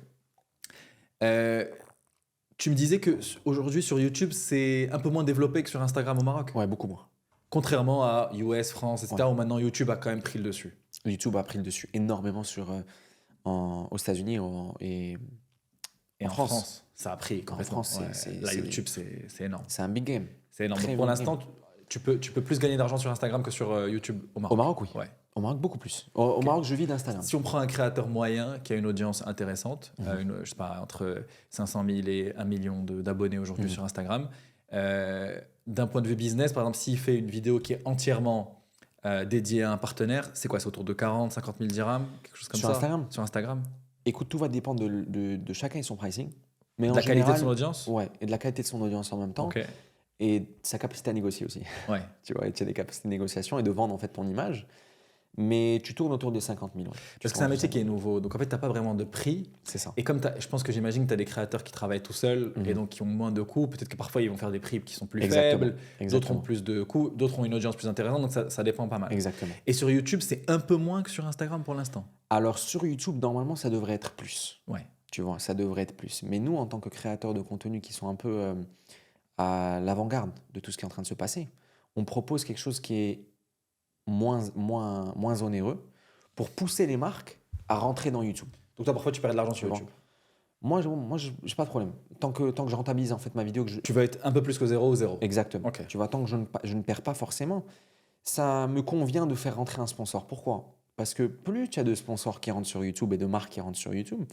Tu me disais que aujourd'hui sur YouTube, c'est un peu moins développé que sur Instagram au Maroc. Ouais, beaucoup moins. Contrairement à US, France, etc., Ouais. où maintenant YouTube a quand même pris le dessus. YouTube a pris le dessus énormément aux États-Unis Et En en France. France, ça a pris complètement. France, c'est- Là, c'est- YouTube, c'est énorme. C'est un big game. C'est énorme. très Donc, pour bon l'instant, tu peux plus gagner d'argent sur Instagram que sur YouTube au Maroc. Au Maroc, oui. Ouais. Au Maroc, beaucoup plus. Au Maroc, je vis d'Instagram. Si on prend un créateur moyen qui a une audience intéressante, Mhm. je sais pas, entre 500 000 et 1 million d'abonnés aujourd'hui Mhm. sur Instagram, d'un point de vue business, par exemple, s'il fait une vidéo qui est entièrement dédiée à un partenaire, c'est quoi? C'est autour de 40, 50 000 dirhams, quelque chose comme Sur ça? Instagram Sur Instagram. Écoute, tout va dépendre de chacun et son pricing. Mais De en la qualité de général, son audience? ouais, et de la qualité de son audience en même temps. Ok. Et sa capacité à négocier aussi. Ouais. Tu vois, tu as des capacités de négociation et de vendre en fait ton image. Mais tu tournes autour des 50 000. Ouais. Parce que c'est un métier qui est nouveau. Donc en fait, tu n'as pas vraiment de prix. C'est ça. Et comme je pense que j'imagine que tu as des créateurs qui travaillent tout seuls Mhm. et donc qui ont moins de coûts. Peut-être que parfois ils vont faire des prix qui sont plus Exactement. faibles. D'autres ont Exactement. plus de coûts. D'autres ont une audience plus intéressante. Donc ça dépend pas mal. Exactement. Et sur YouTube, c'est un peu moins que sur Instagram pour l'instant. Alors sur YouTube, normalement, ça devrait être plus. Ouais. Tu vois, ça devrait être plus. Mais nous, en tant que créateurs de contenu qui sont un peu à l'avant-garde de tout ce qui est en train de se passer, on propose quelque chose qui est moins onéreux pour pousser les marques à rentrer dans YouTube. Donc toi, parfois, tu perds de l'argent Tu sur vois. YouTube. Moi, j'ai pas de problème. Tant que je rentabilise en fait ma vidéo, que je... Tu vas être un peu plus que 0 ou 0. Exactement. Ok. Tu vois, tant que je ne perds pas forcément, ça me convient de faire rentrer un sponsor. Pourquoi? Parce que plus tu as de sponsors qui rentrent sur YouTube et de marques qui rentrent sur YouTube,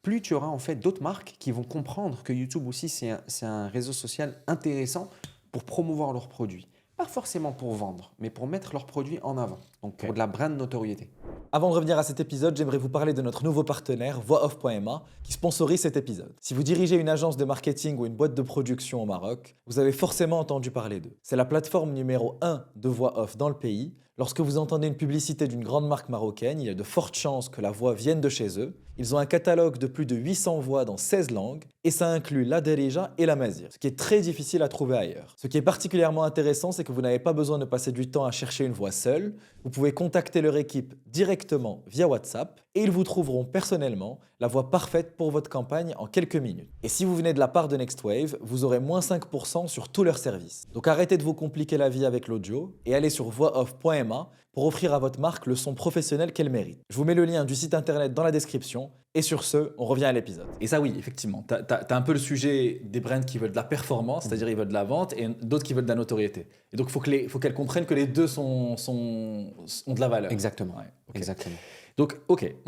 plus tu auras en fait d'autres marques qui vont comprendre que YouTube aussi c'est un réseau social intéressant pour promouvoir leurs produits. Pas forcément pour vendre, mais pour mettre leurs produits en avant. Donc pour Ok. de la brand notoriété. Avant de revenir à cet épisode, j'aimerais vous parler de notre nouveau partenaire, voixoff.ma, qui sponsorise cet épisode. Si vous dirigez une agence de marketing ou une boîte de production au Maroc, vous avez forcément entendu parler d'eux. C'est la plateforme numéro 1 de voix off dans le pays. Lorsque vous entendez une publicité d'une grande marque marocaine, il y a de fortes chances que la voix vienne de chez eux. Ils ont un catalogue de plus de 800 voix dans 16 langues et ça inclut la derija et la mazir, ce qui est très difficile à trouver ailleurs. Ce qui est particulièrement intéressant, c'est que vous n'avez pas besoin de passer du temps à chercher une voix seule. Vous pouvez contacter leur équipe directement via WhatsApp et ils vous trouveront personnellement la voix parfaite pour votre campagne en quelques minutes. Et si vous venez de la part de Nextwave, vous aurez moins 5% sur tous leurs services. Donc arrêtez de vous compliquer la vie avec l'audio et allez sur voixoff.ma pour offrir à votre marque le son professionnel qu'elle mérite. Je vous mets le lien du site internet dans la description. Et sur ce, on revient à l'épisode. Et ça oui, effectivement, tu as un peu le sujet des brands qui veulent de la performance, c'est-à-dire ils veulent de la vente, et d'autres qui veulent de la notoriété. Et donc il faut qu'elles comprennent que les deux ont de la valeur. Exactement. Ouais, ok. Exactement. Donc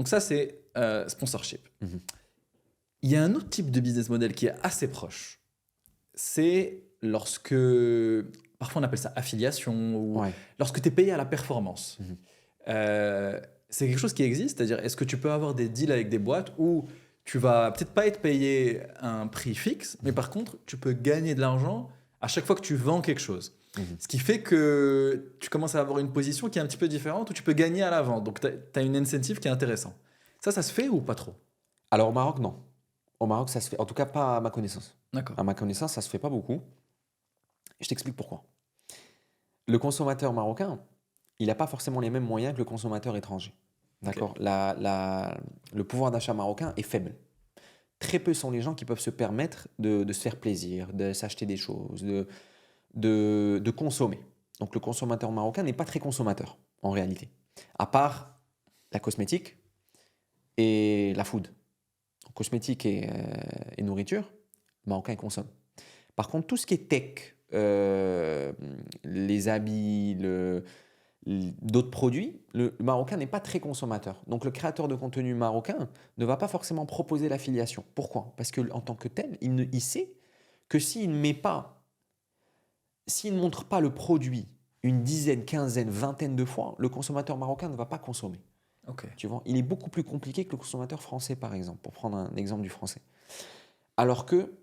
ça c'est sponsorship. Mhm. Il y a un autre type de business model qui est assez proche. C'est lorsque, parfois on appelle ça affiliation, ou Ouais. lorsque tu es payé à la performance. Mhm. C'est quelque chose qui existe, c'est-à-dire est-ce que tu peux avoir des deals avec des boîtes où tu vas peut-être pas être payé un prix fixe, mais par contre tu peux gagner de l'argent à chaque fois que tu vends quelque chose. Mhm. Ce qui fait que tu commences à avoir une position qui est un petit peu différente où tu peux gagner à la vente. Donc tu as une incentive qui est intéressante. Ça se fait ou pas trop? Alors au Maroc, non. Au Maroc, ça se fait. En tout cas, pas à ma connaissance. D'accord. À ma connaissance, ça se fait pas beaucoup. Je t'explique pourquoi. Le consommateur marocain, il n'a pas forcément les mêmes moyens que le consommateur étranger. D'accord. Le pouvoir d'achat marocain est faible. Très peu sont les gens qui peuvent se permettre de se faire plaisir, de s'acheter des choses, de consommer. Donc le consommateur marocain n'est pas très consommateur, en réalité. À part la cosmétique et la food. Donc, cosmétique et nourriture, le Marocain il consomme. Par contre, tout ce qui est tech, les habits, d'autres produits, le Marocain n'est pas très consommateur. Donc le créateur de contenu marocain ne va pas forcément proposer l'affiliation. Pourquoi? Parce qu'en tant que tel, il sait que s'il ne montre pas le produit une dizaine, quinzaine, vingtaine de fois, le consommateur marocain ne va pas consommer. Ok. Tu vois, il est beaucoup plus compliqué que le consommateur français, par exemple, pour prendre un exemple du français. Alors que,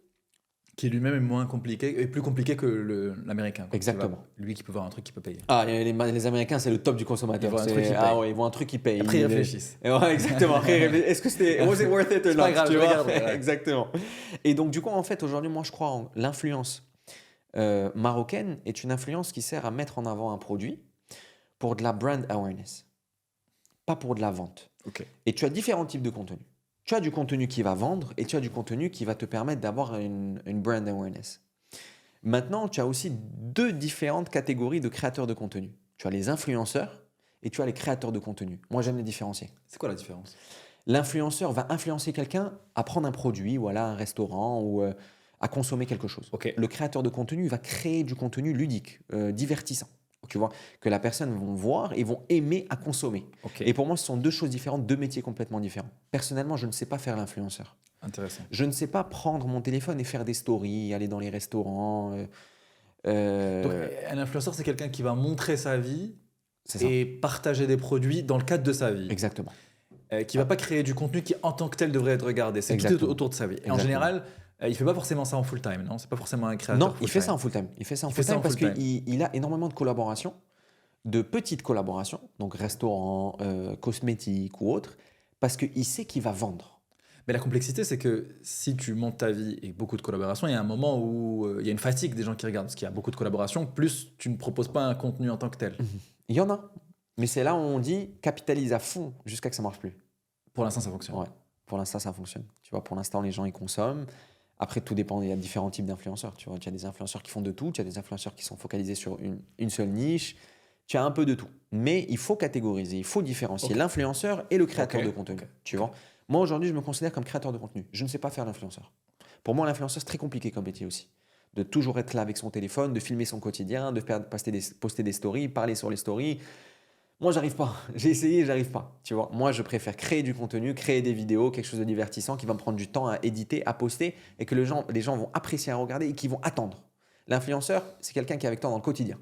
Qui lui-même est moins compliqué, et plus compliqué que l'américain. quoi. Exactement. Lui qui peut voir un truc qu'il peut payer. les Américains, c'est le top du consommateur. Ils voient un truc, ils payent. Ouais, ils voient un truc, ils payent. Après ils réfléchissent. Ouais, exactement. Après, est-ce que c'était was it worth it or C'est pas not, grave, tu je vois. regarde, ouais. Exactement. Et donc, du coup, en fait, aujourd'hui, moi, je crois en l'influence marocaine est une influence qui sert à mettre en avant un produit pour de la brand awareness, pas pour de la vente. Ok. Et tu as différents types de contenu. Tu as du contenu qui va vendre et tu as du contenu qui va te permettre d'avoir une brand awareness. Maintenant, tu as aussi deux différentes catégories de créateurs de contenu. Tu as les influenceurs et tu as les créateurs de contenu. Moi, j'aime les différencier. C'est quoi la différence? L'influenceur va influencer quelqu'un à prendre un produit, voilà, un restaurant ou à consommer quelque chose. Ok. Le créateur de contenu va créer du contenu ludique, divertissant. Tu vois, que la personne va voir et vont aimer à consommer. Ok. Et pour moi, ce sont deux choses différentes, deux métiers complètement différents. Personnellement, je ne sais pas faire l'influenceur. Intéressant. Je ne sais pas prendre mon téléphone et faire des stories, aller dans les restaurants. Donc un influenceur, c'est quelqu'un qui va montrer sa vie C'est ça. et partager des produits dans le cadre de sa vie. Exactement. Qui va pas créer du contenu qui en tant que tel devrait être regardé. C'est tout Exactement. autour de sa vie. Et en Exactement. général, Il fait pas forcément ça en full time, non? C'est pas forcément un créateur Non, full il fait time. ça en full time. Il fait ça en Il full fait ça time en parce full time. qu'il a énormément de collaborations, de petites collaborations, donc restaurants, cosmétiques ou autres, parce qu'il sait qu'il va vendre. Mais la complexité, c'est que si tu montes ta vie et beaucoup de collaborations, il y a un moment où il y a une fatigue des gens qui regardent, parce qu'il y a beaucoup de collaborations, plus tu ne proposes pas un contenu en tant que tel. Il y en a, mais c'est là où on dit capitalise à fond jusqu'à que ça marche plus. Pour l'instant, ça fonctionne. Ouais, pour l'instant, ça fonctionne. Tu vois, pour l'instant, les gens, ils consomment. Après, tout dépend. Il y a différents types d'influenceurs. Tu vois, tu as des influenceurs qui font de tout. Tu as des influenceurs qui sont focalisés sur une seule niche. Tu as un peu de tout. Mais il faut catégoriser, il faut différencier Ok. l'influenceur et le créateur Ok, de contenu. ok, Tu vois, moi, aujourd'hui, je me considère comme créateur de contenu. Je ne sais pas faire l'influenceur. Pour moi, l'influenceur, c'est très compliqué comme métier aussi. De toujours être là avec son téléphone, de filmer son quotidien, de poster des stories, parler sur les stories. Moi, j'arrive pas. J'ai essayé, j'arrive pas. Tu vois, moi, je préfère créer du contenu, créer des vidéos, quelque chose de divertissant qui va me prendre du temps à éditer, à poster et que les gens vont apprécier à regarder et qui vont attendre. L'influenceur, c'est quelqu'un qui est avec toi dans le quotidien.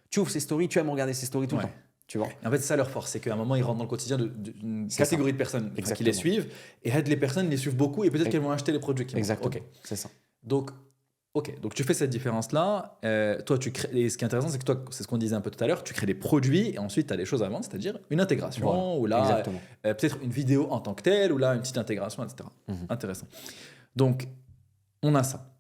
Tu ouvres ses stories, tu aimes regarder ses stories tout le Ouais. temps. Tu vois. Et en fait, c'est ça leur force, c'est qu'à un moment, ils rentrent dans le quotidien d'une C'est catégorie de personnes qui Exactement. les suivent, et les personnes les suivent beaucoup, et peut-être Et- qu'elles vont acheter les produits qu'ils montrent. Exactement. Ok. C'est ça. Donc, tu fais cette différence-là. Toi, tu crées. Et ce qui est intéressant, c'est que toi, c'est ce qu'on disait un peu tout à l'heure, tu crées des produits et ensuite tu as des choses à vendre, c'est-à-dire une intégration, Voilà. ou là, Exactement. peut-être une vidéo en tant que telle, ou là, une petite intégration, etc. Mhm. Intéressant. Donc, on a ça.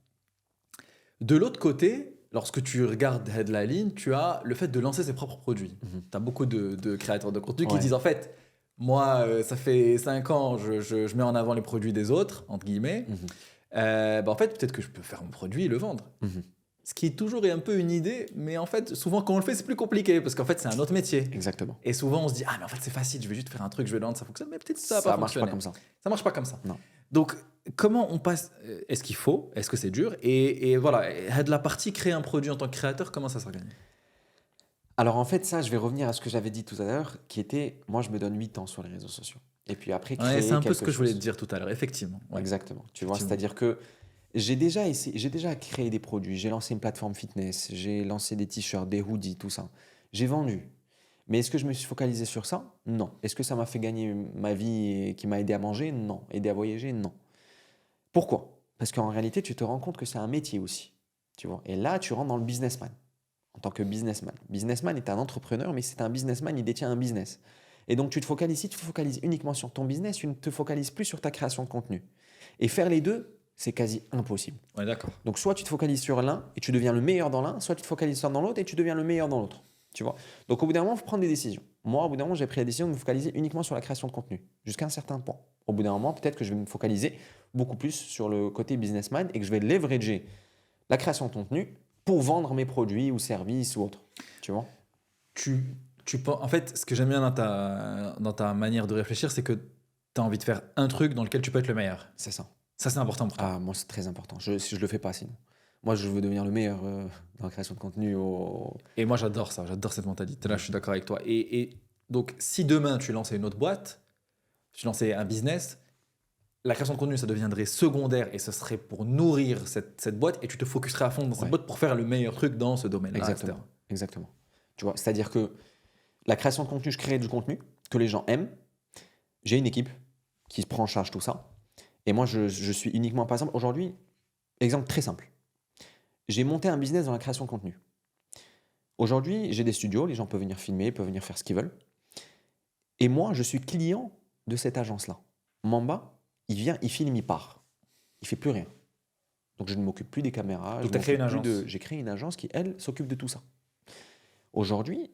De l'autre côté, lorsque tu regardes Headline, tu as le fait de lancer ses propres produits. Mhm. Tu as beaucoup de créateurs de contenu qui Ouais. disent en fait, moi, ça fait 5 ans, je mets en avant les produits des autres, entre guillemets. Mhm. En fait, peut-être que je peux faire mon produit et le vendre. Mhm. Ce qui est toujours un peu une idée, mais en fait, souvent quand on le fait, c'est plus compliqué parce qu'en fait, c'est un autre métier. Exactement. Et souvent, on se dit, ah, mais en fait, c'est facile, je vais juste faire un truc, je vais le vendre, ça fonctionne, mais peut-être ça va Ça pas marche pas fonctionner. comme ça. Ça marche pas comme ça. Non. Donc, comment on passe est-ce qu'il faut Est-ce que c'est dur et voilà, de la partie créer un produit en tant que créateur, comment ça s'organise? Alors en fait, ça, je vais revenir à ce que j'avais dit tout à l'heure, qui était, moi, je me donne 8 ans sur les réseaux sociaux. Et puis après, créer Ouais, c'est un peu ce quelque que je voulais te chose. dire tout à l'heure, effectivement. Ouais. Exactement. Tu vois, Effectivement. c'est-à-dire que j'ai déjà créé des produits. J'ai lancé une plateforme fitness, j'ai lancé des t-shirts, des hoodies, tout ça. J'ai vendu. Mais est-ce que je me suis focalisé sur ça? Non. Est-ce que ça m'a fait gagner ma vie et qui m'a aidé à manger? Non. Aider à voyager? Non. Pourquoi? Parce qu'en réalité, tu te rends compte que c'est un métier aussi. Tu vois. Et là, tu rentres dans le businessman. En tant que businessman. Businessman est un entrepreneur, mais c'est un businessman, il détient un business. Et donc, tu te focalises uniquement sur ton business, tu ne te focalises plus sur ta création de contenu. Et faire les deux, c'est quasi impossible. Ouais, d'accord. Donc, soit tu te focalises sur l'un et tu deviens le meilleur dans l'un, soit tu te focalises dans l'autre et tu deviens le meilleur dans l'autre. Tu vois. Donc, au bout d'un moment, il faut prendre des décisions. Moi, au bout d'un moment, j'ai pris la décision de me focaliser uniquement sur la création de contenu, jusqu'à un certain point. Au bout d'un moment, peut-être que je vais me focaliser beaucoup plus sur le côté businessman et que je vais leverager la création de contenu pour vendre mes produits ou services ou autres. Tu vois. En fait, ce que j'aime bien dans ta manière de réfléchir, c'est que tu as envie de faire un truc dans lequel tu peux être le meilleur. C'est ça. Ça, c'est important pour toi. Ah, moi, c'est très important. Je le fais pas sinon. Moi, je veux devenir le meilleur dans la création de contenu. Et moi, j'adore ça, j'adore cette mentalité. Là, je suis d'accord avec toi. Et donc, si demain, tu lançais une autre boîte, tu lançais un business, la création de contenu, ça deviendrait secondaire et ce serait pour nourrir cette boîte et tu te focuserais à fond dans cette Ouais. boîte pour faire le meilleur truc dans ce domaine-là, Exactement. etc. Exactement. Tu vois, c'est-à-dire que la création de contenu, je crée du contenu que les gens aiment. J'ai une équipe qui se prend en charge tout ça. Et moi, je suis uniquement, par exemple, aujourd'hui, exemple très simple. J'ai monté un business dans la création de contenu. Aujourd'hui, j'ai des studios, les gens peuvent venir filmer, peuvent venir faire ce qu'ils veulent. Et moi, je suis client de cette agence-là. Mamba, il vient, il filme, il part. Il fait plus rien. Donc je ne m'occupe plus des caméras. Donc, tu as créé une agence. J'ai créé une agence qui, elle, s'occupe de tout ça. Aujourd'hui,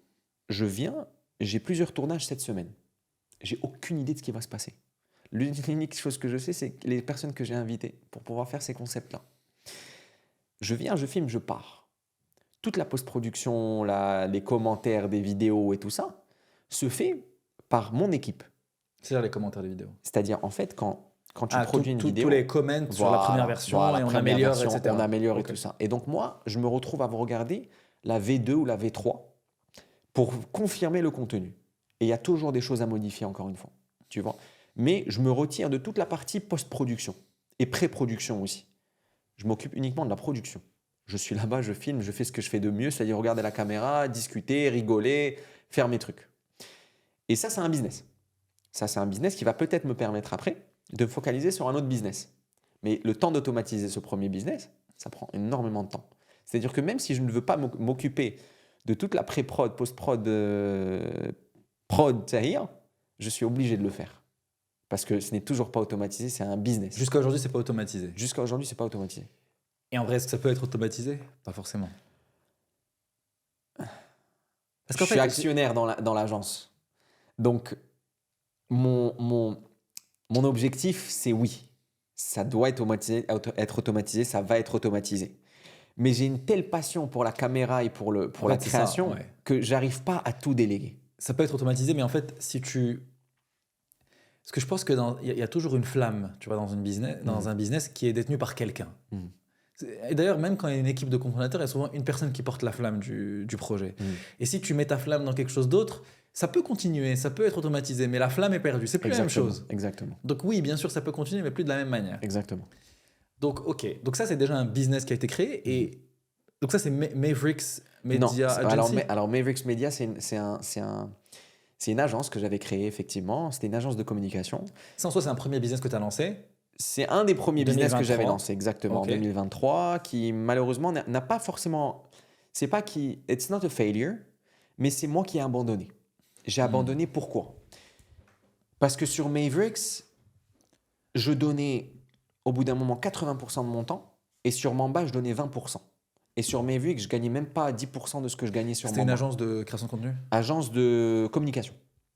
je viens, j'ai plusieurs tournages cette semaine. J'ai aucune idée de ce qui va se passer. L'unique chose que je sais, c'est les personnes que j'ai invitées pour pouvoir faire ces concepts-là. Je viens, je filme, je pars. Toute la post-production, les commentaires des vidéos et tout ça, se fait par mon équipe. C'est-à-dire les commentaires des vidéos. C'est-à-dire, en fait, quand tu produis une vidéo... Tous les comments sur la première version voilà, et on première améliore, version, etc. on améliore Ok. et tout ça. Et donc moi, je me retrouve à vous regarder la V2 ou la V3 pour confirmer le contenu. Et il y a toujours des choses à modifier, encore une fois. Tu vois. Mais je me retire de toute la partie post-production et pré-production aussi. Je m'occupe uniquement de la production. Je suis là-bas, je filme, je fais ce que je fais de mieux, c'est-à-dire regarder la caméra, discuter, rigoler, faire mes trucs. Et ça, c'est un business. Ça, c'est un business qui va peut-être me permettre après de me focaliser sur un autre business. Mais le temps d'automatiser ce premier business, ça prend énormément de temps. C'est-à-dire que même si je ne veux pas m'occuper de toute la pré-prod, post-prod, prod, Tahir, je suis obligé de le faire. Parce que ce n'est toujours pas automatisé, c'est un business. Jusqu'à aujourd'hui, c'est pas automatisé. Jusqu'à aujourd'hui, c'est pas automatisé. Et en vrai, est-ce que ça peut être automatisé? Pas forcément. Parce Je suis actionnaire dans l'agence. Donc, mon objectif, c'est oui. Ça doit être automatisé, ça va être automatisé. Mais j'ai une telle passion pour la caméra et pour la création que j'arrive pas à tout déléguer. Ça peut être automatisé, mais en fait, si tu... Parce que je pense qu'il y a toujours une flamme, tu vois, dans un business qui est détenue par quelqu'un. Et d'ailleurs, même quand il y a une équipe de cofondateurs, il y a souvent une personne qui porte la flamme du projet. Et si tu mets ta flamme dans quelque chose d'autre, ça peut continuer, ça peut être automatisé, mais la flamme est perdue. C'est plus la même chose. Exactement. Donc oui, bien sûr, ça peut continuer, mais plus de la même manière. Exactement. Donc, ok. Donc ça, c'est déjà un business qui a été créé. Et donc ça, c'est Mavericks Media Agency. Alors Mavericks Media, c'est une agence que j'avais créée, effectivement. C'était une agence de communication. Ça, en soi, c'est un premier business que tu as lancé. C'est un des premiers business que j'avais lancé, exactement, Ok. en 2023, qui malheureusement n'a pas forcément... C'est pas qui... It's not a failure, mais c'est moi qui ai abandonné. J'ai abandonné, pourquoi? Parce que sur Mavericks, je donnais au bout d'un moment 80% de mon temps, et sur Mamba, je donnais 20%. Et sur Mavericks, je gagnais même pas 10% de ce que je gagnais sur Mamba. C'était une agence de création de contenu? Agence de communication.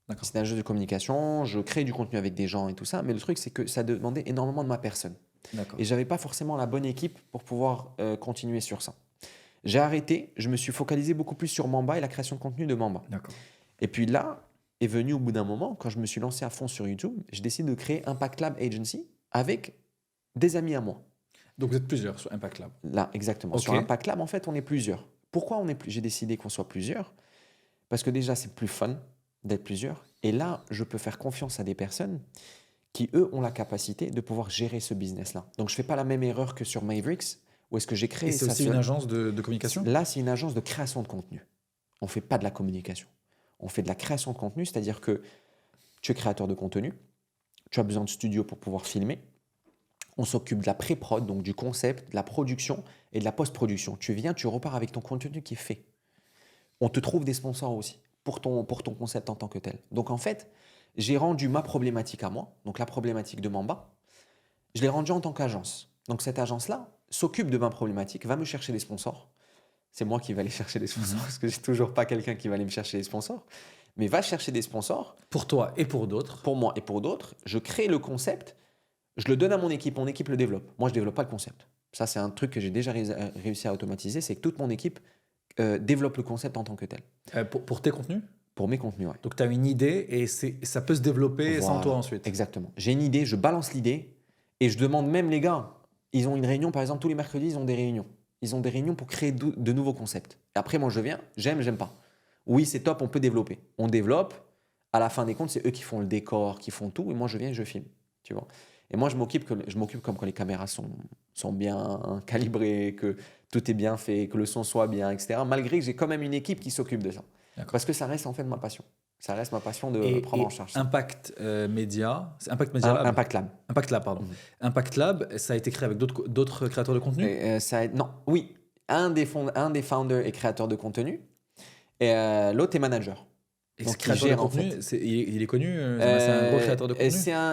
D'accord. C'est une agence de communication, je crée du contenu avec des gens et tout ça, mais le truc, c'est que ça demandait énormément de ma personne. D'accord. Et je n'avais pas forcément la bonne équipe pour pouvoir continuer sur ça. J'ai arrêté, je me suis focalisé beaucoup plus sur Mamba et la création de contenu de Mamba. D'accord. Et puis là, est venu au bout d'un moment, quand je me suis lancé à fond sur YouTube, j'ai décidé de créer Impact Lab Agency avec des amis à moi. Donc vous êtes plusieurs sur Impact Lab? Là, exactement. Ok. Sur Impact Lab, en fait, on est plusieurs. Pourquoi j'ai décidé qu'on soit plusieurs? Parce que déjà, c'est plus fun d'être plusieurs. Et là, je peux faire confiance à des personnes qui, eux, ont la capacité de pouvoir gérer ce business-là. Donc, je ne fais pas la même erreur que sur Mavericks, où est-ce que j'ai créé Et c'est ça aussi une agence de communication? Là, c'est une agence de création de contenu. On ne fait pas de la communication. On fait de la création de contenu, c'est-à-dire que tu es créateur de contenu, tu as besoin de studio pour pouvoir filmer. On s'occupe de la pré-prod, donc du concept, de la production et de la post-production. Tu viens, tu repars avec ton contenu qui est fait. On te trouve des sponsors aussi pour ton concept en tant que tel. Donc en fait, j'ai rendu ma problématique à moi, donc la problématique de Mamba, je l'ai rendue en tant qu'agence. Donc cette agence-là s'occupe de ma problématique, va me chercher des sponsors. C'est moi qui vais aller chercher des sponsors, parce que j'ai toujours pas quelqu'un qui va aller me chercher des sponsors. Mais va chercher des sponsors. Pour toi et pour d'autres? Pour moi et pour d'autres. Je crée le concept, je le donne à mon équipe le développe. Moi, je développe pas le concept. Ça, c'est un truc que j'ai déjà réussi à automatiser, c'est que toute mon équipe développe le concept en tant que tel. Pour tes contenus? Pour mes contenus, ouais. Donc tu as une idée et ça peut se développer sans toi ensuite? Exactement. J'ai une idée, je balance l'idée et je demande même les gars, ils ont une réunion, par exemple, tous les mercredis, ils ont des réunions. Ils ont des réunions pour créer de nouveaux concepts. Et après, moi, je viens, j'aime pas. Oui, c'est top, on peut développer. On développe. À la fin des comptes, c'est eux qui font le décor, qui font tout. Et moi, je viens et je filme. Tu vois. Et moi, je m'occupe comme quand les caméras sont bien calibrées, que tout est bien fait, que le son soit bien, etc. Malgré que j'ai quand même une équipe qui s'occupe de ça. Parce que ça reste en fait ma passion. Ça reste ma passion de prendre en charge ça. Impact Media, c'est Impact Media Lab? Impact Lab. Impact Lab, pardon. Impact Lab, ça a été créé avec d'autres créateurs de contenu? Oui. Un des founders est créateur de contenu et l'autre est manager. Et Donc, ce créateur de contenu, il est connu? C'est un gros créateur de contenu?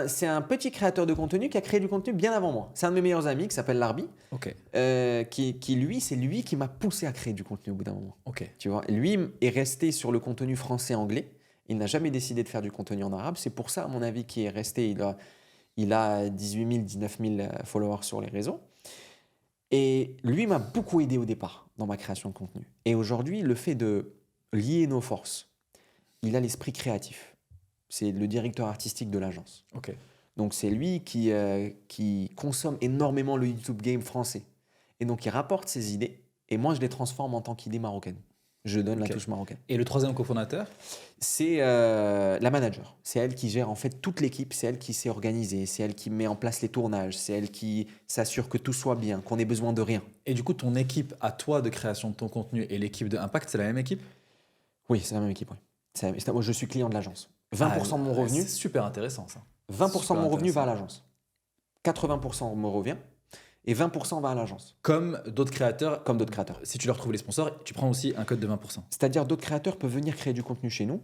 C'est un petit créateur de contenu qui a créé du contenu bien avant moi. C'est un de mes meilleurs amis qui s'appelle Larbi. Ok. C'est lui qui m'a poussé à créer du contenu au bout d'un moment. Ok. Tu vois, lui est resté sur le contenu français-anglais. Il n'a jamais décidé de faire du contenu en arabe. C'est pour ça, à mon avis, qu'il est resté. Il a 18 000, 19 000 followers sur les réseaux. Et lui m'a beaucoup aidé au départ dans ma création de contenu. Et aujourd'hui, le fait de lier nos forces, il a l'esprit créatif. C'est le directeur artistique de l'agence. Ok. Donc c'est lui qui consomme énormément le YouTube game français. Et donc il rapporte ses idées et moi je les transforme en tant qu'idées marocaines. Je donne la touche marocaine. Et le troisième cofondateur? C'est la manager. C'est elle qui gère en fait toute l'équipe, c'est elle qui s'est organisée, c'est elle qui met en place les tournages, c'est elle qui s'assure que tout soit bien, qu'on ait besoin de rien. Et du coup, ton équipe à toi de création de ton contenu et l'équipe de Impact, c'est la même équipe? Oui, c'est la même équipe, oui. Moi, je suis client de l'agence. 20% de mon revenu. C'est super intéressant ça. 20% de mon revenu va à l'agence. 80% me revient et 20% va à l'agence, Comme d'autres créateurs, comme d'autres créateurs. si tu leur trouves les sponsors, tu prends aussi un code de 20%. C'est-à-dire d'autres créateurs peuvent venir créer du contenu chez nous.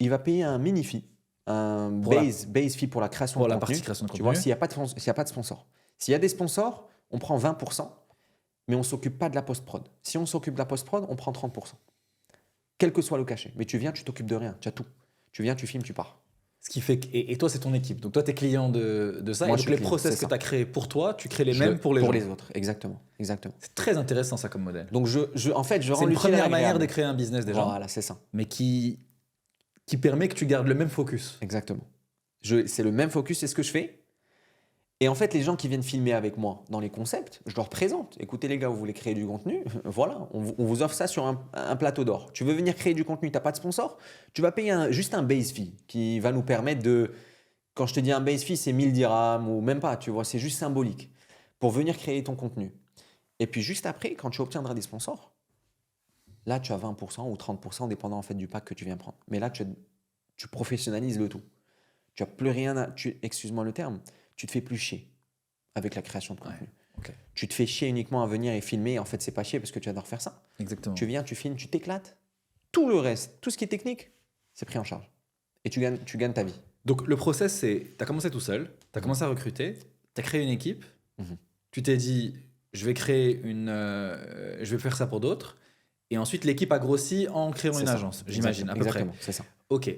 Il va payer un mini-fee, un Pour la- base fee pour la création Pour de la contenu. partie création de Tu contenu. vois, s'il n'y a pas de sponsor. S'il y a des sponsors, on prend 20%, mais on ne s'occupe pas de la post-prod. Si on s'occupe de la post-prod, on prend 30%. Quel que soit le cachet. Mais tu viens, tu t'occupes de rien, tu as tout. Tu viens, tu filmes, tu pars. Ce qui fait que, et toi, c'est ton équipe. Donc toi, tu es client de ça. Moi, et je donc suis les client, process c'est que ça. tu as créés pour toi, tu crées les Je mêmes le- pour les gens. autres, exactement. C'est très intéressant ça comme modèle. Donc, en fait, je rends C'est une l'utile première manière agréable. de créer un business déjà, Voilà, c'est ça. mais qui permet que tu gardes le même focus. Exactement. C'est le même focus, c'est ce que je fais. Et en fait, les gens qui viennent filmer avec moi dans les concepts, je leur présente. Écoutez les gars, vous voulez créer du contenu, voilà, on vous offre ça sur un plateau d'or. Tu veux venir créer du contenu, tu n'as pas de sponsor, tu vas payer juste un base fee qui va nous permettre de... Quand je te dis un base fee, c'est 1000 dirhams ou même pas, tu vois, c'est juste symbolique pour venir créer ton contenu. Et puis juste après, quand tu obtiendras des sponsors, là, tu as 20% ou 30%, dépendant en fait du pack que tu viens prendre. Mais là, tu professionnalises le tout. Tu n'as plus rien à... excuse-moi le terme, tu te fais plus chier avec la création de contenu. Ok. Tu te fais chier uniquement à venir et filmer. En fait, c'est pas chier parce que tu adores faire ça. Exactement. Tu viens, tu filmes, tu t'éclates. Tout le reste, tout ce qui est technique, c'est pris en charge. Et tu gagnes ta vie. Donc le process, c'est, tu as commencé tout seul, tu as commencé à recruter, tu as créé une équipe, Mhm. tu t'es dit, je vais je vais faire ça pour d'autres, et ensuite l'équipe a grossi en créant C'est une ça. agence, j'imagine, à peu près. Exactement, c'est ça. Ok.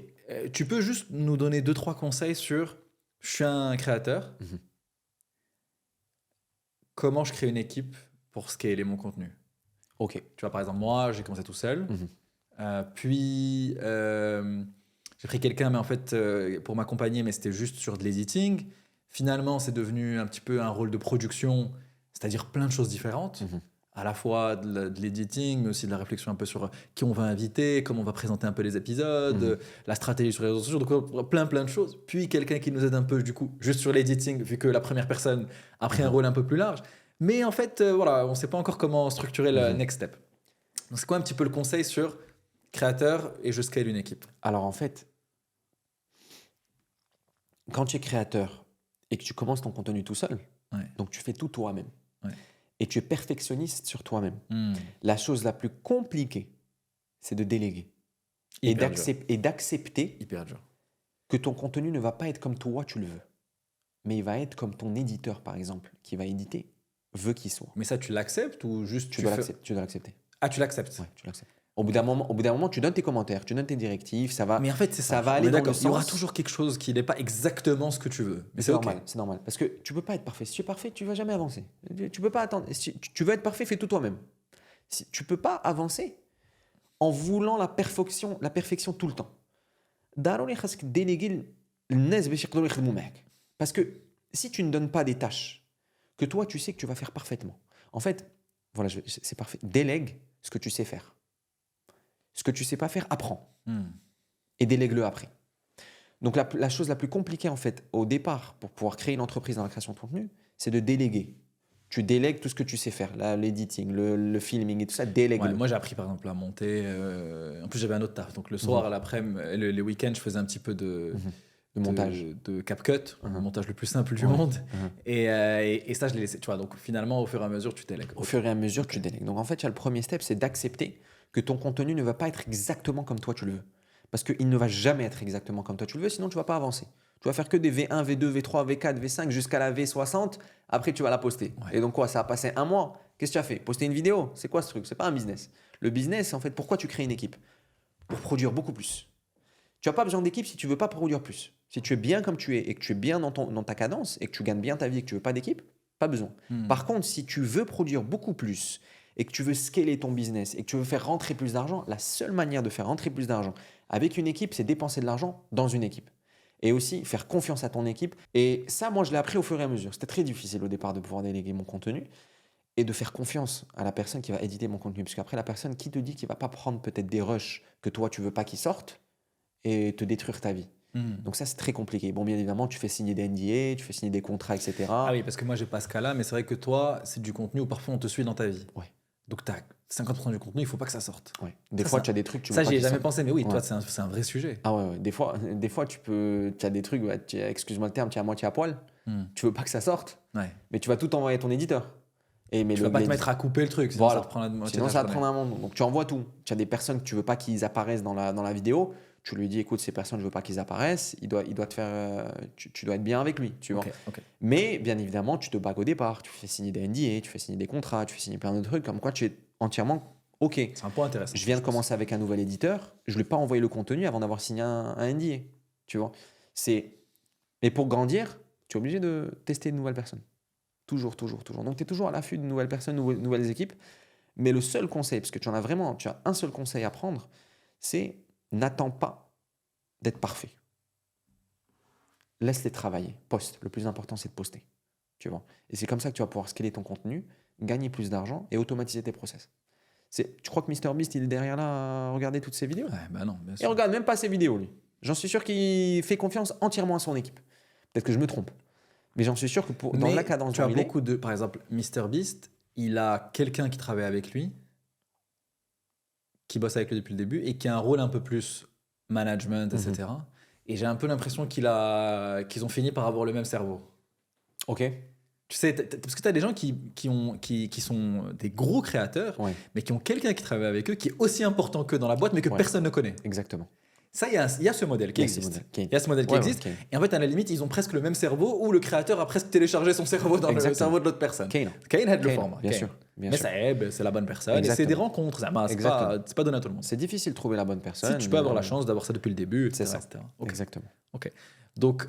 Tu peux juste nous donner 2-3 conseils sur, je suis un créateur, Mhm. comment je crée une équipe pour scaler mon contenu? Ok. Tu vois, par exemple, moi, j'ai commencé tout seul. Mhm. Puis, j'ai pris quelqu'un, mais en fait, pour m'accompagner, mais c'était juste sur de l'editing. Finalement, c'est devenu un petit peu un rôle de production, c'est-à-dire plein de choses différentes. Mhm. À la fois de l'editing, mais aussi de la réflexion un peu sur qui on va inviter, comment on va présenter un peu les épisodes, la stratégie sur les réseaux sociaux, donc plein de choses. Puis quelqu'un qui nous aide un peu, du coup, juste sur l'editing, vu que la première personne a pris un rôle un peu plus large. Mais en fait, voilà, on ne sait pas encore comment structurer le next step. Donc c'est quoi un petit peu le conseil sur créateur et je scale une équipe? Alors en fait, quand tu es créateur et que tu commences ton contenu tout seul, Ouais. donc tu fais tout toi-même. Ouais. Et tu es perfectionniste sur toi-même. Hmm. La chose la plus compliquée, c'est de déléguer. Et Hyper dur. d'accepter Hyper dur. que ton contenu ne va pas être comme toi tu le veux. Mais il va être comme ton éditeur, par exemple, qui va éditer, veut qu'il soit. Mais ça, tu l'acceptes ou juste Tu dois l'accepter. Ah, tu l'acceptes. Ouais, tu l'acceptes. Au bout d'un moment, tu donnes tes commentaires, tu donnes tes directives, ça va. Mais en fait, c'est ça. Ça va On aller est dans le d'accord. Il y aura sens- toujours quelque chose qui n'est pas exactement ce que tu veux. Mais C'est ok. normal, c'est normal. Parce que tu peux pas être parfait. Si tu es parfait, tu vas jamais avancer. Tu peux pas attendre. Si tu veux être parfait, fais tout toi-même. Si, tu peux pas avancer en voulant la perfection tout le temps. ضروري خاصك déléguer الناس باش يقدروا يخدموا معك. Parce que si tu ne donnes pas des tâches que toi tu sais que tu vas faire parfaitement. En fait, voilà, c'est parfait. Délègue ce que tu sais faire. Ce que tu sais pas faire, apprends Hmm. et délègue-le après. Donc la chose la plus compliquée en fait au départ pour pouvoir créer une entreprise dans la création de contenu, c'est de déléguer. Tu délègues tout ce que tu sais faire, l'editing, le filming et tout ça, délègue-le. Ouais, moi, j'ai appris par exemple à monter. En plus, j'avais un autre taf. Donc le soir, à l'après-midi, les week-ends, je faisais un petit peu de montage. de CapCut, le montage le plus simple du Ouais. monde. Et ça, je l'ai laissé. Tu vois, donc finalement, au fur et à mesure, tu délègues. Au fur et à mesure, tu délègues. Donc en fait, il y a le premier step, c'est d'accepter que ton contenu ne va pas être exactement comme toi tu le veux. Parce qu'il ne va jamais être exactement comme toi tu le veux, sinon tu ne vas pas avancer. Tu vas faire que des V1, V2, V3, V4, V5 jusqu'à la V60. Après, tu vas la poster. Ouais. Et donc quoi, ça a passé un mois. Qu'est-ce que tu as fait? Poster une vidéo? C'est quoi ce truc? C'est pas un business. Le business, en fait, pourquoi tu crées une équipe? Pour produire beaucoup plus. Tu n'as pas besoin d'équipe si tu veux pas produire plus. Si tu es bien comme tu es et que tu es bien dans ta cadence et que tu gagnes bien ta vie et que tu veux pas d'équipe, pas besoin. Par contre, si tu veux produire beaucoup plus et que tu veux scaler ton business et que tu veux faire rentrer plus d'argent, la seule manière de faire rentrer plus d'argent avec une équipe, c'est dépenser de l'argent dans une équipe. Et aussi faire confiance à ton équipe. Et ça, moi, je l'ai appris au fur et à mesure. C'était très difficile au départ de pouvoir déléguer mon contenu et de faire confiance à la personne qui va éditer mon contenu. Parce qu'après, la personne qui te dit qu'il ne va pas prendre peut-être des rushs que toi, tu ne veux pas qu'ils sortent et te détruire ta vie. Donc ça, c'est très compliqué. Bon, bien évidemment, tu fais signer des NDA, tu fais signer des contrats, etc. Ah oui, parce que moi, j'ai pas ce cas-là, mais c'est vrai que toi, c'est du contenu où parfois on te suit dans ta vie. Ouais. Donc, tu as 50% du contenu, il faut pas que ça sorte. Ouais. Des Ça, fois, ça- tu as des trucs, tu veux Ça, pas j'y ai qu'ils jamais sortent. pensé, mais oui, Ouais. toi, c'est un vrai sujet. Ah ouais. Des fois, tu as des trucs, excuse-moi le terme, tu es à moitié à poil. Tu veux pas que ça sorte, Ouais. mais tu vas tout envoyer à ton éditeur. Mais Tu vas pas te mettre à couper le truc, sinon Voilà. ça reprend la moitié Sinon, de la ça va te journée. prendre un moment. Donc, tu envoies tout. Tu as des personnes que tu veux pas qu'ils apparaissent dans la vidéo. Tu lui dis, écoute, ces personnes, je veux pas qu'ils apparaissent. Il doit te faire. Tu dois être bien avec lui, tu vois. Ok. Mais bien évidemment, tu te bagues au départ. Tu fais signer des NDA, tu fais signer des contrats, tu fais signer plein de trucs. Comme quoi, tu es entièrement OK. C'est un point intéressant. Je viens de commencer avec un nouvel éditeur. Je ne lui ai pas envoyé le contenu avant d'avoir signé un NDA. Tu vois. Et pour grandir, tu es obligé de tester de nouvelles personnes. Toujours. Donc, tu es toujours à l'affût de nouvelles personnes, nouvelles équipes. Mais le seul conseil, parce que tu as un seul conseil à prendre, c'est n'attends pas d'être parfait. Laisse-les travailler. Poste. Le plus important, c'est de poster. Tu vois. Et c'est comme ça que tu vas pouvoir scaler ton contenu, gagner plus d'argent et automatiser tes process. Tu crois que MrBeast, il est derrière là à regarder toutes ces vidéos? Ouais, bah non, bien Il sûr. regarde même pas ses vidéos, lui. J'en suis sûr qu'il fait confiance entièrement à son équipe. Peut-être que je me trompe. Mais j'en suis sûr que dans la cadence tu as dont il est, beaucoup de... Par exemple, MrBeast, il a quelqu'un qui travaille avec lui, qui bosse avec lui depuis le début, et qui a un rôle un peu plus management, etc. Et j'ai un peu l'impression qu'ils ont fini par avoir le même cerveau. OK. Tu sais, parce que tu as des gens qui sont des gros créateurs, Ouais, mais qui ont quelqu'un qui travaille avec eux, qui est aussi important qu'eux dans la boîte, mais que Ouais. personne ne connaît. exactement. Ça, il y a ce modèle qui Il y a ce existe. modèle qui- Il y a ce modèle qui Ouais, existe. ouais, Et en fait, à la limite, ils ont presque le même cerveau où le créateur a presque téléchargé son cerveau dans le Exactement. cerveau de l'autre personne. Kane. Kane aide le Kane, format. bien Kane. sûr. Bien Mais sûr. ça aide, c'est la bonne personne. Et c'est Exactement. des rencontres. C'est Exactement. pas donné à tout le monde. C'est difficile de trouver la bonne personne. Si tu peux avoir la chance d'avoir ça depuis le début, etc. C'est ça. etc. Ok. Exactement. Ok. Donc,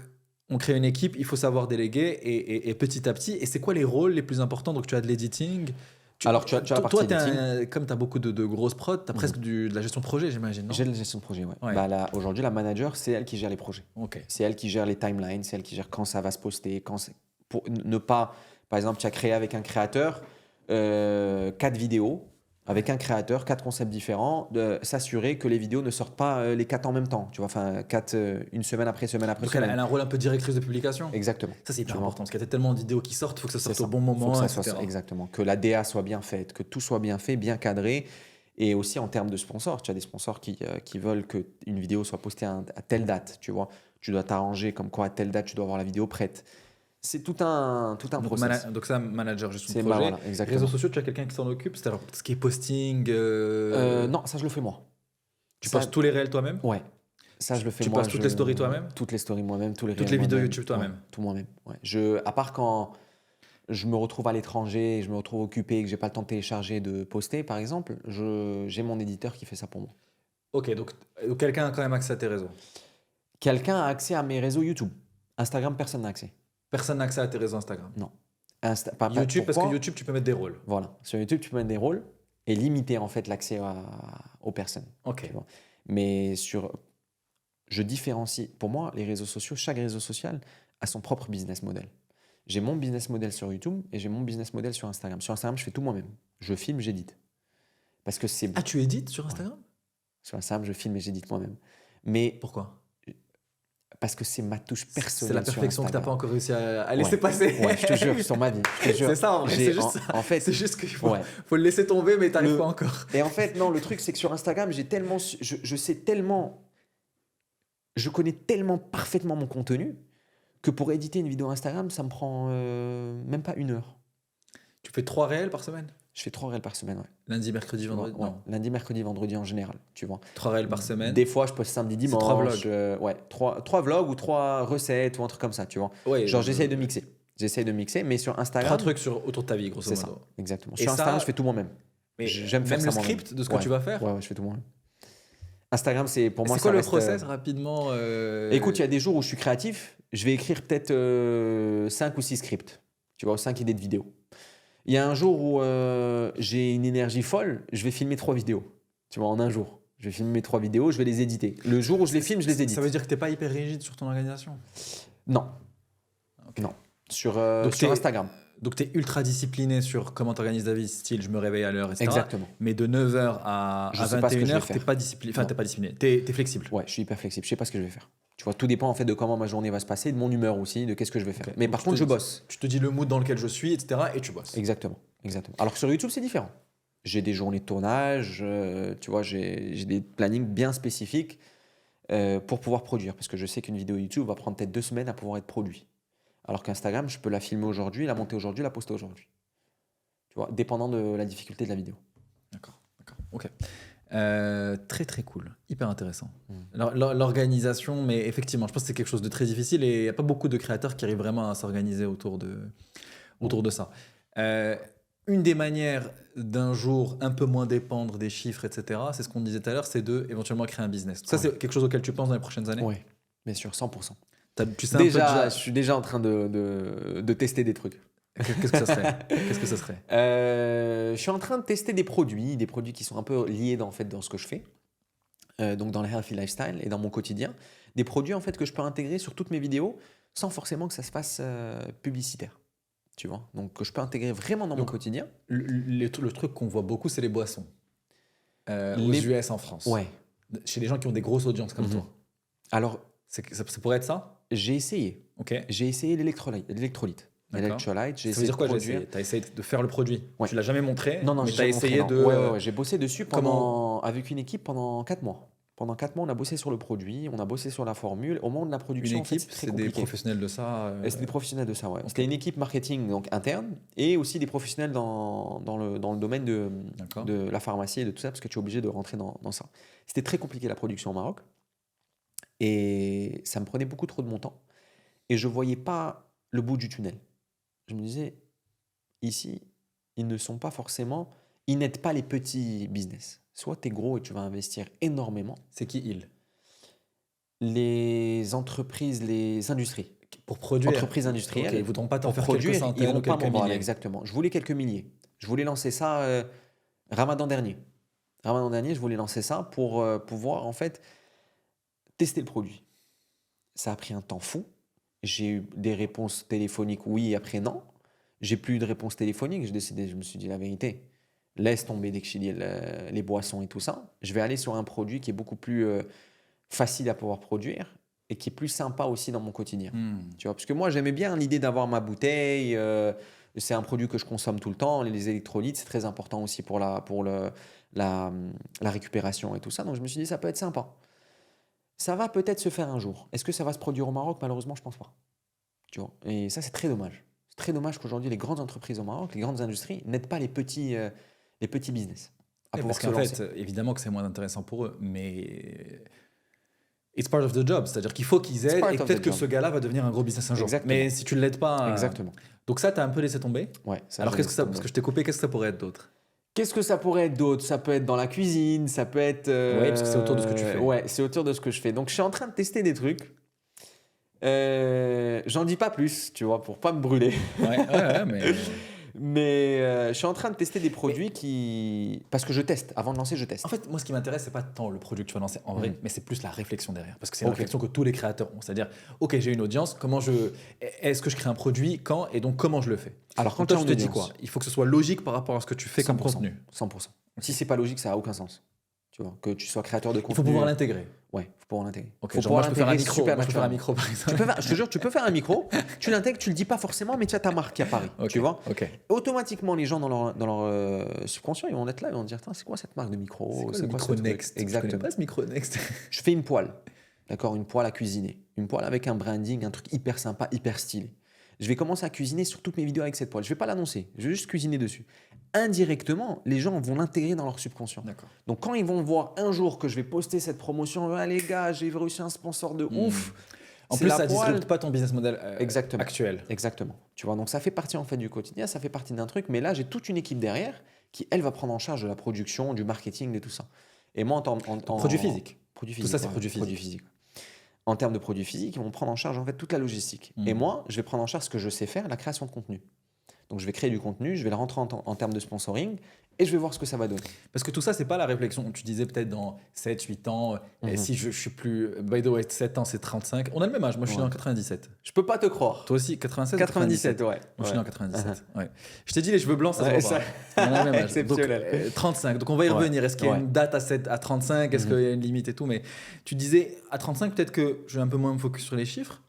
on crée une équipe, il faut savoir déléguer et petit à petit. Et c'est quoi les rôles les plus importants? Donc, tu as de l'editing. Alors, tu as la partie toi, editing. comme tu as beaucoup de grosses prods, tu as presque de la gestion de projet, j'imagine, non? J'ai la gestion de projet, ouais. Ouais. Aujourd'hui, la manager, c'est elle qui gère les projets. Ok. C'est elle qui gère les timelines, c'est elle qui gère quand ça va se poster, pour ne pas... Par exemple, tu as créé avec un créateur 4 vidéos, avec un créateur, 4 concepts différents, de s'assurer que les vidéos ne sortent pas les 4 en même temps. Tu vois, enfin, 4, une semaine après Donc, elle semaine. a un rôle un peu directrice de publication. Exactement. Ça, c'est hyper Tu vois. important parce qu'il y a tellement de vidéos qui sortent, il faut que ça sorte C'est au ça. bon moment, Faut que ça etc. soit, exactement. Que la DA soit bien faite, que tout soit bien fait, bien cadré. Et aussi en termes de sponsors. Tu as des sponsors qui veulent qu'une vidéo soit postée à telle date. Tu vois, tu dois t'arranger comme quoi à telle date, tu dois avoir la vidéo prête. C'est tout un process. Donc ça, manager, gestion C'est de projet. voilà, exactement. Réseaux sociaux, tu as quelqu'un qui s'en occupe, c'est-à-dire ce qui est posting. Non, ça je le fais moi. Tu Ça- postes tous les réels toi-même? Ouais. Ça je le fais Tu moi. postes toutes les stories toi-même? Toutes les stories moi-même, tous les Toutes réels les vidéos moi-même. YouTube toi-même? Ouais, tout moi-même. Ouais. À part quand je me retrouve à l'étranger, je me retrouve occupé et que j'ai pas le temps de télécharger, de poster par exemple, j'ai mon éditeur qui fait ça pour moi. Ok, donc quelqu'un a quand même accès à tes réseaux. Quelqu'un a accès à mes réseaux YouTube. Instagram, personne n'a accès. Personne n'a accès à tes réseaux Instagram. Non. YouTube, parce pourquoi que YouTube, tu peux mettre des rôles. Voilà. Sur YouTube, tu peux mettre des rôles et limiter en fait l'accès aux personnes. Ok. Tu vois. Mais je différencie. Pour moi, les réseaux sociaux, chaque réseau social a son propre business model. J'ai mon business model sur YouTube et j'ai mon business model sur Instagram. Sur Instagram, je fais tout moi-même. Je filme, j'édite. Parce que c'est... Ah, tu édites sur Instagram? Sur Instagram, je filme et j'édite moi-même. Mais Pourquoi? parce que c'est ma touche personnelle. C'est la perfection que tu n'as pas Instagram. encore réussi à laisser Ouais. passer. Ouais, je te jure, sur ma vie. Je te jure. C'est ça, en vrai, J'ai- c'est juste ça. En fait, C'est juste qu'il faut, ouais. faut le laisser tomber, mais tu n'arrives Le- pas encore. Et en fait, non, le truc, c'est que sur Instagram, je sais tellement, je connais tellement parfaitement mon contenu que pour éditer une vidéo Instagram, ça me prend même pas 1 heure. Tu fais 3 réels par semaine? Je fais 3 réels par semaine, ouais. Lundi, mercredi, Tu vois, vendredi? ouais. Non. Lundi, mercredi, vendredi en général, tu vois. 3 réels par semaine? Des fois, je poste samedi, dimanche. 3 vlogs. Ouais, 3 vlogs ou 3 recettes ou un truc comme ça, tu vois. Ouais, Genre, j'essaye de mixer. J'essaye de mixer, mais sur Instagram, 3 trucs autour de ta vie, grosso c'est modo. ça, exactement. Et Sur ça, Instagram, je fais tout moi-même. Mais J'aime faire même ça le moi-même. script de ce que Ouais. tu vas faire? Ouais, je fais tout moi-même. Instagram, c'est pour moi, C'est quoi ça le reste, process rapidement? Écoute, il y a des jours où je suis créatif, je vais écrire peut-être 5 ou 6 scripts, tu vois, 5 idées de vidéos. Il y a un jour où j'ai une énergie folle, je vais filmer 3 vidéos, tu vois, en un jour. Je vais filmer mes 3 vidéos, je vais les éditer. Le jour où je les filme, je les édite. Ça veut dire que tu n'es pas hyper rigide sur ton organisation? Non. Ok. Non. Sur t'es- Instagram. Donc tu es ultra discipliné sur comment tu organises ta vie, style je me réveille à l'heure, etc. Exactement. Mais de 9h à Je sais pas ce que je vais 21h, tu n'es faire. pas discipliné. Enfin, Non. tu pas discipliné. Tu es flexible. Ouais, je suis hyper flexible. Je sais pas ce que je vais faire. Tu vois, tout dépend en fait de comment ma journée va se passer, de mon humeur aussi, de qu'est-ce que je vais faire. Ok. Mais Donc, par tu contre, te je dis- bosse. Tu te dis le mood dans lequel je suis, etc. Et tu bosses. Exactement. Alors que sur YouTube, c'est différent. J'ai des journées de tournage, tu vois, j'ai des plannings bien spécifiques pour pouvoir produire. Parce que je sais qu'une vidéo YouTube va prendre peut-être 2 semaines à pouvoir être produite. Alors qu'Instagram, je peux la filmer aujourd'hui, la monter aujourd'hui, la poster aujourd'hui. Tu vois, dépendant de la difficulté de la vidéo. D'accord, ok. Très très cool, hyper intéressant. Mm. L'organisation, mais effectivement, je pense que c'est quelque chose de très difficile et il n'y a pas beaucoup de créateurs qui arrivent vraiment à s'organiser autour de ça. Une des manières d'un jour un peu moins dépendre des chiffres, etc., c'est ce qu'on disait tout à l'heure, c'est de éventuellement créer un business. Ça, c'est quelque chose auquel tu penses dans les prochaines années? Oui, bien sûr, 100%. Tu sais un peu déjà... Je suis déjà en train de tester des trucs. Qu'est-ce que ça serait? Qu'est-ce que ça serait? Je suis en train de tester des produits qui sont un peu liés dans ce que je fais. Donc dans le healthy lifestyle et dans mon quotidien. Des produits en fait que je peux intégrer sur toutes mes vidéos sans forcément que ça se fasse publicitaire. Tu vois? Donc que je peux intégrer vraiment dans mon quotidien. Le truc qu'on voit beaucoup, c'est les boissons. Aux US en France. Ouais. Chez les gens qui ont des grosses audiences comme toi. Alors, ça pourrait être ça? j'ai essayé. Ok. J'ai essayé l'électrolyte. L'électrolyte, ça veut dire quoi, j'ai essayé? Tu as essayé de faire le produit? Ouais. Tu l'as jamais montré? Non, mais tu as essayé de... Ouais, j'ai bossé dessus avec une équipe pendant 4 mois. Pendant 4 mois, on a bossé sur le produit, on a bossé sur la formule. Au moment de la production, une équipe, en fait, c'est des compliqué. professionnels de ça C'est des professionnels de ça, ouais. C'était une équipe marketing donc interne et aussi des professionnels dans le domaine de la pharmacie et de tout ça, parce que tu es obligé de rentrer dans ça. C'était très compliqué la production au Maroc et ça me prenait beaucoup trop de mon temps et je ne voyais pas le bout du tunnel. Je me disais, ici, ils n'aident pas les petits business. Soit tu es gros et tu vas investir énormément. C'est qui ils? Les entreprises, les industries. Pour produire. Entreprises industrielles. Okay, ils ne voudront pas t'en faire produire, quelques centaines ou quelques milliers. Exactement. Je voulais quelques milliers. Je voulais lancer ça Ramadan dernier. Je voulais lancer ça pour pouvoir en fait tester le produit. Ça a pris un temps fou. J'ai eu des réponses téléphoniques oui, après non. J'ai plus eu de réponse téléphonique. Je me suis dit la vérité. Laisse tomber dès que j'ai dit les boissons et tout ça. Je vais aller sur un produit qui est beaucoup plus facile à pouvoir produire et qui est plus sympa aussi dans mon quotidien. Tu vois, parce que moi, j'aimais bien l'idée d'avoir ma bouteille. C'est un produit que je consomme tout le temps. Les électrolytes, c'est très important aussi pour la récupération et tout ça. Donc, je me suis dit, ça peut être sympa. Ça va peut-être se faire un jour. Est-ce que ça va se produire au Maroc? Malheureusement, je ne pense pas. Tu vois, et ça, c'est très dommage. C'est très dommage qu'aujourd'hui, les grandes entreprises au Maroc, les grandes industries, n'aident pas les petits business. Parce qu'en fait, évidemment que c'est moins intéressant pour eux, mais it's part of the job. C'est-à-dire qu'il faut qu'ils aident et peut-être que ce gars-là va devenir un gros business un jour. Exactement. Mais si tu ne l'aides pas... Exactement. Donc ça, tu as un peu laissé tomber? Ouais. Alors qu'est-ce que ça... Parce que je t'ai coupé, qu'est-ce que ça pourrait être d'autre? Qu'est-ce que ça pourrait être d'autre? Ça peut être dans la cuisine, ça peut être... Oui, parce que c'est autour de ce que tu fais. Ouais, c'est autour de ce que je fais. Donc, je suis en train de tester des trucs. J'en dis pas plus, tu vois, pour pas me brûler. Ouais, mais... Mais je suis en train de tester des produits parce que je teste. Avant de lancer, je teste. En fait, moi, ce qui m'intéresse, c'est pas tant le produit que tu vas lancer en vrai, mais c'est plus la réflexion derrière. Parce que c'est une réflexion que tous les créateurs ont. C'est-à-dire, OK, j'ai une audience, est-ce que je crée un produit, quand, et donc comment je le fais? Alors, quand toi, je te dis quoi? Il faut que ce soit logique par rapport à ce que tu fais comme contenu. 100%. Si c'est pas logique, ça a aucun sens. Tu vois, que tu sois créateur de contenu. Il faut pouvoir l'intégrer. Ouais, il faut pouvoir l'intégrer. Okay, moi, je peux faire un micro. Moi, je peux faire un micro, par exemple. Je te jure, tu peux faire un micro, tu l'intègres, tu le dis pas forcément, mais tu as ta marque qui apparaît. Tu vois. Automatiquement, les gens dans leur subconscient, ils vont être là, ils vont dire, c'est quoi cette marque de micro? C'est quoi Micro Next? Exactement. Je connais pas ce Micro Next. Je fais une poêle, d'accord, une poêle à cuisiner, une poêle avec un branding, un truc hyper sympa, hyper stylé. Je vais commencer à cuisiner sur toutes mes vidéos avec cette poêle. Je vais pas l'annoncer, je vais juste cuisiner dessus. Indirectement, les gens vont l'intégrer dans leur subconscient. Donc, quand ils vont voir un jour que je vais poster cette promotion, les gars, j'ai réussi un sponsor de ouf. En plus, ça ne disrupte pas ton business model actuel. Exactement. Tu vois, donc ça fait partie en fait du quotidien, ça fait partie d'un truc, mais là, j'ai toute une équipe derrière qui, elle, va prendre en charge de la production, du marketing, de tout ça. Et moi, produit physique. Tout ça, c'est produit physique. En termes de produits physiques, ils vont prendre en charge en fait toute la logistique. Et moi, je vais prendre en charge ce que je sais faire, la création de contenu. Donc, je vais créer du contenu, je vais le rentrer en termes de sponsoring et je vais voir ce que ça va donner. Parce que tout ça, c'est pas la réflexion. Tu disais peut-être dans 7, 8 ans, si je suis plus... By the way, 7 ans, c'est 35. On a le même âge. Moi, je suis né en 97. Je peux pas te croire. Toi aussi, 87 97, ouais. Moi, je suis né en 97. Ouais. Je t'ai dit, les cheveux blancs, ça se voit pas. On a le même âge. Exceptionnel. Donc, 35. Donc, on va y revenir. Est-ce qu'il y a une date à 35? Est-ce qu'il y a une limite et tout? Mais tu disais, à 35, peut-être que je vais un peu moins me focus sur les chiffres.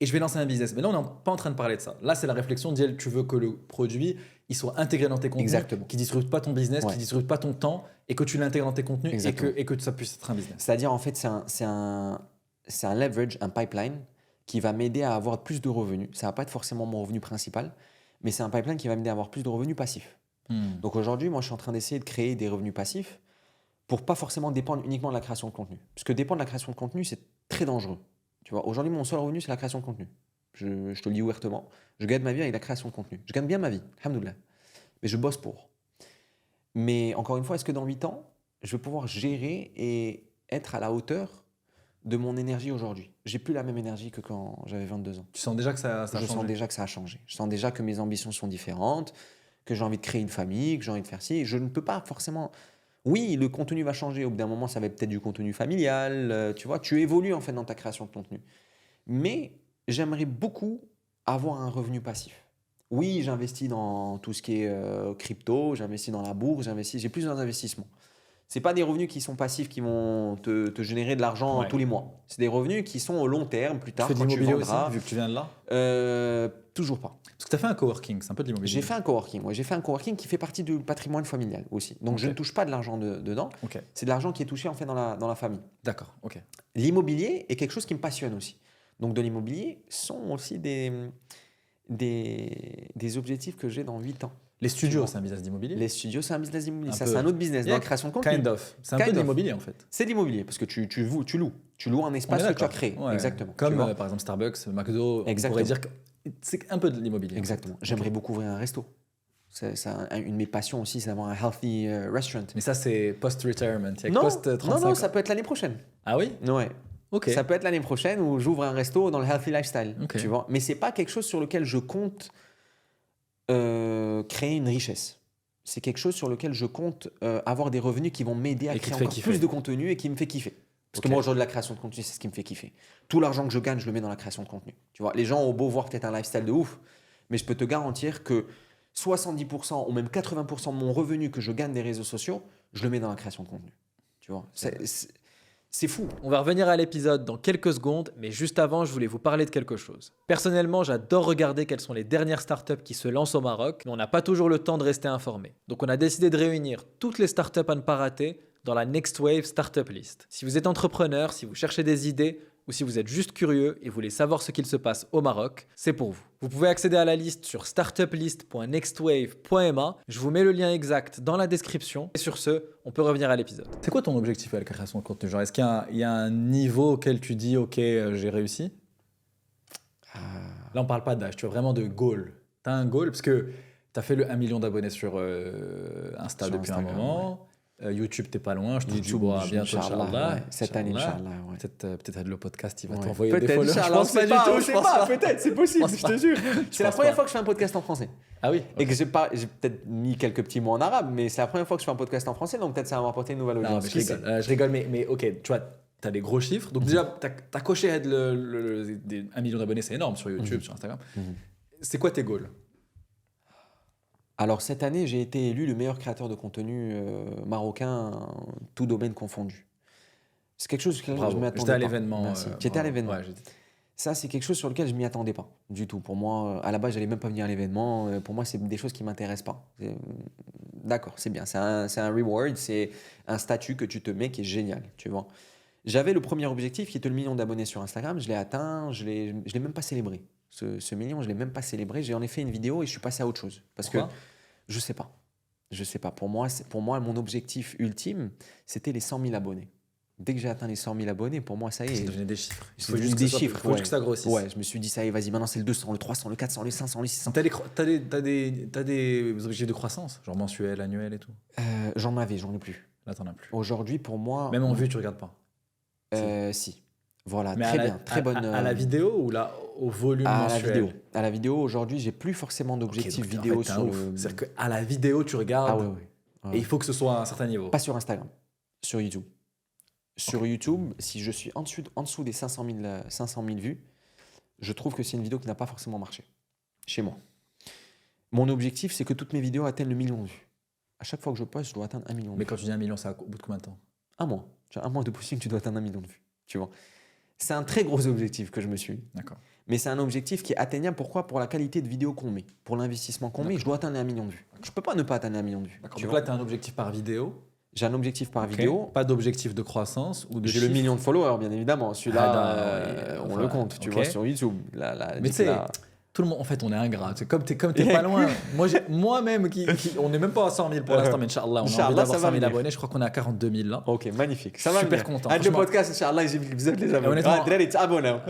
Et je vais lancer un business. Mais là, on n'est pas en train de parler de ça. Là, c'est la réflexion d'IEL. Tu veux que le produit il soit intégré dans tes contenus, qui ne disrupte pas ton business, qui ne disrupte pas ton temps, et que tu l'intègres dans tes contenus et que ça puisse être un business. C'est-à-dire, en fait, c'est un leverage, un pipeline qui va m'aider à avoir plus de revenus. Ça ne va pas être forcément mon revenu principal, mais c'est un pipeline qui va m'aider à avoir plus de revenus passifs. Donc aujourd'hui, moi, je suis en train d'essayer de créer des revenus passifs pour pas forcément dépendre uniquement de la création de contenu. Parce que dépendre de la création de contenu, c'est très dangereux. Tu vois, aujourd'hui, mon seul revenu, c'est la création de contenu. Je te le dis ouvertement. Je gagne ma vie avec la création de contenu. Je gagne bien ma vie, alhamdoulilah. Mais je bosse pour. Mais encore une fois, est-ce que dans 8 ans, je vais pouvoir gérer et être à la hauteur de mon énergie aujourd'hui? J'ai plus la même énergie que quand j'avais 22 ans. Tu sens déjà que ça a Je changé? sens déjà que ça a changé. Je sens déjà que mes ambitions sont différentes, que j'ai envie de créer une famille, que j'ai envie de faire ci. Je ne peux pas forcément... Oui, le contenu va changer. Au bout d'un moment, ça va être peut-être du contenu familial. Tu vois, tu évolues en fait dans ta création de contenu. Mais j'aimerais beaucoup avoir un revenu passif. Oui, j'investis dans tout ce qui est crypto, j'investis dans la bourse, j'ai plusieurs investissements. Ce pas des revenus qui sont passifs qui vont te générer de l'argent tous les mois. C'est des revenus qui sont au long terme, plus tard, tu fais de quand tu l'immobilier vendras. aussi, vu que tu viens de là? Toujours pas. Parce que tu as fait un coworking, c'est un peu de l'immobilier. J'ai fait un coworking, ouais. J'ai fait un coworking qui fait partie du patrimoine familial aussi. Donc je ne touche pas de l'argent dedans. C'est de l'argent qui est touché en fait dans la famille. D'accord, ok. L'immobilier est quelque chose qui me passionne aussi. Donc de l'immobilier sont aussi des objectifs que j'ai dans 8 ans. Les studios, c'est un business d'immobilier? Les studios, c'est un business d'immobilier. Ça, peu. c'est un autre business dans la création de contenu. Kind of. C'est un peu de l'immobilier en fait. C'est de l'immobilier parce que tu loues. Tu loues un espace que tu as créé. Ouais. Exactement. Comme par exemple Starbucks, McDo, on pourrait dire que c'est un peu de l'immobilier. Exactement. J'aimerais beaucoup ouvrir un resto. Une de mes passions aussi, c'est d'avoir un healthy restaurant. Mais ça, c'est post-retirement. Non, ça peut être l'année prochaine. Ah oui? Ouais. Okay. Ça peut être l'année prochaine où j'ouvre un resto dans le healthy lifestyle. Tu vois. Mais c'est pas quelque chose sur lequel je compte créer une richesse. C'est quelque chose sur lequel je compte avoir des revenus qui vont m'aider à créer encore plus de contenu et qui me fait kiffer. Parce que moi, aujourd'hui, la création de contenu, c'est ce qui me fait kiffer. Tout l'argent que je gagne, je le mets dans la création de contenu. Tu vois, les gens ont beau voir peut-être un lifestyle de ouf, mais je peux te garantir que 70% ou même 80% de mon revenu que je gagne des réseaux sociaux, je le mets dans la création de contenu. Tu vois, c'est fou. On va revenir à l'épisode dans quelques secondes, mais juste avant, je voulais vous parler de quelque chose. Personnellement, j'adore regarder quelles sont les dernières startups qui se lancent au Maroc, mais on n'a pas toujours le temps de rester informé. Donc on a décidé de réunir toutes les startups à ne pas rater dans la Next Wave Startup List. Si vous êtes entrepreneur, si vous cherchez des idées, ou si vous êtes juste curieux et voulez savoir ce qu'il se passe au Maroc, c'est pour vous. Vous pouvez accéder à la liste sur startuplist.nextwave.ma. Je vous mets le lien exact dans la description. Et sur ce, on peut revenir à l'épisode. C'est quoi ton objectif avec la création de contenu? Genre, est-ce qu'il y a un niveau auquel tu dis « Ok, j'ai réussi » Là, on parle pas d'âge, tu as vraiment de goal. Tu as un goal parce que tu as fait le 1 million d'abonnés sur Insta depuis un moment. Ouais. YouTube, t'es pas loin, je touche du bois bientôt, Inch'Allah. Cette année, Inch'Allah. Ouais. Peut-être le podcast, il va t'envoyer des followers. Je pense pas du tout, je sais pas. Peut-être, c'est possible, je te jure. C'est la première fois que je fais un podcast en français. Ah oui? Et que j'ai peut-être mis quelques petits mots en arabe, mais c'est la première fois que je fais un podcast en français, donc peut-être ça va m'apporter une nouvelle audience. Je rigole, mais ok, tu vois, t'as des gros chiffres. Donc déjà, t'as coché 1 million d'abonnés, c'est énorme sur YouTube, sur Instagram. C'est quoi tes goals? Alors cette année, j'ai été élu le meilleur créateur de contenu marocain, tout domaine confondu. C'est quelque chose sur lequel je m'y attendais pas. J'étais à l'événement. J'étais à l'événement. Ouais, ça, c'est quelque chose sur lequel je m'y attendais pas du tout. Pour moi, à la base, j'allais même pas venir à l'événement. Pour moi, c'est des choses qui m'intéressent pas. D'accord, c'est bien. C'est un reward, c'est un statut que tu te mets qui est génial, tu vois. J'avais le premier objectif qui était le million d'abonnés sur Instagram. Je l'ai atteint. Je l'ai même pas célébré. Ce million, je ne l'ai même pas célébré. J'ai en effet une vidéo et je suis passé à autre chose. Parce que je ne sais pas. Je sais pas. Pour moi, mon objectif ultime, c'était les 100 000 abonnés. Dès que j'ai atteint les 100 000 abonnés, pour moi, ça y est. C'est devenu des chiffres. Il faut juste des chiffres. Il faut que ça grossisse. Ouais, je me suis dit, ça y est, vas-y, maintenant c'est le 200, le 300, le 400, le 500, le 600. T'as des objectifs de croissance, genre mensuel, annuel et tout? J'en ai plus. Là, t'en as plus. Aujourd'hui, pour moi. Même en vue, tu regardes pas? Si. Voilà, mais très bien, très bonne. À la vidéo ou là au volume mensuel? À la vidéo, aujourd'hui, j'ai plus forcément d'objectifs vidéo sur le. C'est-à-dire qu'à la vidéo, tu regardes. Ah ouais. Et il faut que ce soit à un certain niveau. Pas sur Instagram, sur YouTube. Sur YouTube, si je suis en dessous des 500 000 vues, je trouve que c'est une vidéo qui n'a pas forcément marché chez moi. Mon objectif, c'est que toutes mes vidéos atteignent le million de vues. À chaque fois que je poste, je dois atteindre 1 million de vues. Mais quand tu dis 1 million, c'est au bout de combien de temps? Un mois. Tu as un mois de posting, tu dois atteindre 1 million de vues. Tu vois. C'est un très gros objectif que je me suis mis. D'accord. Mais c'est un objectif qui est atteignable. Pourquoi? Pour la qualité de vidéo qu'on met. Pour l'investissement qu'on met, je dois atteindre 1 million de vues. Je ne peux pas ne pas atteindre 1 million de vues. Donc là, tu as un objectif par vidéo? J'ai un objectif par Ok. vidéo. Pas d'objectif de croissance ou de J'ai le chiffre. million de followers, bien évidemment. Celui-là, on enfin, le compte, tu ok. vois, sur YouTube. Mais tu sais, tout le monde, en fait, on est ingrat. C'est comme t'es pas loin. Moi-même, on n'est même pas à 100 000 pour l'instant, mais Inch'Allah, on a envie Inch'Allah, d'avoir ça va 100 000 venir. abonnés. Je crois qu'on est à 42 000 là. Ok, magnifique. Ça va Super venir. content, Avec le franchement. podcast, Inch'Allah, j'ai vu les abonnés. honnêtement- Drari, t'abonnes.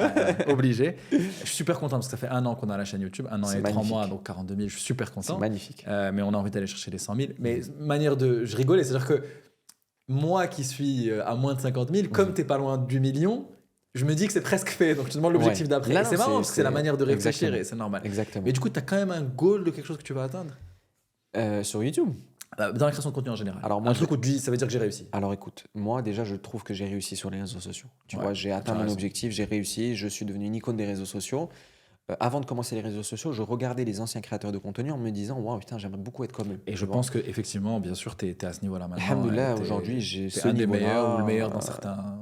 Obligé. Je suis super content parce que ça fait 1 an qu'on a la chaîne YouTube, 1 an C'est et 3 magnifique. mois, donc 42 000. Je suis super C'est content. magnifique. Mais on a envie d'aller chercher les 100 000. Mais manière de. Je rigolais, c'est-à-dire que moi qui suis à moins de 50 000, comme t'es pas loin du million, je me dis que c'est presque fait. Donc je te demande l'objectif Ouais. d'après. Là, Et non, c'est marrant c'est- parce que c'est la c'est- manière de réfléchir Exactement. et c'est normal. Exactement. Mais du coup, tu as quand même un goal de quelque chose que tu vas atteindre Sur YouTube. dans la création de contenu en général. Alors, moi, un truc où tu dis, ça veut dire que j'ai réussi. Alors écoute, moi déjà je trouve que j'ai réussi sur les réseaux sociaux. Tu Ouais, vois, j'ai atteint as mon raison. objectif, j'ai réussi, je suis devenu une icône des réseaux sociaux. Avant de commencer les réseaux sociaux, je regardais les anciens créateurs de contenu en me disant waouh putain j'aimerais beaucoup être comme eux. Et Tu je vois. pense qu'effectivement, bien sûr, tu es à ce niveau-là maintenant. Alhamdoulilah, et aujourd'hui j'ai t'es ce un des niveau-là. meilleurs ou le meilleur dans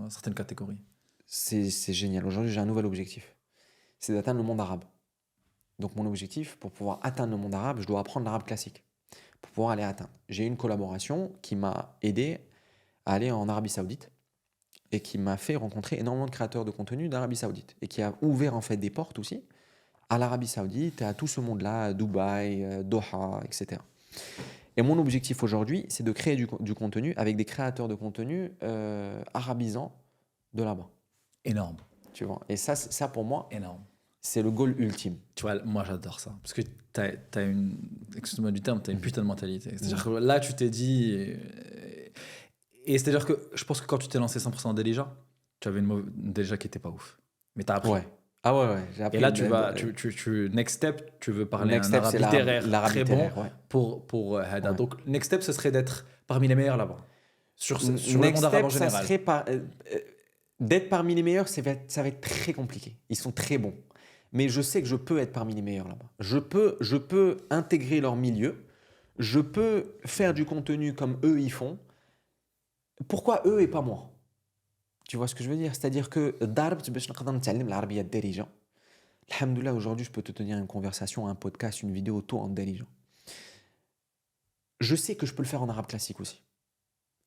certaines catégories. C'est génial. Aujourd'hui j'ai un nouvel objectif, c'est d'atteindre le monde arabe. Donc mon objectif, pour pouvoir atteindre le monde arabe, je dois apprendre l'arabe classique pour pouvoir aller atteindre. J'ai eu une collaboration qui m'a aidé à aller en Arabie Saoudite et qui m'a fait rencontrer énormément de créateurs de contenu d'Arabie Saoudite et qui a ouvert en fait des portes aussi à l'Arabie Saoudite et à tout ce monde-là, à Dubaï, Doha, etc. Et mon objectif aujourd'hui, c'est de créer du contenu avec des créateurs de contenu arabisants de là-bas. Énorme, Tu vois. Et ça pour moi, énorme. c'est le goal ultime. Tu vois, moi j'adore ça. Parce que t'as une. Excuse-moi du terme, t'as une Mhm. putain de mentalité. C'est-à-dire que là, tu t'es dit. Et c'est-à-dire que je pense que quand tu t'es lancé 100% Delija, tu avais une Delija qui était pas ouf. Mais t'as appris. Ouais. Ah ouais. J'ai appris Et là, next step, tu veux parler Next un step, arabe c'est littéraire l'arabe très littéraire, bon ouais. pour Hada. Ouais. Donc, next step, ce serait d'être parmi les meilleurs là-bas. Sur le Next monde arabe en step, ça général. serait d'être parmi les meilleurs, ça va être très compliqué. Ils sont très bons. Mais je sais que je peux être parmi les meilleurs là-bas. Je peux intégrer leur milieu. Je peux faire du contenu comme eux ils font. Pourquoi eux et pas moi? Tu vois ce que je veux dire? C'est-à-dire que Alhamdoulilah, aujourd'hui, je peux te tenir une conversation, un podcast, une vidéo, tout en dirigeant. Je sais que je peux le faire en arabe classique aussi.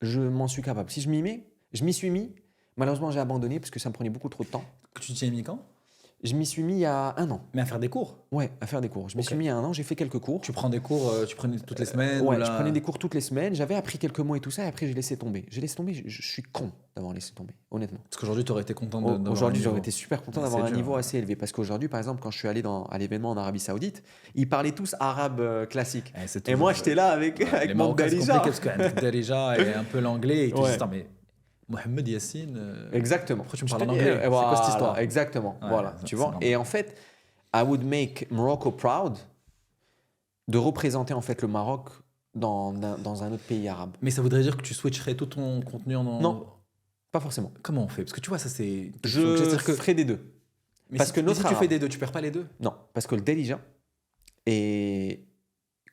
Je m'en suis capable. Si je m'y suis mis. Malheureusement, j'ai abandonné parce que ça me prenait beaucoup trop de temps. Tu t'y es mis quand? Je m'y suis mis il y a 1 an. Mais à faire des cours. Ouais, à faire des cours. Je m'y Ok. suis mis il y a 1 an, j'ai fait quelques cours. Tu prends des cours, tu prenais toutes les semaines Ouais, ou là... je prenais des cours toutes les semaines. J'avais appris quelques mots et tout ça, et après j'ai laissé tomber. J'ai laissé tomber, je suis con d'avoir laissé tomber, honnêtement. Parce qu'aujourd'hui, tu aurais été content d'avoir Aujourd'hui, un niveau. j'aurais été super content Mais d'avoir c'est un dur, niveau ouais. assez élevé. Parce qu'aujourd'hui, par exemple, quand je suis allé à l'événement en Arabie Saoudite, ils parlaient tous arabe classique. Eh, c'est Et toujours- moi, j'étais là avec, Ouais, avec les mon Marocains, c'est Darija. compliqué parce que Darija et un peu l'anglais. Et tu Ouais. dis, attends, mais Mohamed Yassine. Exactement. Pourquoi tu me Je parles te en dis, anglais C'est quoi cette histoire? Exactement. Ouais, Voilà, ça, tu c'est vois. normal. Et en fait, I would make Morocco proud de représenter en fait le Maroc dans un autre pays arabe. Mais ça voudrait dire que tu switcherais tout ton contenu en. Non. Pas forcément. Comment on fait? Parce que tu vois, ça c'est. Je C'est-à-dire que. ferai des deux. Mais parce si, que mais notre si tu arabe- fais des deux, tu perds pas les deux? Non, parce que le Darija est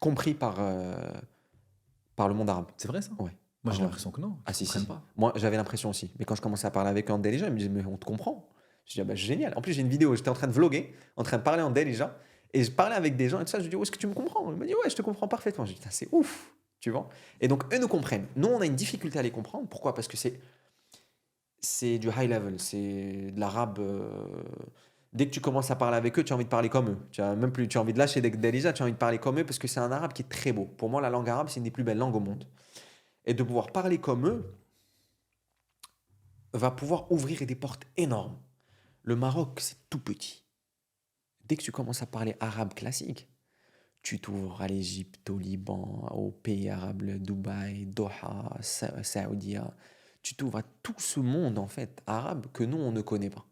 compris par le monde arabe. C'est vrai ça? Ouais. Moi j'ai ouais. l'impression que non. Ah si, Ils comprennent si. pas. Moi, j'avais l'impression aussi. Mais quand je commençais à parler avec eux en Darija, ils me disaient, mais on te comprend. Je dis, ah bah, génial. En plus, j'ai une vidéo où j'étais en train de vlogger, en train de parler en Darija, et je parlais avec des gens et tout ça. Je dis, oh, est-ce que tu me comprends? Ils me dit, ouais, je te comprends parfaitement. Je dis, putain, c'est ouf. Tu vois? Et donc, eux nous comprennent. Nous, on a une difficulté à les comprendre. Pourquoi? Parce que c'est du high level, c'est de l'arabe. Dès que tu commences à parler avec eux, tu as envie de parler comme eux. Tu as même plus, tu as envie de lâcher des Darija, tu as envie de parler comme eux parce que c'est un arabe qui est très beau. Pour moi, la langue arabe, c'est une des plus belles langues au monde. Et de pouvoir parler comme eux va pouvoir ouvrir des portes énormes. Le Maroc, c'est tout petit. Dès que tu commences à parler arabe classique, tu t'ouvres à l'Égypte, au Liban, aux pays arabes, le Dubaï, Doha, Saoudia. Tu t'ouvres à tout ce monde en fait arabe que nous, on ne connaît pas.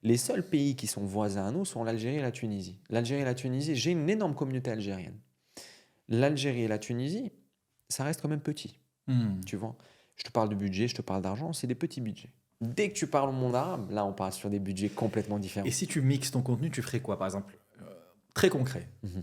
Les seuls pays qui sont voisins à nous sont l'Algérie et la Tunisie. L'Algérie et la Tunisie, j'ai une énorme communauté algérienne. L'Algérie et la Tunisie, ça reste quand même petit. Tu vois, je te parle de budget, je te parle d'argent, c'est des petits budgets. Dès que tu parles au monde arabe, là, on parle sur des budgets complètement différents. Et si tu mixes ton contenu, tu ferais quoi par exemple? Très concret. Mhm.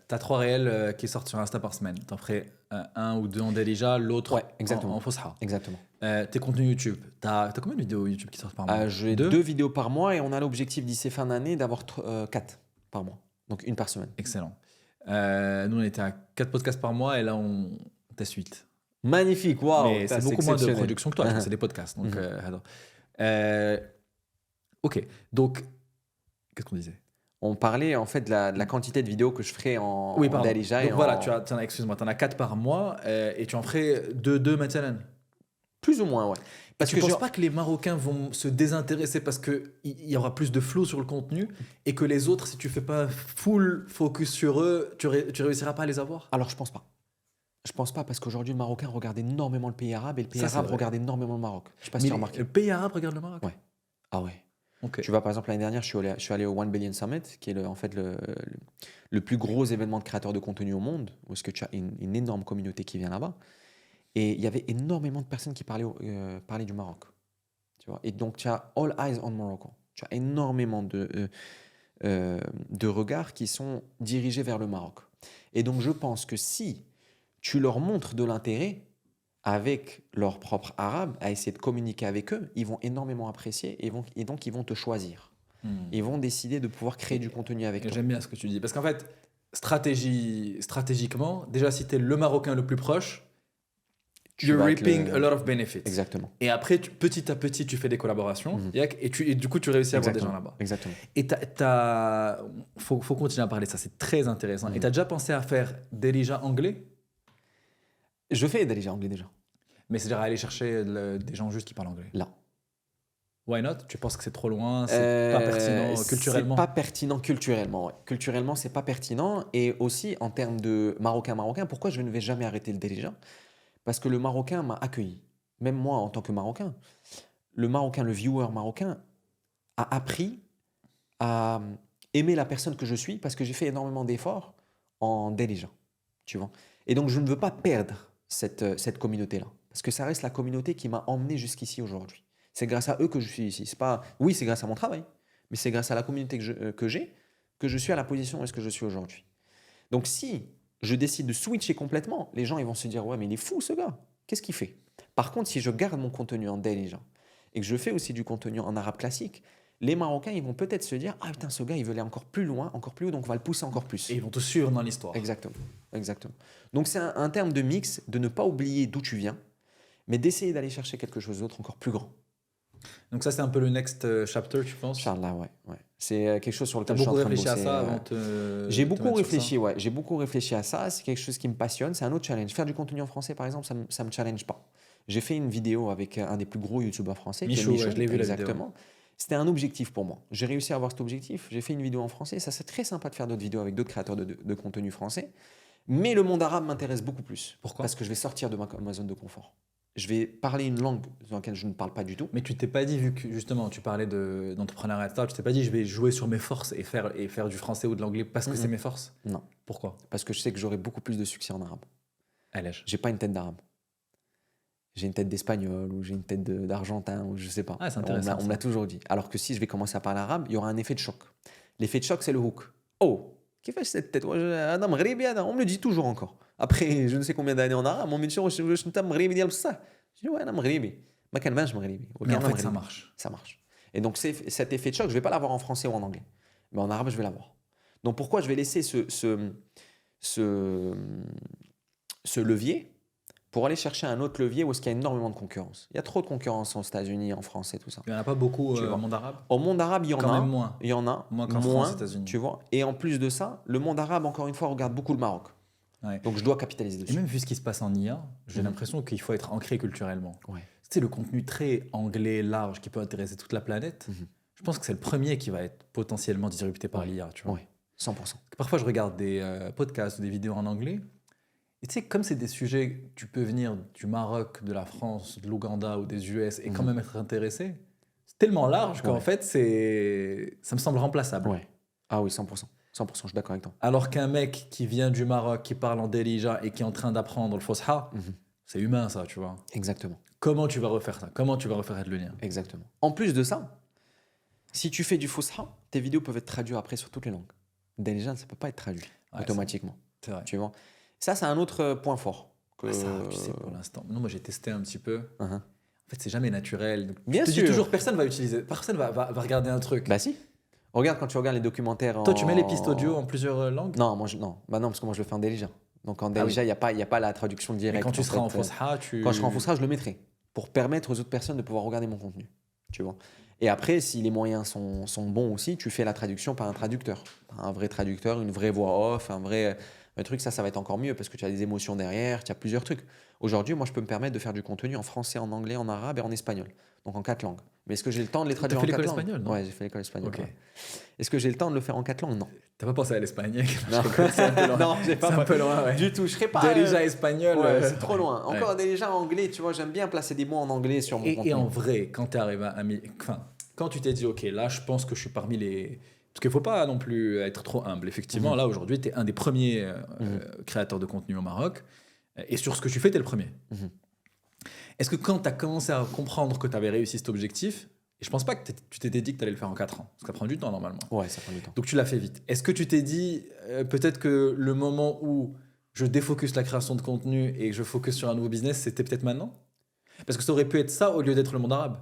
T'as 3 réels qui sortent sur Insta par semaine. T'en ferais 1 ou 2 en Darija, l'autre Ouais, exactement. en Fosha. Exactement. Tes contenus YouTube, t'as combien de vidéos YouTube qui sortent par mois? J'ai 2 vidéos par mois et on a l'objectif d'ici fin d'année d'avoir 4 par mois. Donc une par semaine. Excellent. Nous, on était à 4 podcasts par mois et là, on teste 8. Magnifique, waouh. Mais putain, c'est beaucoup moins de exceptionnel. production que toi, tu vois, c'est des podcasts. Donc, ok, donc, qu'est-ce qu'on disait? On parlait en fait de la quantité de vidéos que je ferais en, Oui, en pardon. Darija et Donc voilà, en... excuse-moi, tu en as 4 par mois et tu en ferais 2 maintenant. Plus ou moins, ouais. Parce que tu je- penses pas que les Marocains vont se désintéresser parce qu'il y aura plus de flow sur le contenu et que les autres, si tu fais pas full focus sur eux, tu réussiras pas à les avoir? Alors, je pense pas. Je pense pas parce qu'aujourd'hui, le Marocain regarde énormément le pays arabe et le pays Ça, c'est arabe vrai. regarde énormément le Maroc. Je sais pas si Mais tu as remarqué. le pays arabe regarde le Maroc? Ouais. Ah ouais. Ok. Tu vois, par exemple, l'année dernière, je suis allé au One Billion Summit, qui est en fait le plus gros événement de créateurs de contenu au monde, où est-ce que tu as une énorme communauté qui vient là-bas. Et il y avait énormément de personnes qui parlaient du Maroc. Tu vois. Et donc, tu as All Eyes on Morocco. Tu as énormément de regards qui sont dirigés vers le Maroc. Et donc, je pense que si tu leur montres de l'intérêt avec leur propre arabe, à essayer de communiquer avec eux, ils vont énormément apprécier et donc ils vont te choisir. Ils vont décider de pouvoir créer du contenu avec toi. J'aime bien ce que tu dis. Parce qu'en fait, stratégiquement, déjà, si tu es le Marocain le plus proche, you're vas être reaping a lot of benefits. Exactement. Et après, petit à petit, tu fais des collaborations et du coup, tu réussis à avoir des gens là-bas. Exactement. Et faut continuer à parler de ça, c'est très intéressant. Et tu as déjà pensé à faire Derija anglais? Je fais déjà anglais déjà. Mais c'est-à-dire aller chercher des gens juste qui parlent anglais. Là. Why not? Tu penses que c'est trop loin? C'est pas pertinent culturellement? C'est pas pertinent culturellement. Ouais. Culturellement, c'est pas pertinent. Et aussi, en termes de Marocain, pourquoi je ne vais jamais arrêter le Derija? Parce que le Marocain m'a accueilli. Même moi, en tant que Marocain. Le Marocain, le viewer marocain, a appris à aimer la personne que je suis parce que j'ai fait énormément d'efforts en Derija. Tu vois? Et donc, je ne veux pas perdre cette communauté-là. Parce que ça reste la communauté qui m'a emmené jusqu'ici aujourd'hui. C'est grâce à eux que je suis ici. C'est pas... Oui, c'est grâce à mon travail, mais c'est grâce à la communauté que j'ai que je suis à la position où est-ce que je suis aujourd'hui. Donc si je décide de switcher complètement, les gens ils vont se dire « Ouais, mais il est fou ce gars, qu'est-ce qu'il fait ?» Par contre, si je garde mon contenu en Darija et que je fais aussi du contenu en arabe classique, les Marocains ils vont peut-être se dire « Ah putain, ce gars il veut aller encore plus loin, encore plus haut, donc on va le pousser encore plus. » Et ils vont te suivre dans l'histoire. Exactement. Exactement. Donc c'est un terme de mix, de ne pas oublier d'où tu viens, mais d'essayer d'aller chercher quelque chose d'autre encore plus grand. Donc ça, c'est un peu le next chapter, tu penses? Inch'Allah, ouais. C'est quelque chose sur T'as lequel je suis en beaucoup train de réfléchi à bosser. ça avant de J'ai te beaucoup mettre sur ça? réfléchi, ouais. J'ai beaucoup réfléchi à ça. C'est quelque chose qui me passionne. C'est un autre challenge. Faire du contenu en français, par exemple, ça me challenge pas. J'ai fait une vidéo avec un des plus gros youtubeurs français. qui est Michou, ouais, je l'ai vu, la vidéo. exactement. C'était un objectif pour moi. J'ai réussi à avoir cet objectif. J'ai fait une vidéo en français. Ça, c'est très sympa de faire d'autres vidéos avec d'autres créateurs de contenu français. Mais le monde arabe m'intéresse beaucoup plus. Pourquoi? Parce que je vais sortir de ma zone de confort. Je vais parler une langue dans laquelle je ne parle pas du tout. Mais tu t'es pas dit, vu que justement tu parlais d'entrepreneuriat, etc., tu t'es pas dit je vais jouer sur mes forces et faire du français ou de l'anglais parce que c'est mes forces? Non. Pourquoi? Parce que je sais que j'aurai beaucoup plus de succès en arabe. Allège. J'ai pas une tête d'arabe. J'ai une tête d'espagnol ou j'ai une tête d'argentin ou je sais pas. Ah, c'est intéressant, On me l'a toujours dit. Alors que si je vais commencer à parler arabe, il y aura un effet de choc. L'effet de choc, c'est le hook. Oh, qui fait cette tête? On me le dit toujours encore. Après je ne sais combien d'années en arabe, on me dit je suis مغربي ديال بصح. Je dis ouais, انا مغربي. ما كنبانش مغربي. Mais en fait, ça marche. Ça marche. Et donc cet effet de choc, je vais pas l'avoir en français ou en anglais. Mais en arabe, je vais l'avoir. Donc pourquoi je vais laisser ce levier pour aller chercher un autre levier où est-ce qu'il y a énormément de concurrence. Il y a trop de concurrence aux États-Unis, en France et tout ça. Il n'y en a pas beaucoup Tu vois. au monde arabe? Au monde arabe, il y en Quand a. même moins. Il y en a. Moins qu'en France, aux États-Unis. Tu vois. Et en plus de ça, le monde arabe, encore une fois, regarde beaucoup le Maroc. Ouais. Donc je dois capitaliser dessus. Et même vu ce qui se passe en IA, j'ai l'impression qu'il faut être ancré culturellement. Ouais. Tu sais, le contenu très anglais, large, qui peut intéresser toute la planète, je pense que c'est le premier qui va être potentiellement disrupté par l'IA. Tu vois. Oui, 100%. Parfois, je regarde des podcasts ou des vidéos en anglais. Et tu sais, comme c'est des sujets, tu peux venir du Maroc, de la France, de l'Ouganda ou des US et quand même être intéressé. C'est tellement large qu'en fait, ça me semble remplaçable. Ouais. Ah oui, 100%. 100%, je suis d'accord avec toi. Alors qu'un mec qui vient du Maroc, qui parle en Darija et qui est en train d'apprendre le Fosha, c'est humain ça, tu vois. Exactement. Comment tu vas refaire ça? Comment tu vas refaire le lien? Exactement. En plus de ça, si tu fais du Fosha, tes vidéos peuvent être traduites après sur toutes les langues. Darija, ça ne peut pas être traduit automatiquement. C'est vrai. Tu vois. Ça, c'est un autre point fort. Que... Ça, tu sais, pour l'instant. Non, moi, j'ai testé un petit peu. Uh-huh. En fait, c'est jamais naturel. Donc, Bien je te sûr. dis toujours, personne va utiliser, personne va regarder un truc. Bah si. Regarde quand tu regardes les documentaires en... Toi, tu mets les pistes audio en plusieurs langues? Non, non. Bah non, parce que moi, je le fais en Darija. Donc, Ah déjà, il n'y a pas la traduction Mais directe. quand tu seras en fait. Fosha, Quand je serai en Fosra, je le mettrai pour permettre aux autres personnes de pouvoir regarder mon contenu. Tu vois. Et après, si les moyens sont bons aussi, tu fais la traduction par un traducteur. Un vrai traducteur, une vraie voix off, un vrai truc. Ça va être encore mieux parce que tu as des émotions derrière, tu as plusieurs trucs. Aujourd'hui, moi, je peux me permettre de faire du contenu en français, en anglais, en arabe et en espagnol. Donc en 4 langues. Mais est-ce que j'ai le temps de les T'as traduire fait en 4 l'école langues? espagnole, non? Ouais, j'ai fait l'école espagnole. Ok. Ouais. Est-ce que j'ai le temps de le faire en 4 langues? Non. T'as pas pensé à l'espagnol? Non. C'est un peu loin. Non, j'ai pas C'est un peu loin, ouais. du tout. Je serais pas. Déjà espagnol. Ouais, c'est trop loin. Ouais. Encore déjà anglais, tu vois, j'aime bien placer des mots en anglais sur mon contenu. Et en vrai, quand tu arrives enfin, quand tu t'es dit, OK, là, je pense que je suis parmi les. Parce qu'il ne faut pas non plus être trop humble. Effectivement, là, aujourd'hui, tu es un des premiers créateurs de contenu au Maroc. Et sur ce que tu fais, tu es le premier. Est-ce que quand tu as commencé à comprendre que tu avais réussi cet objectif, et je pense pas que tu t'étais dit que tu allais le faire en 4 ans, parce que ça prend du temps normalement. Ouais, ça prend du temps. Donc tu l'as fait vite. Est-ce que tu t'es dit, peut-être que le moment où je défocus la création de contenu et que je focus sur un nouveau business, c'était peut-être maintenant? Parce que ça aurait pu être ça au lieu d'être le monde arabe.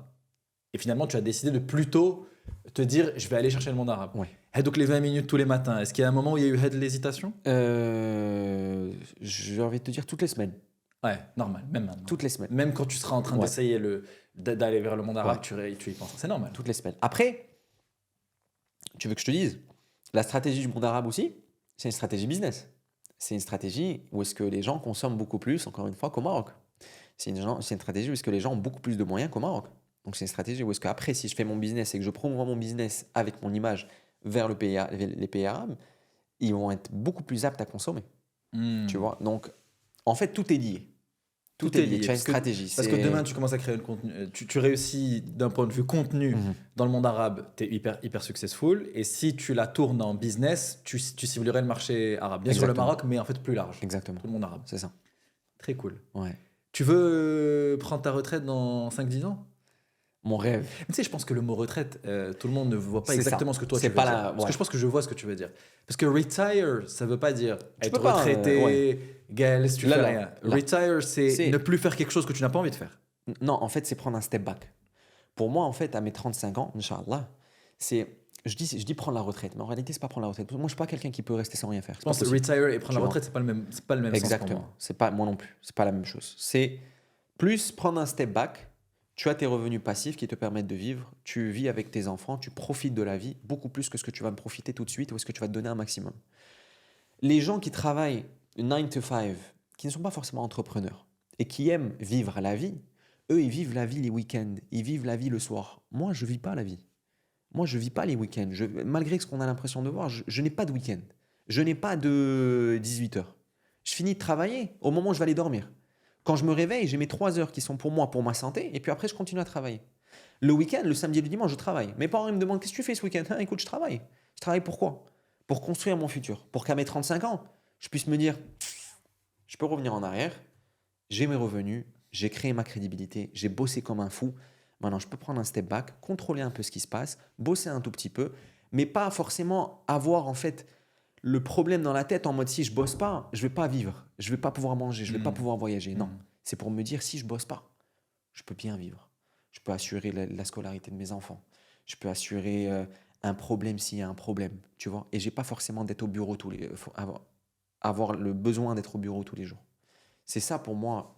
Et finalement, tu as décidé de plutôt te dire, je vais aller chercher le monde arabe. Ouais. Et donc les 20 minutes tous les matins, est-ce qu'il y a un moment où il y a eu de l'hésitation? J'ai envie de te dire toutes les semaines. Ouais, normal, même maintenant. Toutes les semaines. Même quand tu seras en train Ouais. d'essayer d'aller vers le monde arabe, Ouais. tu y penses. C'est normal. Toutes les semaines. Après, tu veux que je te dise, la stratégie du monde arabe aussi, c'est une stratégie business. C'est une stratégie où est-ce que les gens consomment beaucoup plus, encore une fois, qu'au Maroc. C'est une stratégie où est-ce que les gens ont beaucoup plus de moyens qu'au Maroc. Donc c'est une stratégie où est-ce qu'après, si je fais mon business et que je promouvois mon business avec mon image vers les pays arabes, ils vont être beaucoup plus aptes à consommer. Tu vois. Donc, en fait, tout est lié. Tout est lié. Tu as une stratégie. Parce que demain, tu commences à créer le contenu. Tu réussis d'un point de vue contenu dans le monde arabe, tu es hyper successful. Et si tu la tournes en business, tu ciblerais le marché arabe. Bien sûr, le Maroc, mais en fait plus large. Exactement. Tout le monde arabe. C'est ça. Très cool. Ouais. Tu veux prendre ta retraite dans 5-10 ans? Mon rêve. Tu sais, je pense que le mot retraite, tout le monde ne voit pas C'est exactement ça. ce que toi C'est tu veux pas dire. la- Parce ouais. que je pense que je vois ce que tu veux dire. Parce que retire, ça veut pas dire être peux pas, retraité, laisse, tu Là, fais là, rien. là. Retire, c'est C'est- ne plus faire quelque chose que tu n'as pas envie de faire. Non, en fait, c'est prendre un step back. Pour moi, en fait, à mes 35 ans, Inch'Allah, je dis prendre la retraite, mais en réalité, c'est pas prendre la retraite. Moi, je suis pas quelqu'un qui peut rester sans rien faire. Je pense que retire et prendre Tu la vois. retraite, c'est pas le même sens pour Exactement. moi. C'est pas moi non plus. C'est pas la même chose. C'est plus prendre un step back. Tu as tes revenus passifs qui te permettent de vivre. Tu vis avec tes enfants. Tu profites de la vie beaucoup plus que ce que tu vas me profiter tout de suite ou est-ce que tu vas te donner un maximum. Les gens qui travaillent 9 to 5, qui ne sont pas forcément entrepreneurs et qui aiment vivre la vie, eux, ils vivent la vie les week-ends. Ils vivent la vie le soir. Moi, je vis pas la vie. Moi, je vis pas les week-ends. Malgré ce qu'on a l'impression de voir, je n'ai pas de week-end. Je n'ai pas de 18 heures. Je finis de travailler au moment où je vais aller dormir. Quand je me réveille, j'ai mes 3 heures qui sont pour moi, pour ma santé, et puis après, je continue à travailler. Le week-end, le samedi et le dimanche, je travaille. Mes parents ils me demandent qu'est-ce que tu fais ce week-end? Écoute, je travaille. Je travaille pourquoi? Pour construire mon futur. Pour qu'à mes 35 ans, je puisse me dire je peux revenir en arrière, j'ai mes revenus, j'ai créé ma crédibilité, j'ai bossé comme un fou. Maintenant, je peux prendre un step back, contrôler un peu ce qui se passe, bosser un tout petit peu, mais pas forcément avoir en fait le problème dans la tête en mode si je bosse pas, je vais pas vivre, je vais pas pouvoir manger, je vais pas pouvoir voyager. Non, c'est pour me dire si je bosse pas, je peux bien vivre. Je peux assurer la scolarité de mes enfants. Je peux assurer un problème s'il y a un problème, tu vois. Et j'ai pas forcément d'être au bureau avoir le besoin d'être au bureau tous les jours. C'est ça pour moi,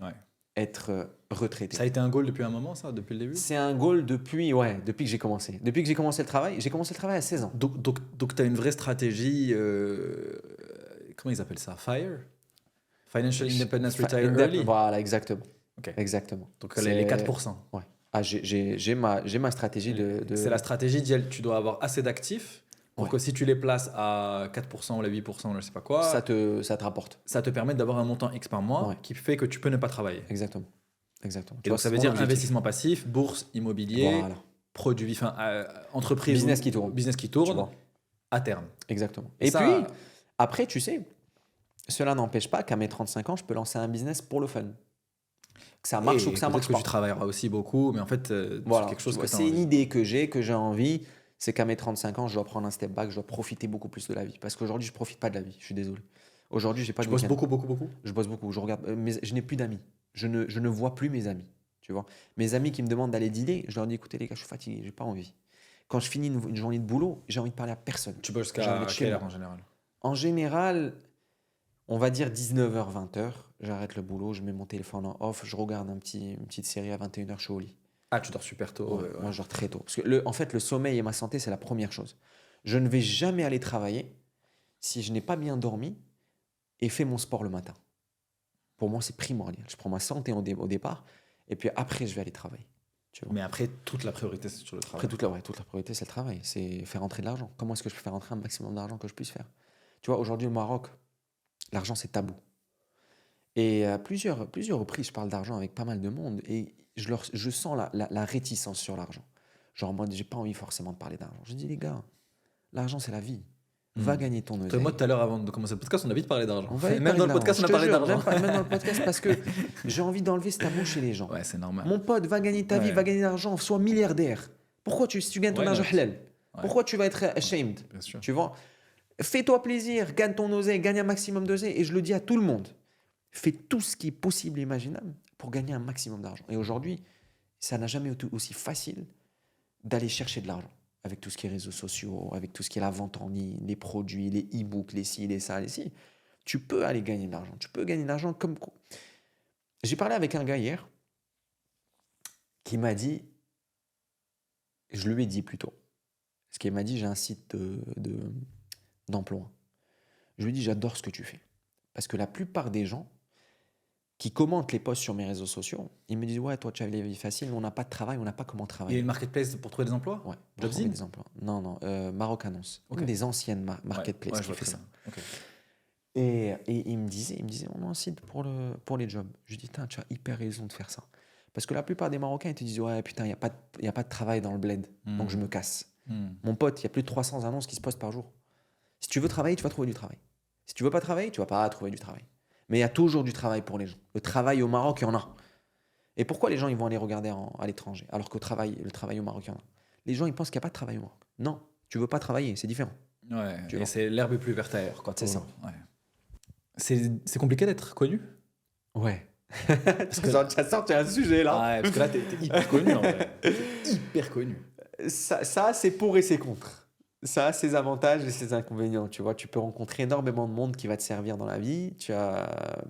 être retraité. Ça a été un goal depuis un moment, ça, depuis le début? C'est un goal depuis que j'ai commencé. Depuis que j'ai commencé le travail, à 16 ans. Donc tu as une vraie stratégie, comment ils appellent ça? Financial Independence Retire Early? Voilà, exactement. Ok. Exactement. Donc les 4%. Ouais. Ah, j'ai ma stratégie de... C'est la stratégie d'y aller, tu dois avoir assez d'actifs pour que si tu les places à 4% ou à 8%, ou je sais pas quoi, ça te rapporte. Ça te permet d'avoir un montant X par mois qui fait que tu peux ne pas travailler. Exactement. Et donc ça veut dire investissement passif, bourse, immobilier, produits, entreprise, business qui tourne à terme. Exactement. Et puis, après, tu sais, cela n'empêche pas qu'à mes 35 ans, je peux lancer un business pour le fun. Que ça marche ou que ça marche pas. Tu travailleras aussi beaucoup, mais en fait, c'est quelque chose que c'est une idée que j'ai envie. C'est qu'à mes 35 ans, je dois prendre un step back, je dois profiter beaucoup plus de la vie. Parce qu'aujourd'hui, je ne profite pas de la vie, je suis désolé. Aujourd'hui, j'ai pas de week-end. Tu bosses beaucoup? Je bosse beaucoup. Je regarde, mais je n'ai plus d'amis. Je ne vois plus mes amis. Tu vois. Mes amis qui me demandent d'aller dîner, je leur dis écoutez les gars, je suis fatigué, j'ai pas envie. Quand je finis une journée de boulot, j'ai envie de parler à personne. Tu bosses jusqu'à quelle heure en général? En général, On va dire 19h, 20h, j'arrête le boulot, je mets mon téléphone en off, je regarde une petite série à 21h, je suis au lit. Ah, tu dors super tôt. Ouais, Ouais. moi, je dors très tôt. Parce que en fait, le sommeil et ma santé, c'est la première chose. Je ne vais jamais aller travailler si je n'ai pas bien dormi et fait mon sport le matin. Pour moi, c'est primordial. Je prends ma santé au départ et puis après, je vais aller travailler. Tu vois. Mais après, toute la priorité, c'est sur le travail. Après, toute la priorité, c'est le travail. C'est faire rentrer de l'argent. Comment est-ce que je peux faire rentrer un maximum d'argent que je puisse faire? Tu vois, aujourd'hui, au Maroc, l'argent, c'est tabou. Et à plusieurs reprises, je parle d'argent avec pas mal de monde et je sens la réticence sur l'argent. Genre, en mode, j'ai pas envie forcément de parler d'argent. Je dis, les gars, l'argent, c'est la vie. Va gagner ton Toi et oseille. moi, tout à l'heure, avant de commencer le podcast, on a vite parlé d'argent. On va y Même parler dans le d'argent. podcast, on Je a te parlé jure, d'argent. même dans le podcast, parce que j'ai envie d'enlever ce tabou chez les gens. Ouais, c'est normal. Mon pote, va gagner ta vie, Ouais. va gagner de l'argent, sois milliardaire. Pourquoi si tu gagnes ton Why argent not? halal, Ouais. pourquoi tu vas être ashamed? Bien sûr. Tu vois? Fais-toi plaisir, gagne ton oseille, gagne un maximum d'oseille. Et je le dis à tout le monde, fais tout ce qui est possible et imaginable pour gagner un maximum d'argent. Et aujourd'hui, ça n'a jamais été aussi facile d'aller chercher de l'argent. Avec tout ce qui est réseaux sociaux, avec tout ce qui est la vente en ligne, les produits, les e-books, les ci, les ça, les ci. Tu peux aller gagner de l'argent. Tu peux gagner de l'argent comme... J'ai parlé avec un gars hier qui m'a dit, je lui ai dit plutôt, parce qu'il m'a dit, j'ai un site d'emploi. Je lui ai dit, j'adore ce que tu fais. Parce que la plupart des gens qui commentent les posts sur mes réseaux sociaux, ils me disent, ouais, toi, tu as la vie facile, mais on n'a pas de travail, on n'a pas comment Il y a travailler. une marketplace pour trouver des emplois? Ouais, pour Jobzine? trouver des emplois. Non, Maroc Annonce. Ok. Une des anciennes marketplaces Ouais, je qui vois fait très ça. bien. Ok. Et il me disait, on a un site pour les jobs. Je dis, tu as hyper raison de faire ça. Parce que la plupart des Marocains, ils te disent, ouais, putain, il n'y a pas de travail dans le bled, donc je me casse. Mon pote, il y a plus de 300 annonces qui se postent par jour. Si tu veux travailler, tu vas trouver du travail. Si tu veux pas travailler, tu vas pas trouver du travail. Mais il y a toujours du travail pour les gens. Le travail au Maroc, il y en a. Et pourquoi les gens ils vont aller regarder à l'étranger alors que le travail au Maroc, il y en a? Les gens, ils pensent qu'il n'y a pas de travail au Maroc. Non, tu veux pas travailler, c'est différent. Ouais, Tu et vois. c'est l'herbe est plus verte ailleurs. C'est ça. Ouais. C'est compliqué d'être connu? Ouais. Ça sort, tu as un sujet là. Ouais, parce que là, t'es hyper connu en vrai. T'es hyper connu. Ça c'est pour et c'est contre. Ça a ses avantages et ses inconvénients. Tu vois, tu peux rencontrer énormément de monde qui va te servir dans la vie,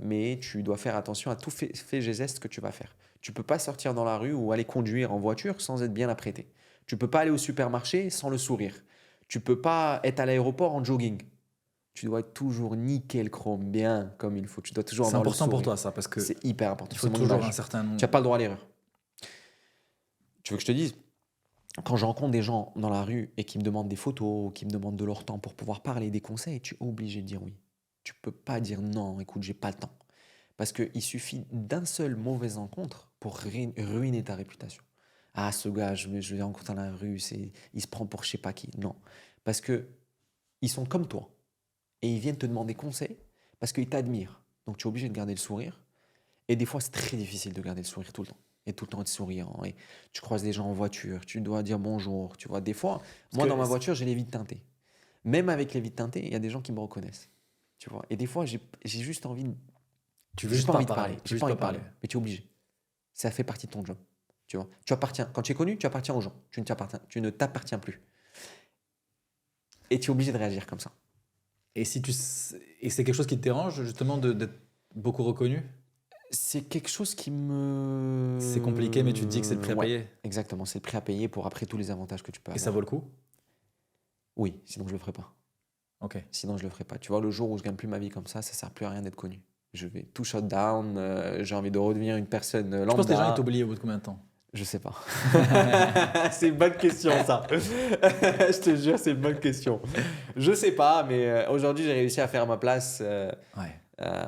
mais tu dois faire attention à tout fait et geste que tu vas faire. Tu peux pas sortir dans la rue ou aller conduire en voiture sans être bien apprêté. Tu peux pas aller au supermarché sans le sourire. Tu peux pas être à l'aéroport en jogging. Tu dois être toujours nickel chrome, bien comme il faut. Tu dois toujours C'est avoir le important pour sourire. toi, ça, parce que C'est hyper important. il faut C'est mon toujours image. un certain nombre. Tu n'as pas le droit à l'erreur. Tu veux que je te dise, quand je rencontre des gens dans la rue et qui me demandent des photos, qui me demandent de leur temps pour pouvoir parler, des conseils, tu es obligé de dire oui. Tu peux pas dire non, écoute, j'ai pas le temps. Parce qu'il suffit d'un seul mauvais rencontre pour ruiner ta réputation. Ah, ce gars, je l'ai rencontré dans la rue, il se prend pour je sais pas qui. Non. Parce que ils sont comme toi. Et ils viennent te demander conseil parce qu'ils t'admirent. Donc tu es obligé de garder le sourire. Et des fois, c'est très difficile de garder le sourire tout le temps. Et tout le temps être souriant. Et tu croises des gens en voiture, tu dois dire bonjour. Tu vois, des fois, moi, dans ma voiture, j'ai les vitres teintées. Même avec les vitres teintées, il y a des gens qui me reconnaissent. Tu vois. Et des fois, j'ai juste envie de... Tu veux j'ai juste pas pas envie de parler. parler. Tu J'ai veux pas juste envie de pas parler. parler. Mais tu es obligé. Ça fait partie de ton job. Tu vois. Tu appartiens. Quand tu es connu, tu appartiens aux gens. Tu ne t'appartiens plus. Et tu es obligé de réagir comme ça. Et si et c'est quelque chose qui te dérange, justement, d'être beaucoup reconnu? C'est quelque chose qui me... C'est compliqué, mais tu te dis que c'est le prix à Ouais, payer. exactement, c'est le prix à payer pour après tous les avantages que tu peux Et avoir. ça vaut le coup? Oui, sinon je le ferai pas. Ok. Sinon je le ferai pas. Tu vois, le jour où je gagne plus ma vie comme ça sert plus à rien d'être connu. Je vais tout shut down, j'ai envie de redevenir une personne lambda. Je pense que les gens ils t'oublient au bout de combien de temps? Je sais pas. C'est une bonne question ça. Je te jure, c'est une bonne question. Je sais pas, mais aujourd'hui j'ai réussi à faire ma place, Ouais.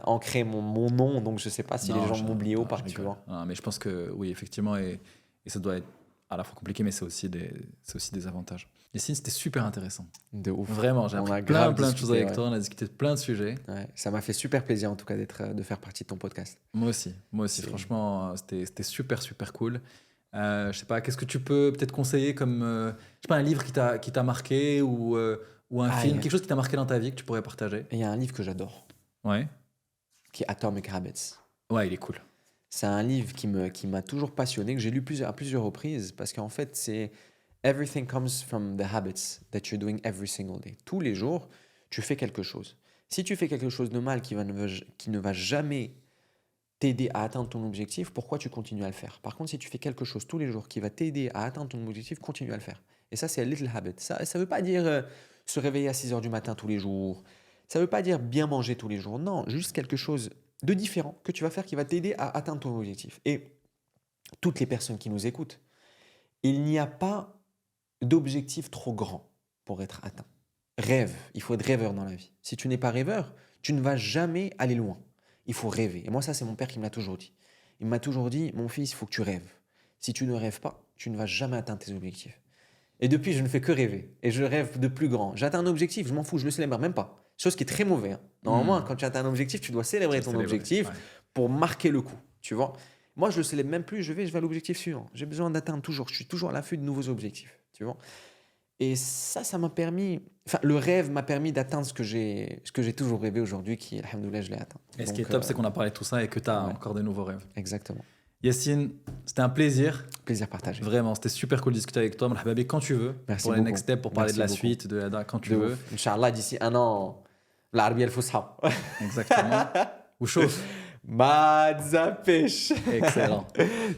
ancrer mon nom, donc je sais pas si les gens m'oublient ou pas, tu vois. Non, mais je pense que oui, effectivement, et ça doit être à la fois compliqué, mais c'est aussi des avantages. Yacine, c'était super intéressant. De ouf. Vraiment, j'ai On a appris grave plein de choses discuté, avec ouais. toi, on a discuté de plein de sujets. Ouais, ça m'a fait super plaisir en tout cas de faire partie de ton podcast. Moi aussi, franchement, c'était super cool. Je sais pas, qu'est-ce que tu peux peut-être conseiller comme, je sais pas, un livre qui t'a marqué ou un film, quelque chose qui t'a marqué dans ta vie que tu pourrais partager? Il y a un livre que j'adore, Ouais. qui est Atomic Habits. Ouais, il est cool. C'est un livre qui m'a toujours passionné, que j'ai lu à plusieurs reprises, parce qu'en fait, c'est Everything comes from the habits that you're doing every single day. Tous les jours, tu fais quelque chose. Si tu fais quelque chose de mal qui ne va jamais t'aider à atteindre ton objectif, pourquoi tu continues à le faire? Par contre, si tu fais quelque chose tous les jours qui va t'aider à atteindre ton objectif, continue à le faire. Et ça, c'est a little habit. Ça ne veut pas dire se réveiller à 6 heures du matin tous les jours. Ça ne veut pas dire bien manger tous les jours. Non, juste quelque chose de différent que tu vas faire qui va t'aider à atteindre ton objectif. Et toutes les personnes qui nous écoutent, il n'y a pas d'objectif trop grand pour être atteint. Rêve, il faut être rêveur dans la vie. Si tu n'es pas rêveur, tu ne vas jamais aller loin. Il faut rêver. Et moi, ça, c'est mon père qui me l'a toujours dit. Il m'a toujours dit, mon fils, il faut que tu rêves. Si tu ne rêves pas, tu ne vas jamais atteindre tes objectifs. Et depuis, je ne fais que rêver. Et je rêve de plus grand. J'atteins un objectif, je m'en fous, je le célèbre même pas. Chose qui est très mauvaise. Normalement, quand tu atteins un objectif, tu dois célébrer ton objectif pour marquer le coup. Tu vois? Moi, je le célèbre même plus, je vais à l'objectif suivant. J'ai besoin d'atteindre toujours. Je suis toujours à l'affût de nouveaux objectifs. Tu vois? Et ça m'a permis, enfin, le rêve m'a permis d'atteindre ce que j'ai toujours rêvé aujourd'hui, qui, alhamdoulilah, je l'ai atteint. Et ce qui est top, c'est qu'on a parlé de tout ça et que tu as encore de nouveaux rêves. Exactement. Yacine, c'était un plaisir. Plaisir partagé. Vraiment, c'était super cool de discuter avec toi. Marhababi, quand tu veux. Merci pour beaucoup. les next steps, pour parler de la suite, quand tu veux. Inch'Allah, d'ici un an, l'Arabie al-Fusha. Exactement. Ou chauffe. Madzapesh. Excellent.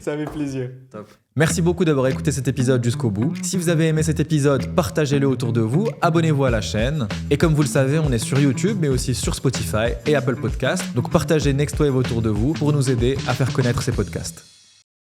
Ça fait plaisir. Top. Merci beaucoup d'avoir écouté cet épisode jusqu'au bout. Si vous avez aimé cet épisode, partagez-le autour de vous, abonnez-vous à la chaîne. Et comme vous le savez, on est sur YouTube, mais aussi sur Spotify et Apple Podcasts. Donc partagez Next Wave autour de vous pour nous aider à faire connaître ces podcasts.